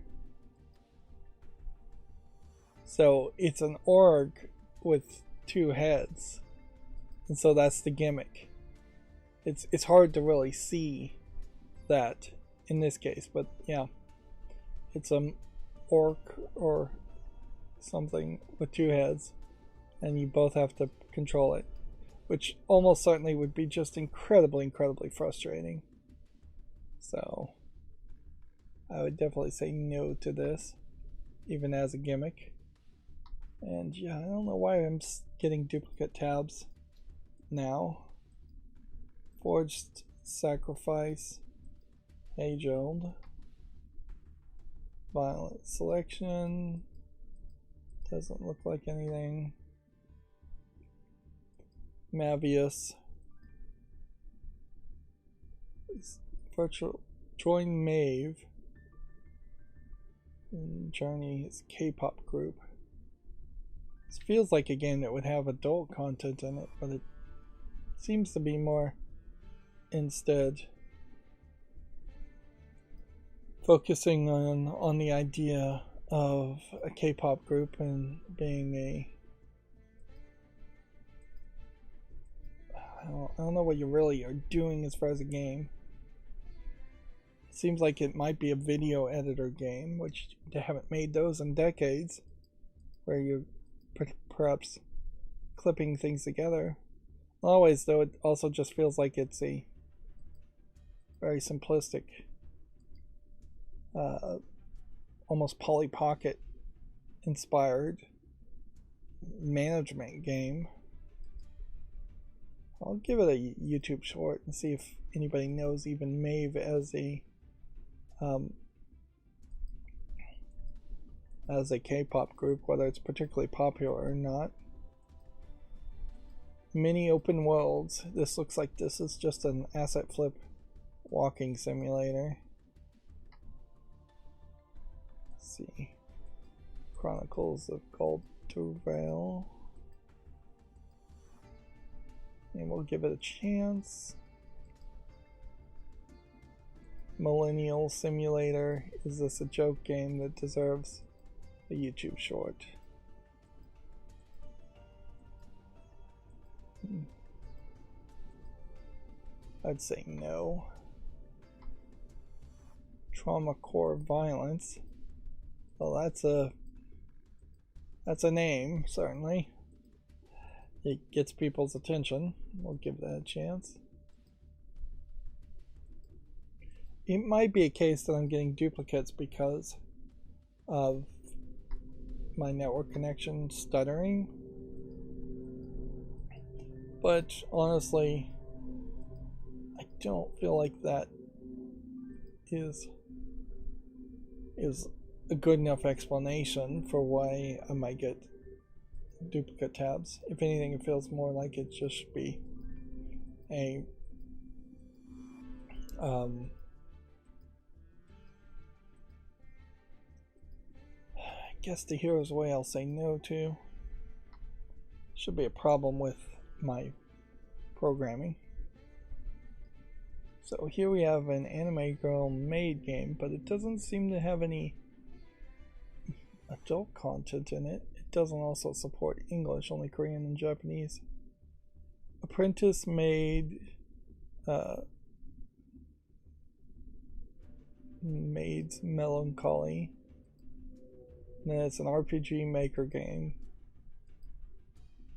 So it's an org with 2 heads. And so that's the gimmick. It's hard to really see that in this case, but yeah. It's an orc or something with 2 heads, and you both have to control it, which almost certainly would be just incredibly frustrating. So I would definitely say no to this, even as a gimmick. And yeah, I don't know why I'm getting duplicate tabs now. Forged Sacrifice, age-old. Violent Selection, doesn't look like anything. Mavius. Virtual Join Mave. Journey is K-pop group. This feels like a game that would have adult content in it, but it seems to be more instead focusing on the idea of a K-pop group and being a I don't know what you really are doing as far as a game. It seems like it might be a video editor game, which they haven't made those in decades, where you're perhaps clipping things together. Always, though, it also just feels like it's a very simplistic, almost Polly Pocket inspired management game. I'll give it a YouTube short and see if anybody knows even Maeve as a K-pop group, whether it's particularly popular or not. Mini open worlds. This looks like this is just an asset flip walking simulator. Let's see. Chronicles of Gold Duel. And we'll give it a chance. Millennial Simulator. Is this a joke game that deserves a YouTube short? I'd say no. Trauma Core Violence. Well, that's a name, certainly. It gets people's attention. We'll give that a chance. It might be a case that I'm getting duplicates because of my network connection stuttering. But honestly, I don't feel like that is a good enough explanation for why I might get duplicate tabs. If anything, it feels more like it just should be a I guess the hero's way I'll say no to. Should be a problem with my programming. So here we have an anime girl made game, but it doesn't seem to have any adult content in it. It doesn't also support English, only Korean and Japanese. Apprentice made Maid's Melancholy. And then it's an RPG maker game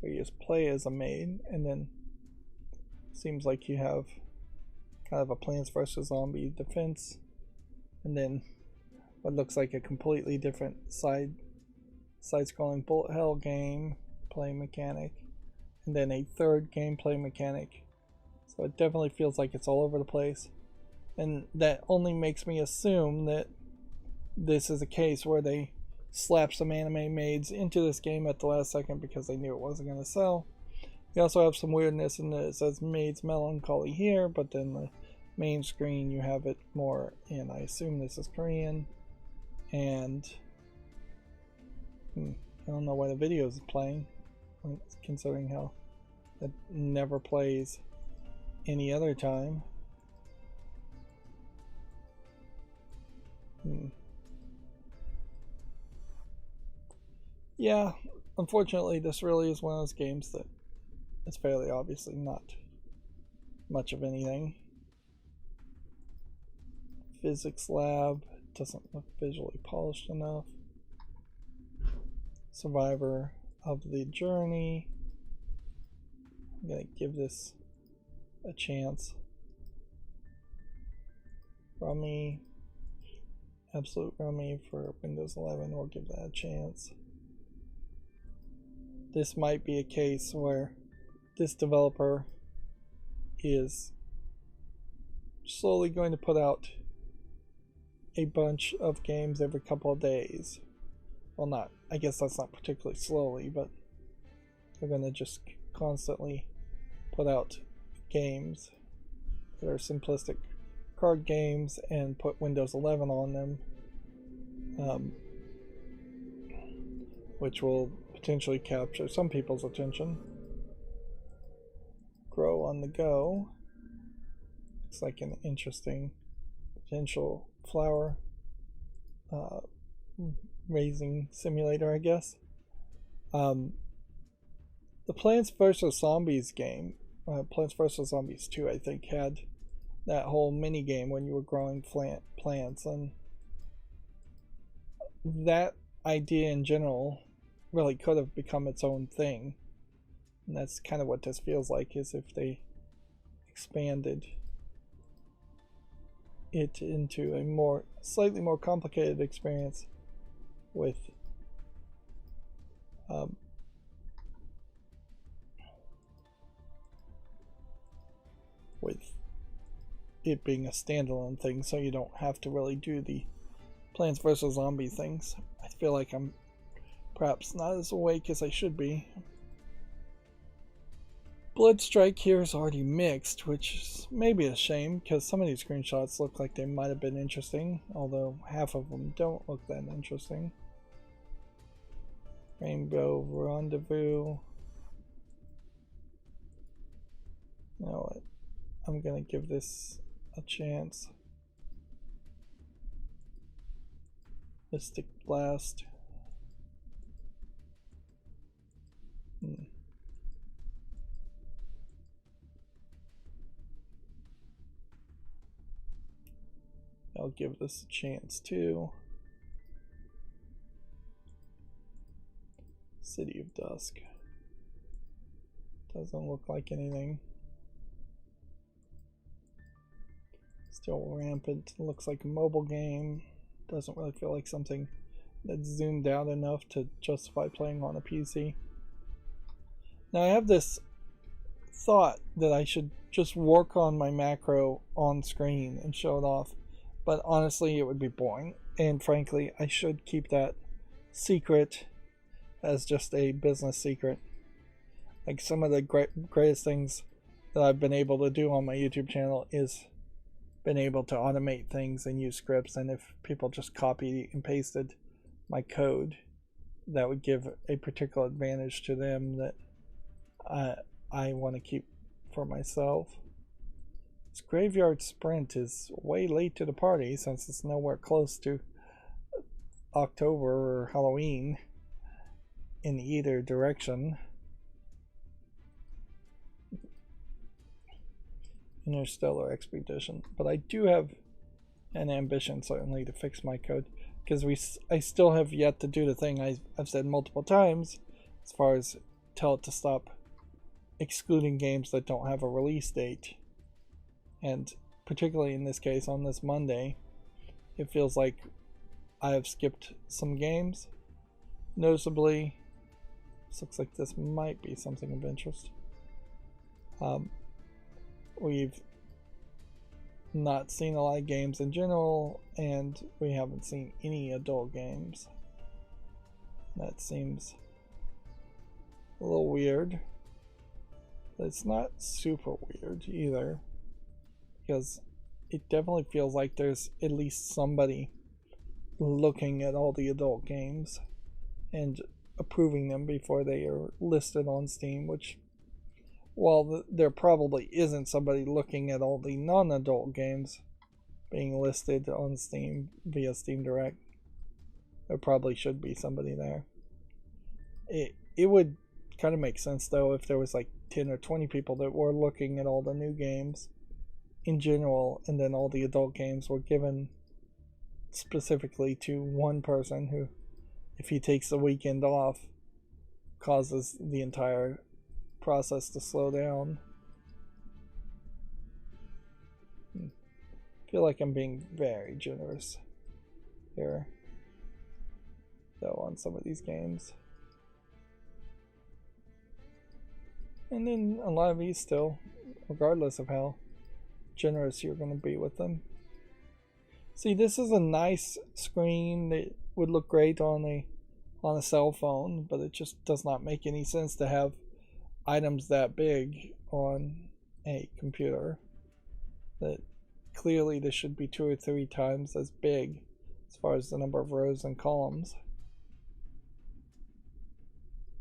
where you just play as a maid, and then seems like you have kind of a Plants vs. Zombie defense, and then what looks like a completely different side-scrolling bullet hell game play mechanic, and then a third gameplay mechanic. So it definitely feels like it's all over the place, and that only makes me assume that this is a case where they slapped some anime maids into this game at the last second because they knew it wasn't going to sell. You also have some weirdness in that it says Maid's Melancholy here, but then the main screen you have it more in, I assume this is Korean, and I don't know why the video is playing, considering how it never plays any other time. Yeah, unfortunately this really is one of those games that it's fairly obviously not much of anything. Physics lab doesn't look visually polished enough. Survivor of the Journey. I'm gonna give this a chance. Rummy. Absolute Rummy for Windows 11. We'll give that a chance. This might be a case where this developer is slowly going to put out a bunch of games every couple of days. Well, I guess that's not particularly slowly, but they're going to just constantly put out games that are simplistic card games and put Windows 11 on them, which will potentially capture some people's attention. Grow on the go. Looks like an interesting potential flower raising simulator, I guess. The Plants vs. Zombies game, Plants vs. Zombies 2, I think, had that whole mini game when you were growing plants, and that idea in general really could have become its own thing. And that's kind of what this feels like, is if they expanded it into a slightly more complicated experience with it being a standalone thing, so you don't have to really do the Plants vs. Zombie things. I feel like I'm perhaps not as awake as I should be. Blood Strike here is already mixed, which is maybe a shame, because some of these screenshots look like they might have been interesting, although half of them don't look that interesting. Rainbow Rendezvous. You know what? I'm gonna give this a chance. Mystic Blast. I'll give this a chance too. City of Dusk. Doesn't look like anything. Still rampant. Looks like a mobile game. Doesn't really feel like something that's zoomed out enough to justify playing on a PC. Now I have this thought that I should just work on my macro on screen and show it off, but honestly it would be boring, and frankly I should keep that secret as just a business secret. Like, some of the greatest things that I've been able to do on my YouTube channel is been able to automate things and use scripts, and if people just copied and pasted my code, that would give a particular advantage to them that I want to keep for myself. This Graveyard Sprint is way late to the party, since it's nowhere close to October or Halloween in either direction. Interstellar Expedition, but I do have an ambition certainly to fix my code, because I still have yet to do the thing I've said multiple times, as far as tell it to stop excluding games that don't have a release date. And particularly in this case, on this Monday, it feels like I have skipped some games. Noticeably, this looks like this might be something of interest. We've not seen a lot of games in general, and we haven't seen any adult games. That seems a little weird, but it's not super weird either, because it definitely feels like there's at least somebody looking at all the adult games and approving them before they are listed on Steam, which, while there probably isn't somebody looking at all the non-adult games being listed on Steam via Steam Direct, there probably should be somebody there. It would kind of make sense though if there was like 10 or 20 people that were looking at all the new games in general, and then all the adult games were given specifically to one person who, if he takes the weekend off, causes the entire process to slow down. I feel like I'm being very generous here, though, on some of these games. And then a lot of these still, regardless of how generous you're going to be with them. See, this is a nice screen that would look great on a cell phone, but it just does not make any sense to have items that big on a computer. That clearly this should be 2 or 3 times as big as far as the number of rows and columns.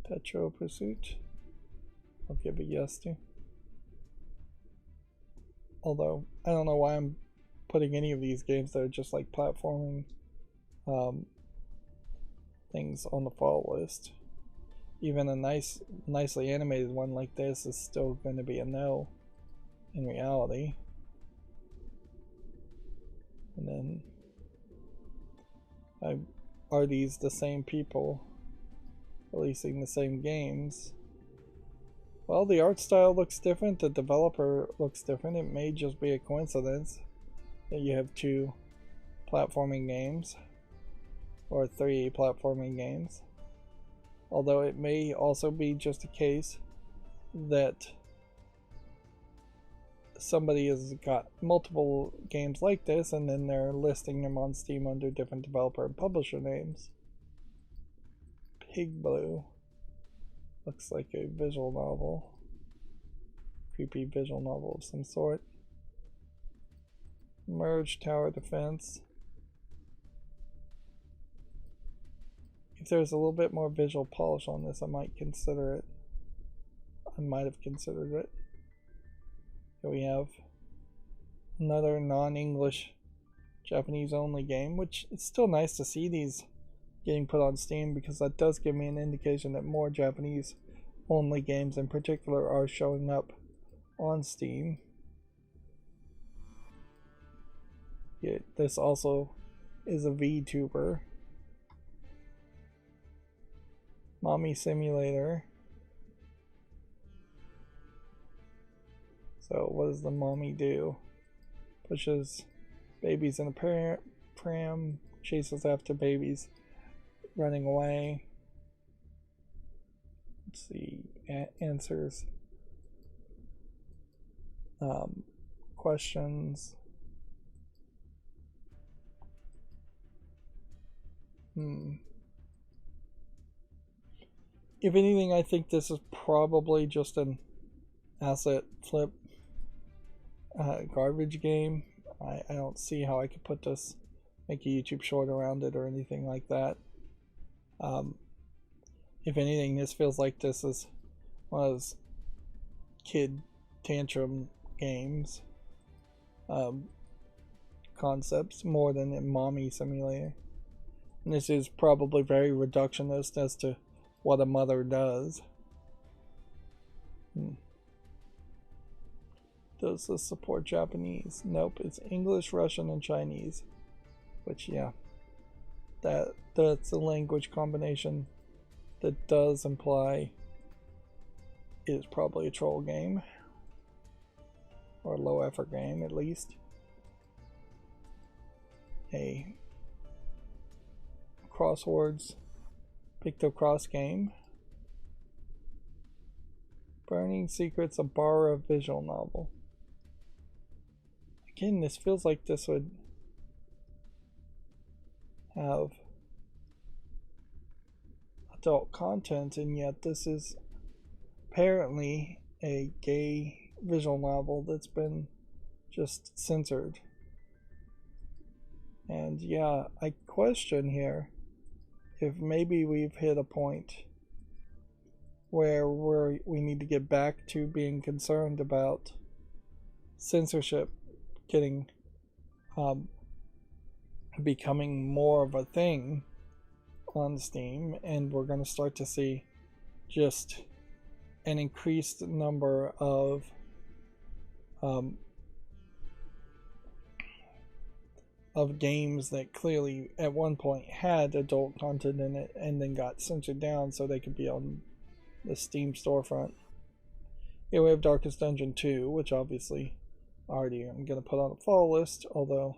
Petro Pursuit. I'll give a yes to. Although, I don't know why I'm putting any of these games that are just like platforming things on the fall list. Even a nicely animated one like this is still going to be a no in reality. And then, are these the same people releasing the same games? Well, the art style looks different, the developer looks different. It may just be a coincidence that you have 2 platforming games, or 3 platforming games. Although it may also be just a case that somebody has got multiple games like this and then they're listing them on Steam under different developer and publisher names. Pig Blue. Looks like a visual novel. Creepy visual novel of some sort. Merge Tower Defense. If there's a little bit more visual polish on this, I might consider it. I might have considered it. Here we have another non-English Japanese only game, which it's still nice to see these getting put on Steam, because that does give me an indication that more Japanese only games in particular are showing up on Steam. Yeah, this also is a VTuber. Mommy Simulator. So what does the mommy do? Pushes babies in a pram, chases after babies running away. Let's see, answers questions. If anything, I think this is probably just an asset flip garbage game. I don't see how I could put this, make a YouTube short around it or anything like that. If anything, this feels like this is one of those kid tantrum games concepts more than a mommy simulator. And this is probably very reductionist as to what a mother does. Does this support Japanese? Nope, it's English, Russian, and Chinese. Which, yeah, that's a language combination that does imply it is probably a troll game. Or a low effort game, at least. A crosswords pictocross game. Burning Secrets, a Bara visual novel. Again, this feels like this would have adult content, and yet this is apparently a gay visual novel that's been just censored. And yeah, I question here if maybe we've hit a point where we need to get back to being concerned about censorship getting becoming more of a thing on Steam, and we're going to start to see just an increased number of games that clearly at one point had adult content in it and then got censored down so they could be on the Steam storefront. Here we have Darkest Dungeon 2, which obviously already I'm going to put on a fall list, although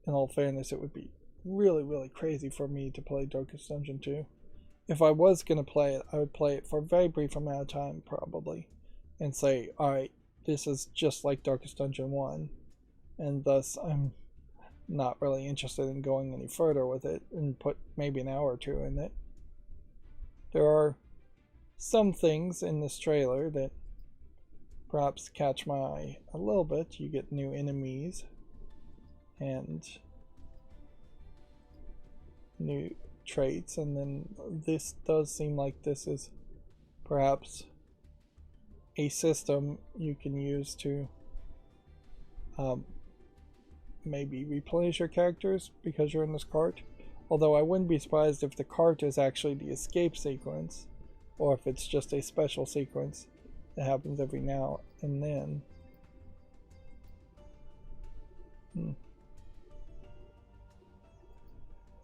in all fairness it would be really crazy for me to play Darkest Dungeon 2. If I was going to play it, I would play it for a very brief amount of time probably and say, alright, this is just like Darkest Dungeon 1, and thus I'm not really interested in going any further with it and put maybe an hour or two in it. There are some things in this trailer that perhaps catch my eye a little bit. You get new enemies and new traits, and then this does seem like this is perhaps a system you can use to maybe replenish your characters because you're in this cart. Although I wouldn't be surprised if the cart is actually the escape sequence, or if it's just a special sequence that happens every now and then.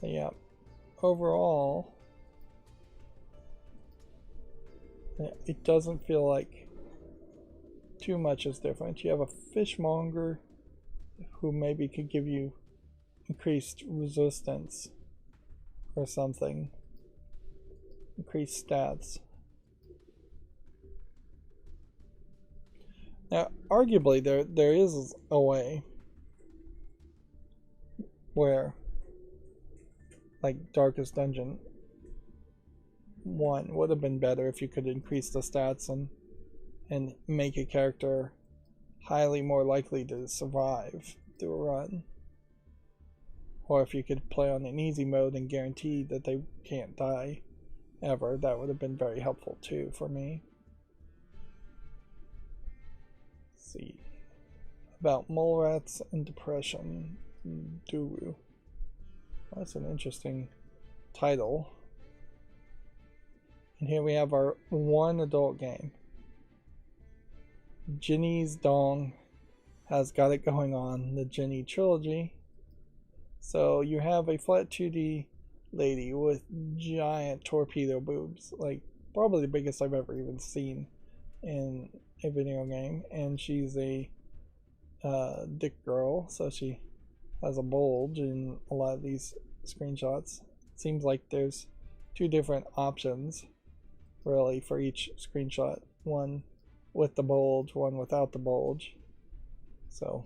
But yeah, overall, it doesn't feel like too much is different. You have a fishmonger who maybe could give you increased resistance or something, increased stats. Now, arguably, there is a way where, like Darkest Dungeon 1 would have been better if you could increase the stats and make a character highly more likely to survive through a run. Or if you could play on an easy mode and guarantee that they can't die ever, that would have been very helpful too for me. Let's see. About mole rats and depression. Duel. That's an interesting title. And here we have our one adult game. Ginny's Dong has got it going on, the Ginny trilogy. So you have a flat 2D lady with giant torpedo boobs, like probably the biggest I've ever even seen in a video game, and she's a dick girl, so she has a bulge in a lot of these screenshots. It seems like there's two different options really for each screenshot, one with the bulge, one without the bulge. So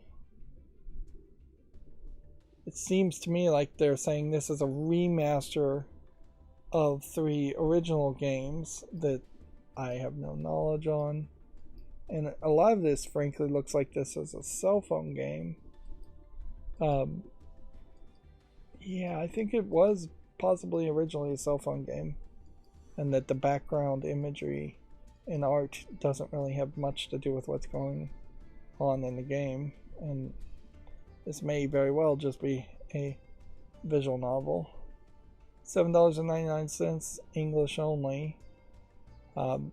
it seems to me like they're saying this is a remaster of 3 original games that I have no knowledge on. And a lot of this, frankly, looks like this is a cell phone game. Yeah, I think it was possibly originally a cell phone game. And that the background imagery and art doesn't really have much to do with what's going on in the game. And this may very well just be a visual novel. $7.99, English only. And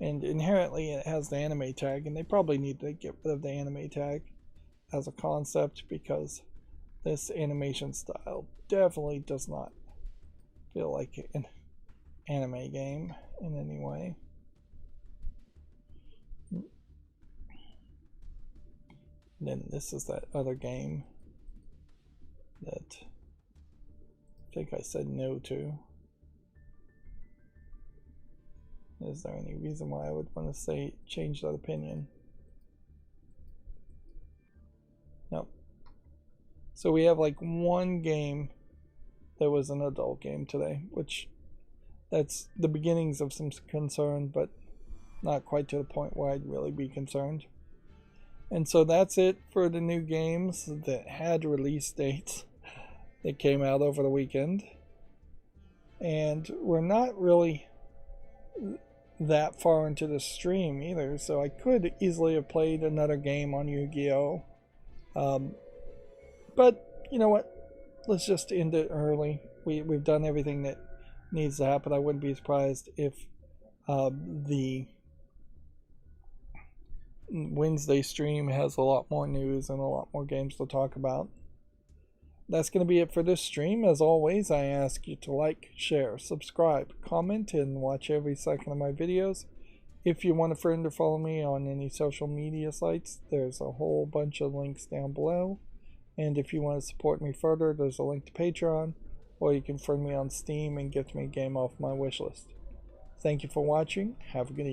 inherently it has the anime tag, and they probably need to get rid of the anime tag as a concept because this animation style definitely does not feel like an anime game in any way. Then this is that other game that I think I said no to. Is there any reason why I would want to say change that opinion? Nope. So we have like one game that was an adult game today, which that's the beginnings of some concern, but not quite to the point where I'd really be concerned. And so that's it for the new games that had release dates that came out over the weekend. And we're not really that far into the stream either, so I could easily have played another game on Yu-Gi-Oh! But you know what? Let's just end it early. We've done everything that needs to happen. I wouldn't be surprised if the Wednesday stream has a lot more news and a lot more games to talk about. That's going to be it for this stream. As always, I ask you to like, share, subscribe, comment, and watch every second of my videos. If you want a friend to follow me on any social media sites, there's a whole bunch of links down below. And if you want to support me further, there's a link to Patreon, or you can friend me on Steam and get me a game off my wishlist. Thank you for watching. Have a good evening.